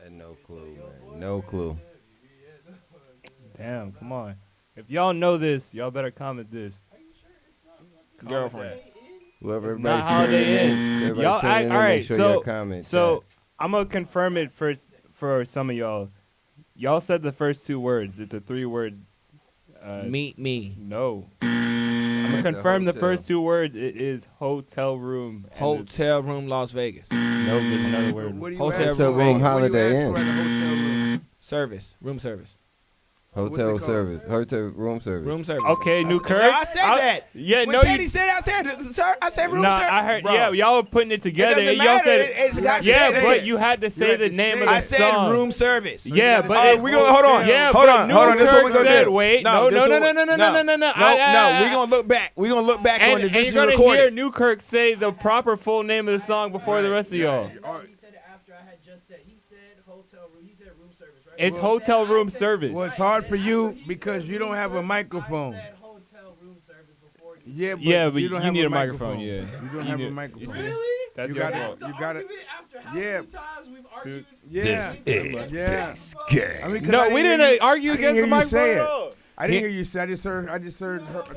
No clue, man. No clue. Damn, come on. If y'all know this, y'all better comment this. Girlfriend. Whoever It's not everybody's Holiday tuning Inn. in. Everybody Y'all tune act, in all and right, make sure so your comment so I'm gonna confirm it for some of y'all. Y'all said the first 2 words. It's a 3-word Meet me. No. I'm gonna confirm the hotel. first two words. It is hotel room. And Hotel room, Las Vegas. no, there's another word. What do you Hotel ask room, for? room, What do Holiday you ask Inn. for at a hotel room? Service. Room service. Hotel What's it called? service. Hotel room service. Room service. Okay, New Kirk. No, I said that. Yeah, when no, Teddy you. said, I said room Nah, service. I heard. Bro. Yeah, y'all were putting it together. doesn't and y'all matter. said, It's got yeah, said but it. you had to say had the to name say of the I it. said song. room service. Yeah, gotta but say it- we gonna hold on. Yeah, hold but on. New Hold on. This is what we Kirk gonna said, do. wait, no, this no, is no, what- no, no, no, no, no, no. No, we gonna look back. We gonna look back on And, this. and This you're is gonna hear recorded. New Kirk say the proper full name of the song before the rest of y'all. He said it after I had just said. He said hotel room. He said room service, right? It's hotel room service. Well, it's hard for you because you don't have a microphone. I said hotel room service before you. Yeah, but you don't you have need a a microphone, yeah. You don't have a microphone. Really? That's You your gotta- fault. You got it. After how Yeah. many times we've argued? Yeah. Yeah. I mean, 'cause No, I we hear didn't you- argue I against didn't the hear you say microphone it. at all. I didn't hear you say. I just heard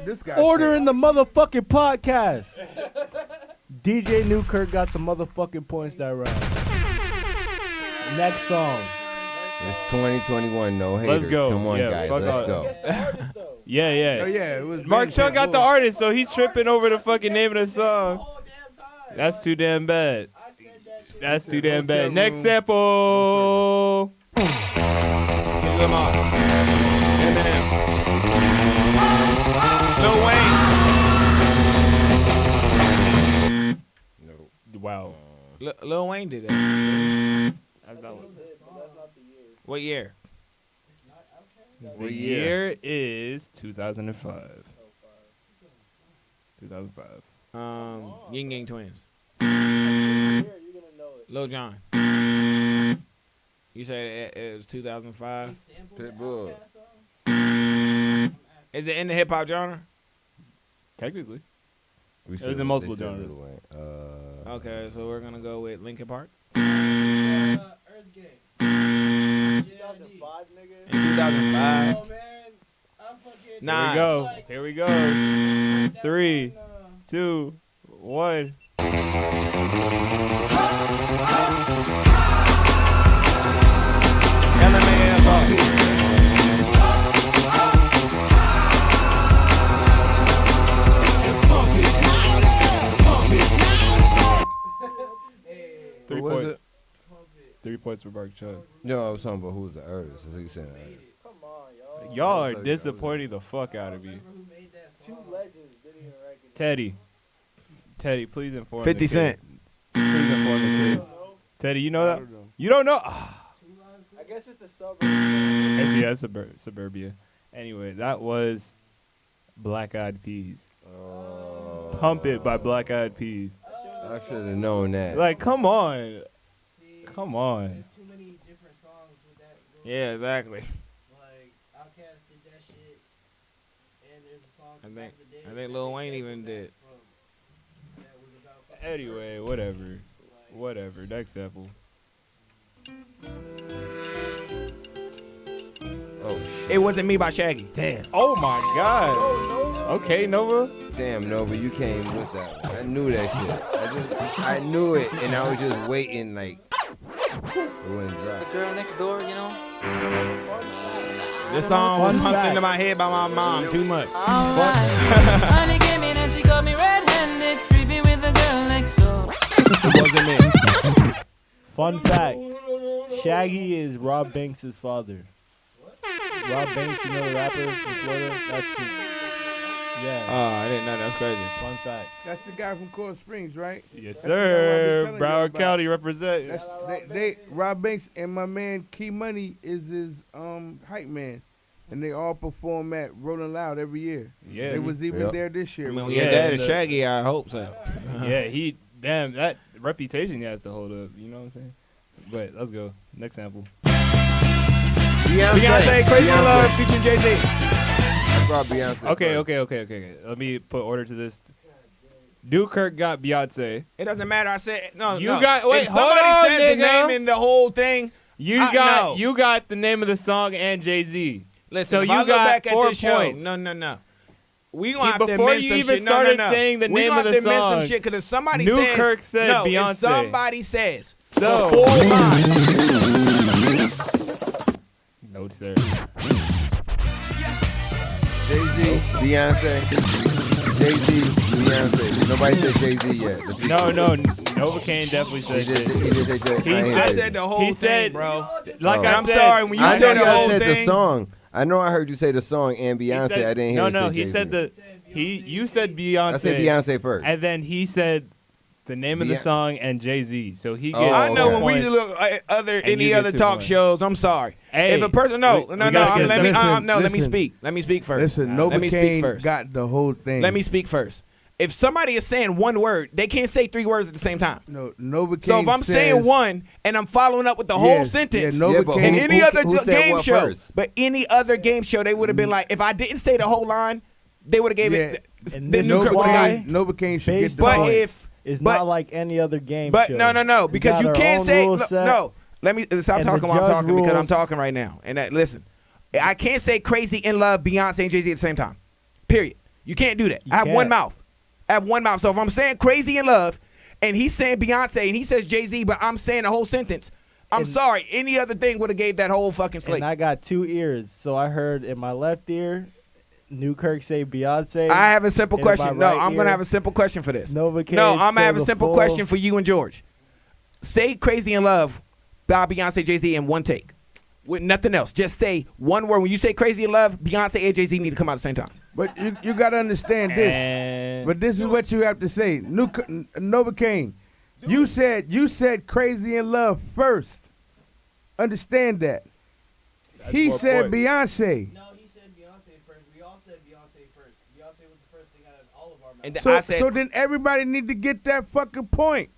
this guy. Order say it. in the motherfucking podcast. DJ New Kirk got the motherfucking points that round. Next song. It's 2021. No haters. Let's go. Come on, Yeah, guys. fuck Let's all- go. Yeah, yeah. Oh yeah, it was Mark Ben Chung got the Bull. artist, so he tripping over the fucking name of the song. That's too damn bad. That's too damn bad. Next sample. Kendrick Lamar. Eminem. Lil Wayne. Wow. Lil Wayne did that. That's not what- What year? The year is 2005. 2005. Yin Yang Twins. Lil Jon. You said it was 2005. Pitbull. Is it in the hip hop genre? Technically. We It was said- in multiple they said genres. Lil Wayne. Okay, so we're gonna go with Linkin Park. Earth Gang. In 2005. Oh man, I'm fucking. Nah. Here we go. 3, 2, 1. Three What was points. 3 points for Mark Chung. No, I was talking about who was the artist. I think you said the artist. Y'all are disappointing the fuck out of me. Teddy. Teddy, please inform 50 the kids. Cent. Please inform the kids. Teddy, you know that? You don't know? I guess it's a suburb. Yeah, suburbia. Anyway, that was Black Eyed Peas. Pump It by Black Eyed Peas. I should have known that. Like, come on. Come on. There's too many different songs with that. Yeah, exactly. Like Outkast did that shit, and there's a song. I think Lil Wayne even did. Anyway, whatever. Whatever. Next sample. Oh, It Wasn't Me by Shaggy. Damn. Oh my God. Okay, Nova. Damn, Nova, you came with that one. I knew that shit. I knew it, and I was just waiting, like, it wouldn't drop. Girl next door, you know. This song was pumped into my head by my mom too much. Honey came in and she got me red-handed, creepy with the girl next door. It wasn't me. Fun fact: Shaggy is Rob Banks' father. Rob Banks, you know the rapper from Florida? That's it. Yeah. Oh, I didn't know. That's crazy. Fun fact. That's the guy from Coral Springs, right? Yes, That's the guy I've been sir. telling you Broward about. County represent. That's Rob Banks and my man Key Money is his hype man, and they all perform at Rolling Loud every year. Yeah. They was even there this year. I mean, when your dad is Shaggy, I hope so. Yeah, damn, that reputation he has to hold up. You know what I'm saying? But let's go. Next sample. Beyonce, Crazy in Love, featuring Jay-Z. I brought Beyonce. Okay. Let me put order to this. New Kirk got Beyonce. It doesn't matter. I said no. You no. got wait. If Hold somebody on, says nigga. the name in the whole thing, You no. got the name of the song and Jay-Z. Listen, so if you I look got back at 4 this show, points. no. We gonna have to Before admit you some even shit. started no. saying the we name gonna of the have to admit song, some shit because if somebody New says Kirk said no, Beyonce. if somebody says So- before mine, No, sir. Beyonce, Jay-Z, Beyonce. Nobody said Jay-Z yet. No, Novocaine definitely said He did say Jay-Z. I said the whole he said, thing, bro. Like I'm said, sorry, when you I said know the whole said thing. the song. I know I heard you say the song and Beyonce. I didn't hear No, you say he Jay-Z. said you said Beyonce. I said Beyonce first. And then he said the name of the song and Jay-Z. So he gets I know when we points, look at any you other get 2 talk points. shows. I'm sorry. Hey, If a person let me speak. Let me speak first. Listen, let me speak Novocaine first. got the whole thing. Let me speak first. If somebody is saying one word, they can't say 3 words at the same time. No, Novocaine. So if I'm saying one and I'm following up with the whole sentence, Novocaine. in any other game what show, first? but any other game show, they would have been like, if I didn't say the whole line, they would have gave it. And Then this you is could would've got why it. Novocaine should get based the But point. if It's but- not like any other game But show. no, We because got you our can't own say rule set, no. Let me stop and the talking while I'm judge talking because I'm rules. talking right now. And listen, I can't say Crazy in Love, Beyonce, and Jay-Z at the same time. Period. You can't do that. I have one can't. mouth. So if I'm saying Crazy in Love, and he's saying Beyonce, and he says Jay-Z, but I'm saying the whole sentence, I'm sorry. Any other thing would have gave that whole fucking slate. And I got 2 ears, so I heard in my left ear, Newkirk say Beyonce. I have a simple and in my question. No, right I'm ear, going to have a simple question for this. Novocaine No, I'm going to say have a the simple full- question for you and George. Say Crazy in Love by Beyonce, Jay-Z in one take. With nothing else. Just say one word. When you say Crazy in Love, Beyonce and Jay-Z need to come out at the same time. But you got to understand this. And But this is what you have to say. Novocaine, you said Crazy in Love first. Understand that. He more said points. Beyonce. No, he said Beyonce first. We all said Beyonce first. Beyonce was the first thing out of all of our mouths. And So, I said, so then everybody need to get that fucking point.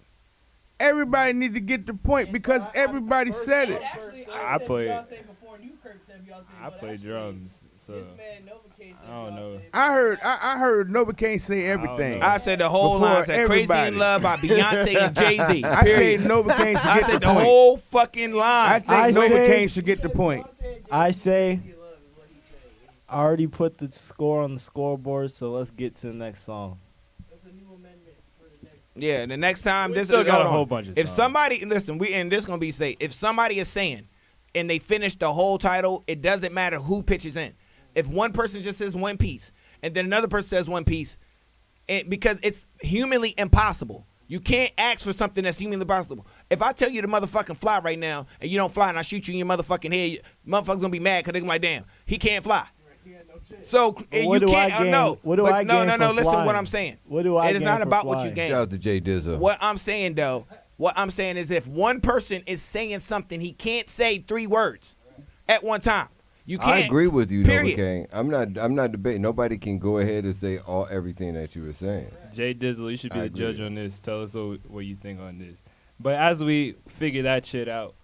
Everybody need to get the point because everybody said it. Actually, I said play- Beyonce before Newkirk said Beyonce. I but play actually, drums, so This man Novocaine said I don't know. Beyonce. I heard Novocaine say everything. know. I said the whole Before line. I said Crazy everybody. in Love by Beyonce and Jay-Z. I say Period. Novocaine should I get said the the point. whole fucking I line. think I say- Novocaine should get the point. I say I already put the score on the scoreboard, so let's get to the next song. That's a new amendment for the next. Yeah, the next time We this still is got hold a on. whole bunch of If songs. somebody listen, and this gonna be safe. If somebody is saying and they finish the whole title, it doesn't matter who pitches in. If one person just says one piece and then another person says one piece, because it's humanly impossible. You can't ask for something that's humanly impossible. If I tell you to motherfucking fly right now and you don't fly and I shoot you in your motherfucking head, motherfuckers gonna be mad because they're gonna be like, damn, he can't fly. So and what you do I can't. gain? No, What do but I no, gain no, no. from Listen, to what flying? I'm saying. What do I It is gain not from about what you flying? gain. Shout out to Jay Dizzle. What I'm saying though, what I'm saying is if one person is saying something, he can't say 3 words at one time. You can't. I agree with you, period. Novocaine. I'm not debating. Nobody can go ahead and say everything that you were saying. Jay Dizzle, you should be I the agree. judge on this. Tell us what you think on this. But as we figure that shit out,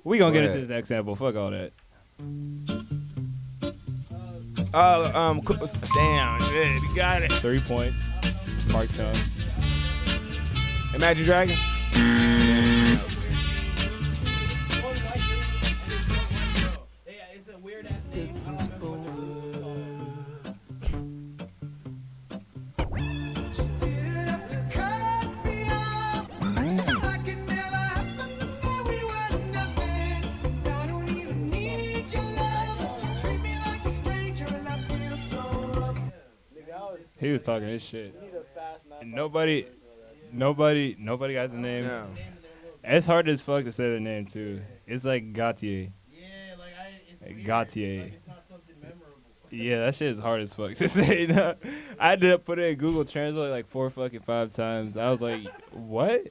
we gonna Go get ahead. into this example. Fuck all that. Damn, shit, you got it. 3 points. Mark Chung. Imagine Dragon. Yeah, it's a weird ass name. I don't remember what the fuck it's called. He was talking his shit. And nobody got the name. No. It's hard as fuck to say the name too. It's like Gautier. Yeah, like it's weird. Gautier. Like it's not something memorable. Yeah, that shit is hard as fuck to say. No. I had to put it in Google Translate like 5 times. I was like, what?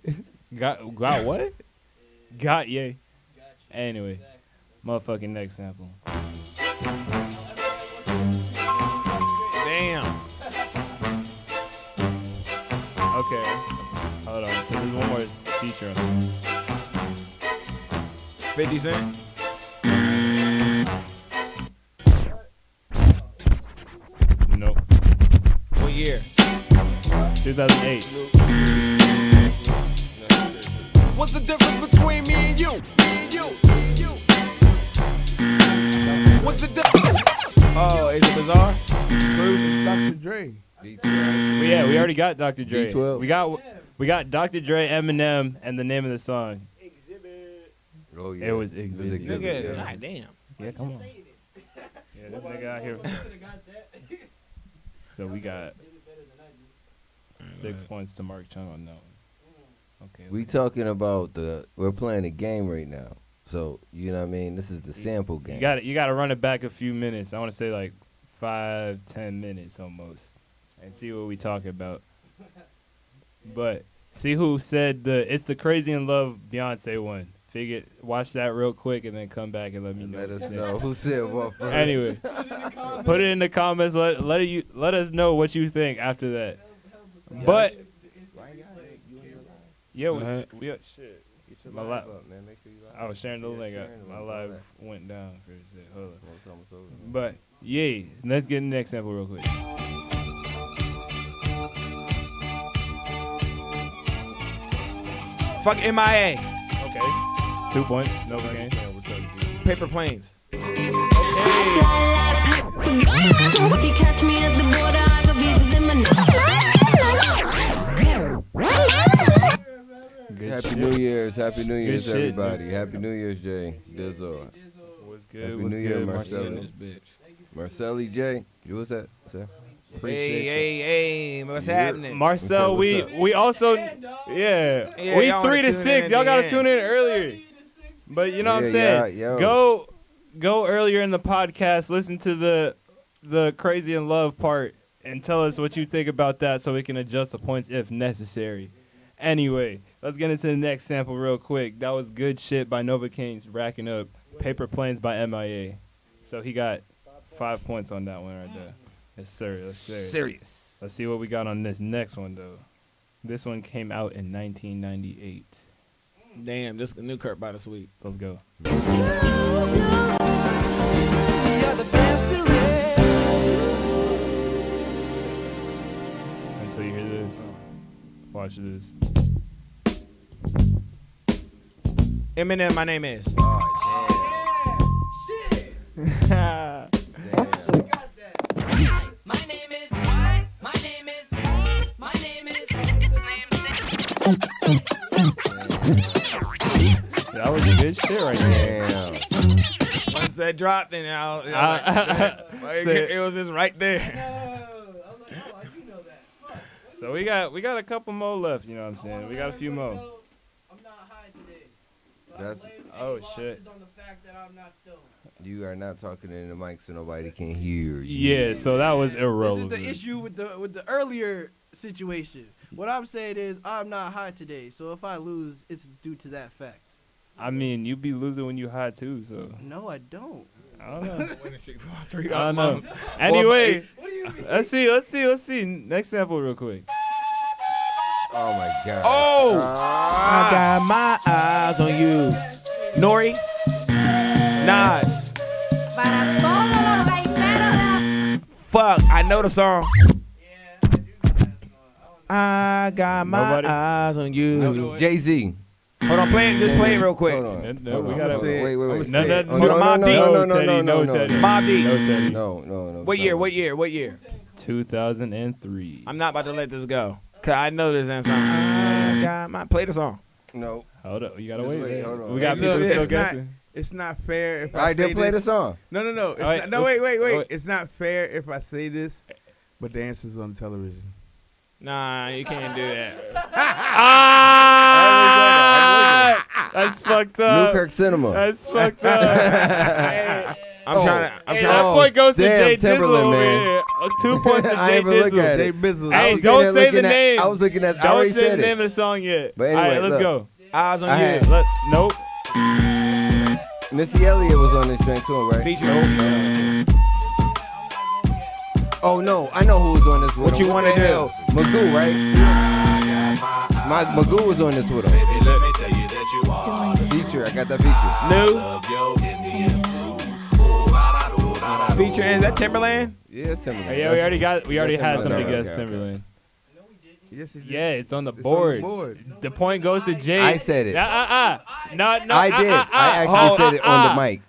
Got what? Got yay. Anyway, motherfucking next sample. Damn. Okay. Hold on. So there's one more feature on it. 50 Cent. Nope. What year? 2008. What's the difference between me and you? What's the difference? Oh, is it Bizarre? Dr. Dre. Yeah, we already got Dr. Dre. D12. We got Dr. Dre, Eminem, and the name of the song. Oh yeah. It was Exhibit. Nigga, God damn. Yeah, come on. Yeah, this nigga out here. So we got 6 points to Mark Chung on that one. Okay. We talking about we're playing a game right now. So, you know what I mean? This is the sample game. You got to run it back a few minutes. I want to say like 5-10 minutes almost and see what we talking about. But see who said it's the Crazy in Love Beyonce one. Watch that real quick and then come back and let me know. Let us know who said what first. Anyway, put it in the comments. Let us know what you think after that. But yeah, we shit. My live, man. Make sure you live. I was sharing the link. My live went down for a sec. Hold on. But yeah, let's get the next sample real quick. Fuck MIA. Okay. 2 points. No game. Paper Planes. If you catch me at the border, I got visas in my Happy New Year's. Happy New Year's, shit, everybody. dude. Happy New Year's, Jay. Dizzle. What's good? Happy What's New Year, good, Marcelli. Marcelli J. What's that? Hey, what's happening? Marcel, we also, we 3 to 6. Y'all gotta tune in earlier. But you know what I'm saying? Go earlier in the podcast, listen to the Crazy in Love part, and tell us what you think about that so we can adjust the points if necessary. Anyway, let's get into the next sample real quick. That was good shit by Nova Kings, racking up Paper Planes by MIA. So he got 5 points on that one right there. Yes, sir. Serious. Let's see what we got on this next one, though. This one came out in 1998. Damn, this new Kurt by the Sweet. Let's go. Until you hear this, watch this. Eminem, my name is. That was a good shit right there. Once that dropped, then it was just right there. So we got a couple more left. You know what I'm saying? We got a few more. I'm not high today. That's shit. On the fact that I'm not stoned. You are not talking in the mic so nobody can hear you. Yeah, so that was irrelevant. This is the issue with the earlier situation. What I'm saying is I'm not high today, so if I lose, it's due to that fact. I mean, you be losing when you high too, so. No, I don't. I don't know. I don't know. Anyway, let's see. Next sample real quick. Oh my God. Oh! I got my eyes on you. Nori. Nas. Fuck, I know the song. I got my eyes on you. No, Jay-Z. Hold on, just play it real quick. Hold on. No, we gotta wait. No, Hold on, Mobb Deep. No, Teddy. Mobb Deep. No, Teddy. No. What year? 2003. I'm not about to let this go. Cause I know this answer. I got my play the song. No. Hold up, you gotta Just wait. hold on. We got people still guessing. It's not fair if All right, I say then play this. the song. No. It's All right, not, no, wait. wait. It's not fair if I say this, but the answer's on television. Nah, you can't do that. That's fucked up. Newkirk Cinema. That's fucked up. I'm trying to. That point goes to damn, Jay Dizzle Timberland, over man. here. 2 points to I Jay ain't even look at Dizzle. it. Jay Bizzle. Hey, was don't say the looking at- name. I was looking at. I Don't already say said the it. name of the song yet. But anyway, all right, let's look. go. Eyes on I you. had- Nope. Missy Elliott was on this joint too, right? Feature. Oh no, I know who was on this with What him. you wanna the do? hell? Magoo, right? Magoo was on this with him. Feature, I got that feature. New. Feature, is that Timberland? Yeah, it's Timberland. Yeah, we already had somebody Okay, guess okay. Timberland. Yes, it did. Yeah, it's on the It's board. on the board. The point goes to Jay. I said it. No, I did. I Hold actually said it on the mic.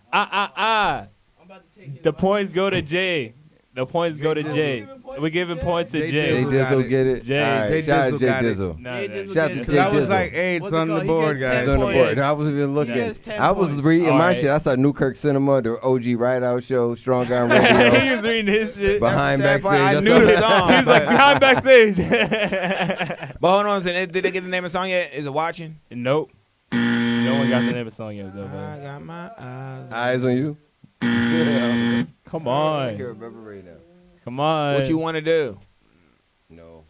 The points go to Jay. The points go to Jay. We giving points to Jay. Jay Dizzle get it. Jay. All right, shout out to Jay Dizzle. Shout out to Jay I was Dizzle. like, hey, it's on the board, guys. It's on the board. No, I wasn't even looking. I was reading my shit. I saw Newkirk Cinema, the OG Ride Out Show, Strong Arm Radio. He was reading his shit. Behind Backstage. I knew the song. He's like, behind Backstage. But hold on, did they get the name of the song yet? Is it watching? Nope. No one got the name of the song yet, though. I got my Eyes on You. Come on. I can't remember right now. Come on. What you want to do? No.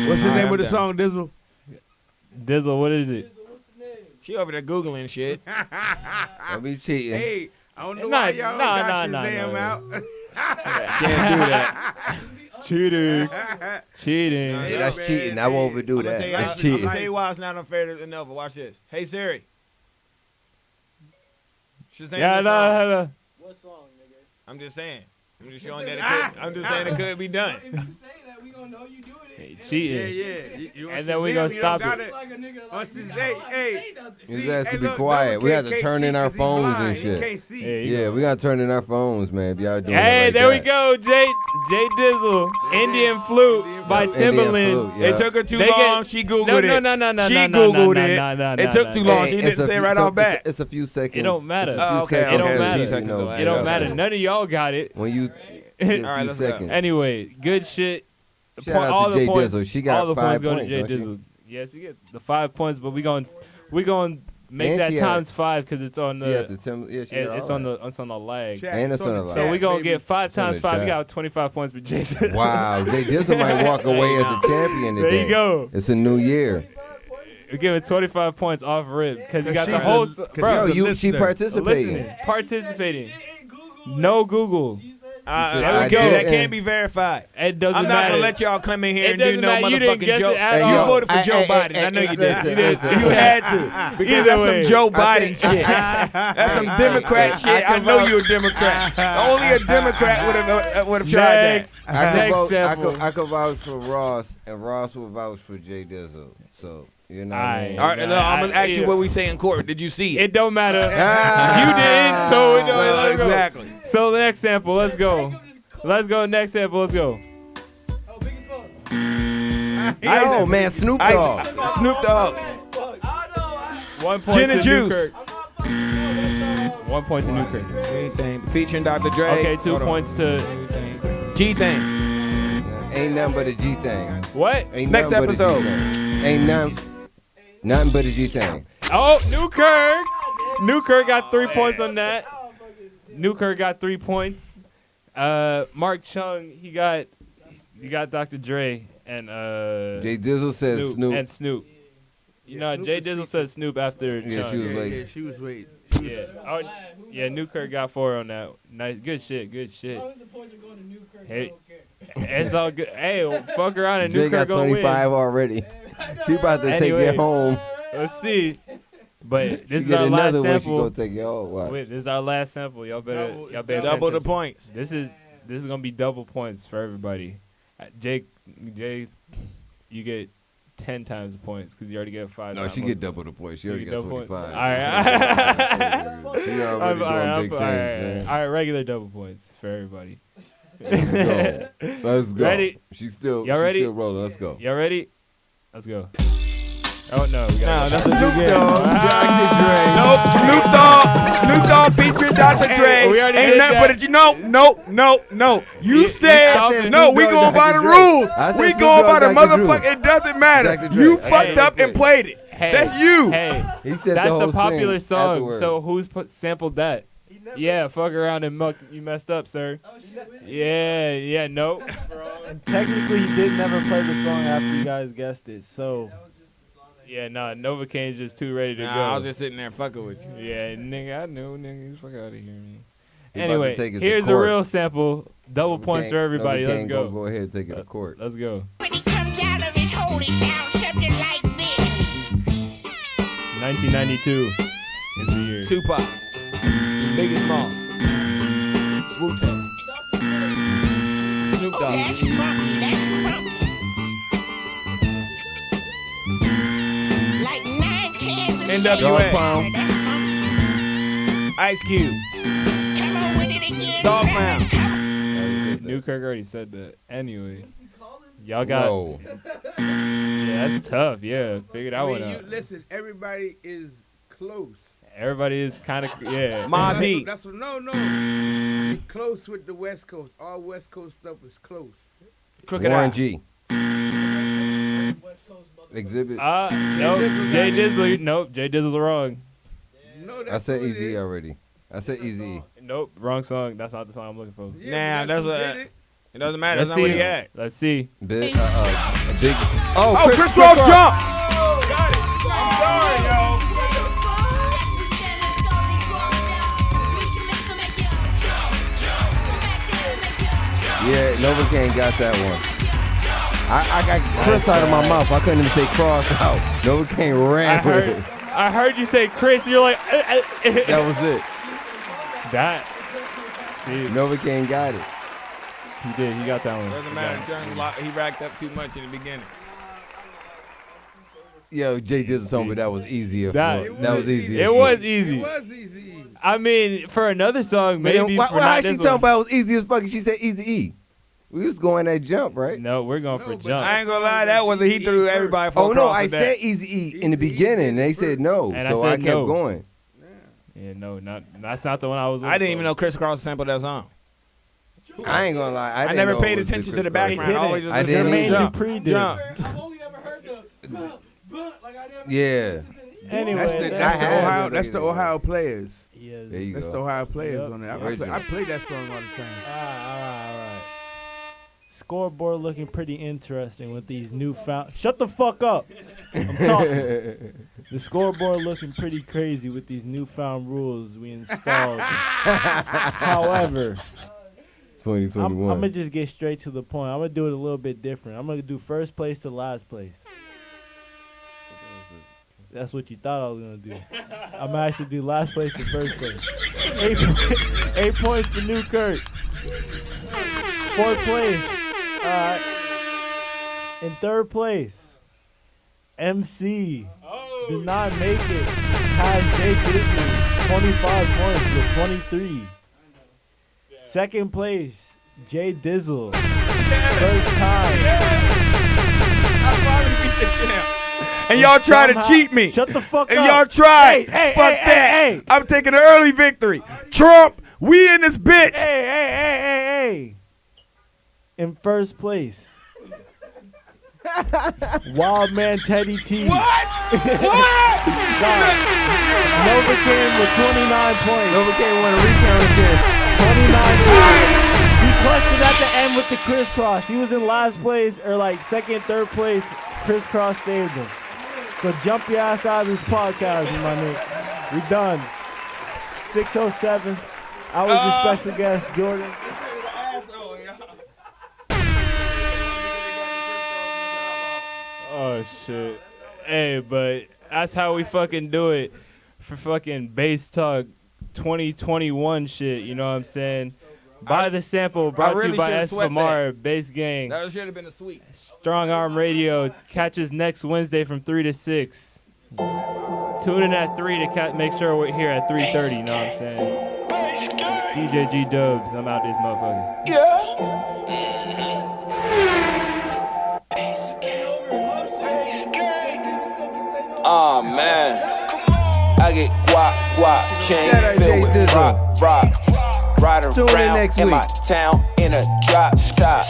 What's the name of the song, Dizzle? Dizzle, what is it? She over there Googling shit. Don't be cheating. Hey, I don't know why y'all got Shazam out. Can't do that. Cheating. Cheating. Yeah, that's cheating. I won't overdo that. That's I'm cheating. gonna tell you why it's not unfair to Nova. Watch this. Hey Siri. Shazam Yeah, this song. no. What song, nigga? I'm just saying. I'm just showing that it could. I'm just saying it could be done. If you say that, we gonna know you doing it. Cheating. Yeah. You And then we gonna stop it. Hey. His ass to be quiet. We have to turn in our phones and shit. Can't see. Yeah, we gotta turn in our phones, man. If y'all doing Hey, it like there we that. go. Jay Dizzle. Indian Flute by Indian Timbaland. Flute, yeah. It took her too They long. get- She Googled No. it. She no, Googled no, it. no, no, It took too long. She It's didn't a say few- right off bat. It's a few seconds. It don't matter. It's a few Oh, okay, seconds. It don't okay. matter. Few seconds You know, delay. It don't Okay. matter. None of y'all got it. When you, All right, few let's go. seconds. Anyway, good shit. Shout out to Jay Dizzle. She got all the 5 points go to points, Jay don't she? Dizzle. Yes, we get the 5 points, but we gonna make And that she times 5 because it's on She had the. the it's all on that. the. It's on the lag. And it's on the lag. So we gonna get 5 It's on times the 5. We chat. got 25 points with Jay Dizzle. Wow, Jay Dizzle might walk away as a champion There today. you go. It's a new year. We're giving 25 points off rip because you got the whole. Bro, She participating. Participating. No Google. There we go. That can't be verified. It doesn't I'm not matter. gonna let y'all come in here It and do doesn't no matter. You didn't motherfucking guess Joe. it at You all. voted for Joe Biden. I know you did. You had to because that's Either some Joe Biden shit. That's some Democrat shit. I know you're a Democrat. Only a Democrat would have tried that. I could vouch for Ross, and Ross will vouch for Jay Dizzle. So you know. What I mean? All right, look, I'm gonna ask you what we say in court. Did you see it? It don't matter. You didn't, so it don't matter. Exactly. So the next sample, let's go. Let's go. Next sample, let's go. Oh man, Snoop Dogg. Snoop Dogg. 1 point Gin to and juice. Newkirk. 1 point to Newkirk. Anything featuring Dr. Dre. Okay, 2 points to G thing. Ain't nothing but a G thing. What? Ain't Next nothing but a episode. G-thing. Ain't nothing but a G thing. Oh, Newkirk. Newkirk got 3 points on that. Newkirk got 3 points. Mark Chung, you got Dr. Dre and Jay Dizzle says Snoop. and Snoop. You know, Jay Dizzle said Snoop after Yeah, Chung. she was late. Yeah, she was waiting. Yeah. Oh, yeah, Newkirk got 4 on that. Nice. Good shit. Good shit. Hey, it's all good. Hey, fuck around and Jay got Newkirk gonna 25 win. already. She about to take Anyway, it home. Let's see. But this She is get our last another one, she sample. gonna take it home. Watch. Wait, this is our last sample. Y'all better pay Double the attention. points. This is gonna be double points for everybody. Jake, you get 10 times the points because you already get 5. No, she get double the points. She already got double 25. All right. She already doing big things, man. All right, regular double points for everybody. Let's go. Let's go. Ready? She's still ready? rolling. Let's go. Y'all ready? Let's go. Oh no, we No, got that's what you get. Dogg, Dr. Dre. Nope, Snoop Dogg featuring Dr. Dre. we already Ain't did nothing that. but it. No. You said said no. Snoop We Dogg, going by the Dr. Dre. rules. I said We Snoop going by Dogg, the Dr. Drew. motherfucker. It doesn't matter. Dr. Dre. You Hey, fucked up and played it. Hey, That's you. Hey, He said that's the whole a popular thing song. afterward. So who's sampled that? Yeah, fuck around and you messed up, sir. Yeah, nope. And technically, he did never play the song after you guys guessed it. So Yeah, nah, Novocaine's just too ready to go. Nah, I was just sitting there fucking with you. Yeah, nigga, I know, nigga, fuck out of here, man. He about Anyway, to take it to here's a court. real sample. Double points for everybody. Let's go. Go ahead and take it to court. Let's go. When he comes out of his hole, he sounds something like this. 1992 is the year. Tupac, Biggie Smalls, Wu-Tang, Snoop Dogg. That's funky, like 9 cans of NWA. shit. Ice Cube, Dog pound. Newkirk already said that. Anyway, y'all got. No. Yeah, that's tough. Yeah, figure that one out. Listen, everybody is close. Everybody is kind of yeah. My beat. That's what. No. You're close with the West Coast. All West Coast stuff is close. Crooked Warren Eye. G. Exhibit. Nope. Jay Dizzle. Nope. Jay Dizzle's wrong. No, I that's said what it Easy is. already. I said Easy. Nope. Wrong song. That's not the song I'm looking for. Yeah, Nah, but that's who what. did it. It doesn't matter. Let's That's not what see. he had. Let's see. Big. A big. Oh, Chris Cross jump. Got it. I'm sorry, y'all. Yeah, Novocaine got that one. I got Chris out of my mouth. I couldn't even say cross out. Novocaine ran with it. I heard you say Chris. You're like. That was it. That. See, Novocaine got it. he did. He got that one. Doesn't matter. He racked up too much in the beginning. Yo, Jay Dizzle told me that was easier. That was easy. It was easy. It was easy. I mean, for another song, maybe Why for not she this talking one. about it was easy as fuck? She said Easy E. We was going that jump, right? No, we're going for jump. I ain't gonna lie. That was he threw everybody for. Oh a no, cross I with that. said Easy E in the beginning. They said no, And so I I said kept no. going. Yeah, no, that's not the one I was. I didn't even know Chris Cross sampled that song. I ain't gonna lie. I didn't never know paid it was attention Chris to the Cross. background. I always just I listened to didn't the either. jump. Pre-did. Jump. I've only ever heard the like I never. Yeah. Anyway, That's the Ohio players. Yeah, There you That's go. the Ohio players Yep. on there. Original. I play that song all the time. All right. Scoreboard looking pretty interesting with these newfound. Shut the fuck up. I'm talking. The scoreboard looking pretty crazy with these newfound rules we installed. However, 2021. I'm gonna just get straight to the point. I'm gonna do it a little bit different. I'm gonna do first place to last place. That's what you thought I was gonna do. I'm gonna actually do last place to first place. 8 points for Newkirk. 4th place. In 3rd place, MC did not make it. Has Jay Dizzle 25 points with 23. 2nd place, Jay Dizzle. First time. That's why we beat the champ. And y'all try to cheat me. Shut the fuck and up. y'all tried. Hey, Fuck that. I'm taking an early victory. Trump, we in this bitch. Hey. In 1st place, Wildman Teddy T. What? Novocaine with 29 points. Novocaine won a recount again. 29 points. He clutched it at the end with the crisscross. He was in last place, or like 2nd, 3rd place. Crisscross saved him. So jump your ass out of this podcast, my nigga. We done. 607. I was your special guest, Jordan. Oh shit. Hey, but that's how we fucking do it for fucking Bass Talk 2021 shit, you know what I'm saying? Buy the sample brought to you by S. Lamar, Bass Gang. That should have been a sweet. Strong Arm Radio. Catch us next Wednesday from 3 to 6. Tune in at 3 to make sure we're here at 3:30, you know what I'm saying? DJ G Dubs, I'm out this motherfucker. Oh man, I get guap, chain filled with rock. Ride around in my town in a drop top.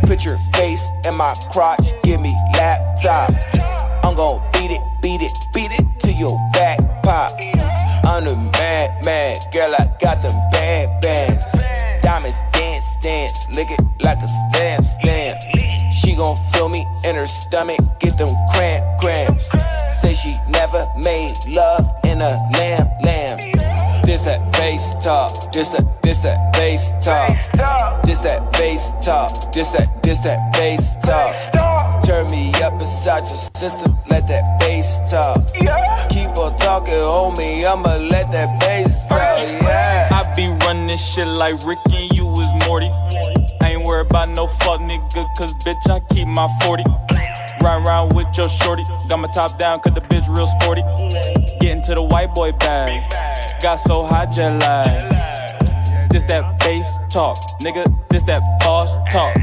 Put your face in my crotch, give me laptop. I'm gon' beat it till your back pop. I'm the man, girl, I got them bad bands. Diamonds dance, lick it like a stamp. She gon' feel me in her stomach, get them cramps. Say she never made love in a lamb. This that bass talk, this that bass talk. This that bass talk, this that bass talk. Turn me up inside your system, let that bass talk. Keep on talking, homie, I'ma let that bass talk, yeah. I be running shit like Rick and you was Morty. I ain't worried about no fuck nigga, cause bitch I keep my 40. Ride around with your shorty, got my top down cause the bitch real sporty. Get into the white boy bag, got so hot jet lag. This that bass talk, nigga, this that boss talk.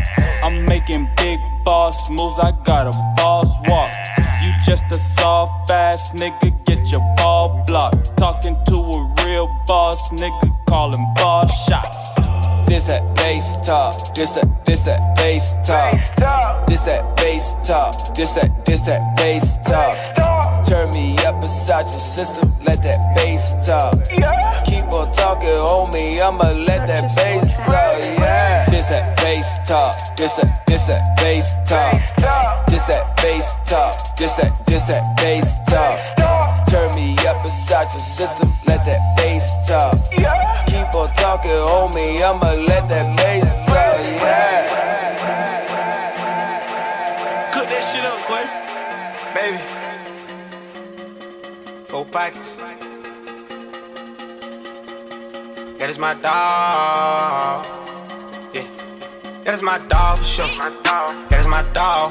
I'm making big boss moves, I got a boss walk. You just a soft ass nigga, get your ball blocked. Talking to a real boss nigga, callin' boss shots. This that bass talk, this that bass talk. This that bass talk, this that bass talk. Turn me up inside your system, let that bass talk. Keep on talking, homie, I'ma let that bass talk, yeah. This that bass talk, this that bass talk. This that bass talk, this that bass talk. Turn me up inside your system, let that bass talk. Keep on talking, homie, I'ma let that bass talk, yeah. Cook that shit up, Quay. Baby. 4 pockets. Yeah, this my dog. Yeah, that's my dog for sure. Yeah, that's my dog.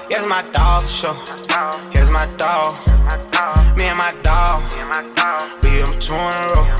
Yeah, that's my dog for sure. Yeah, that's my dog. Me and my dog. We get them 2 in a row.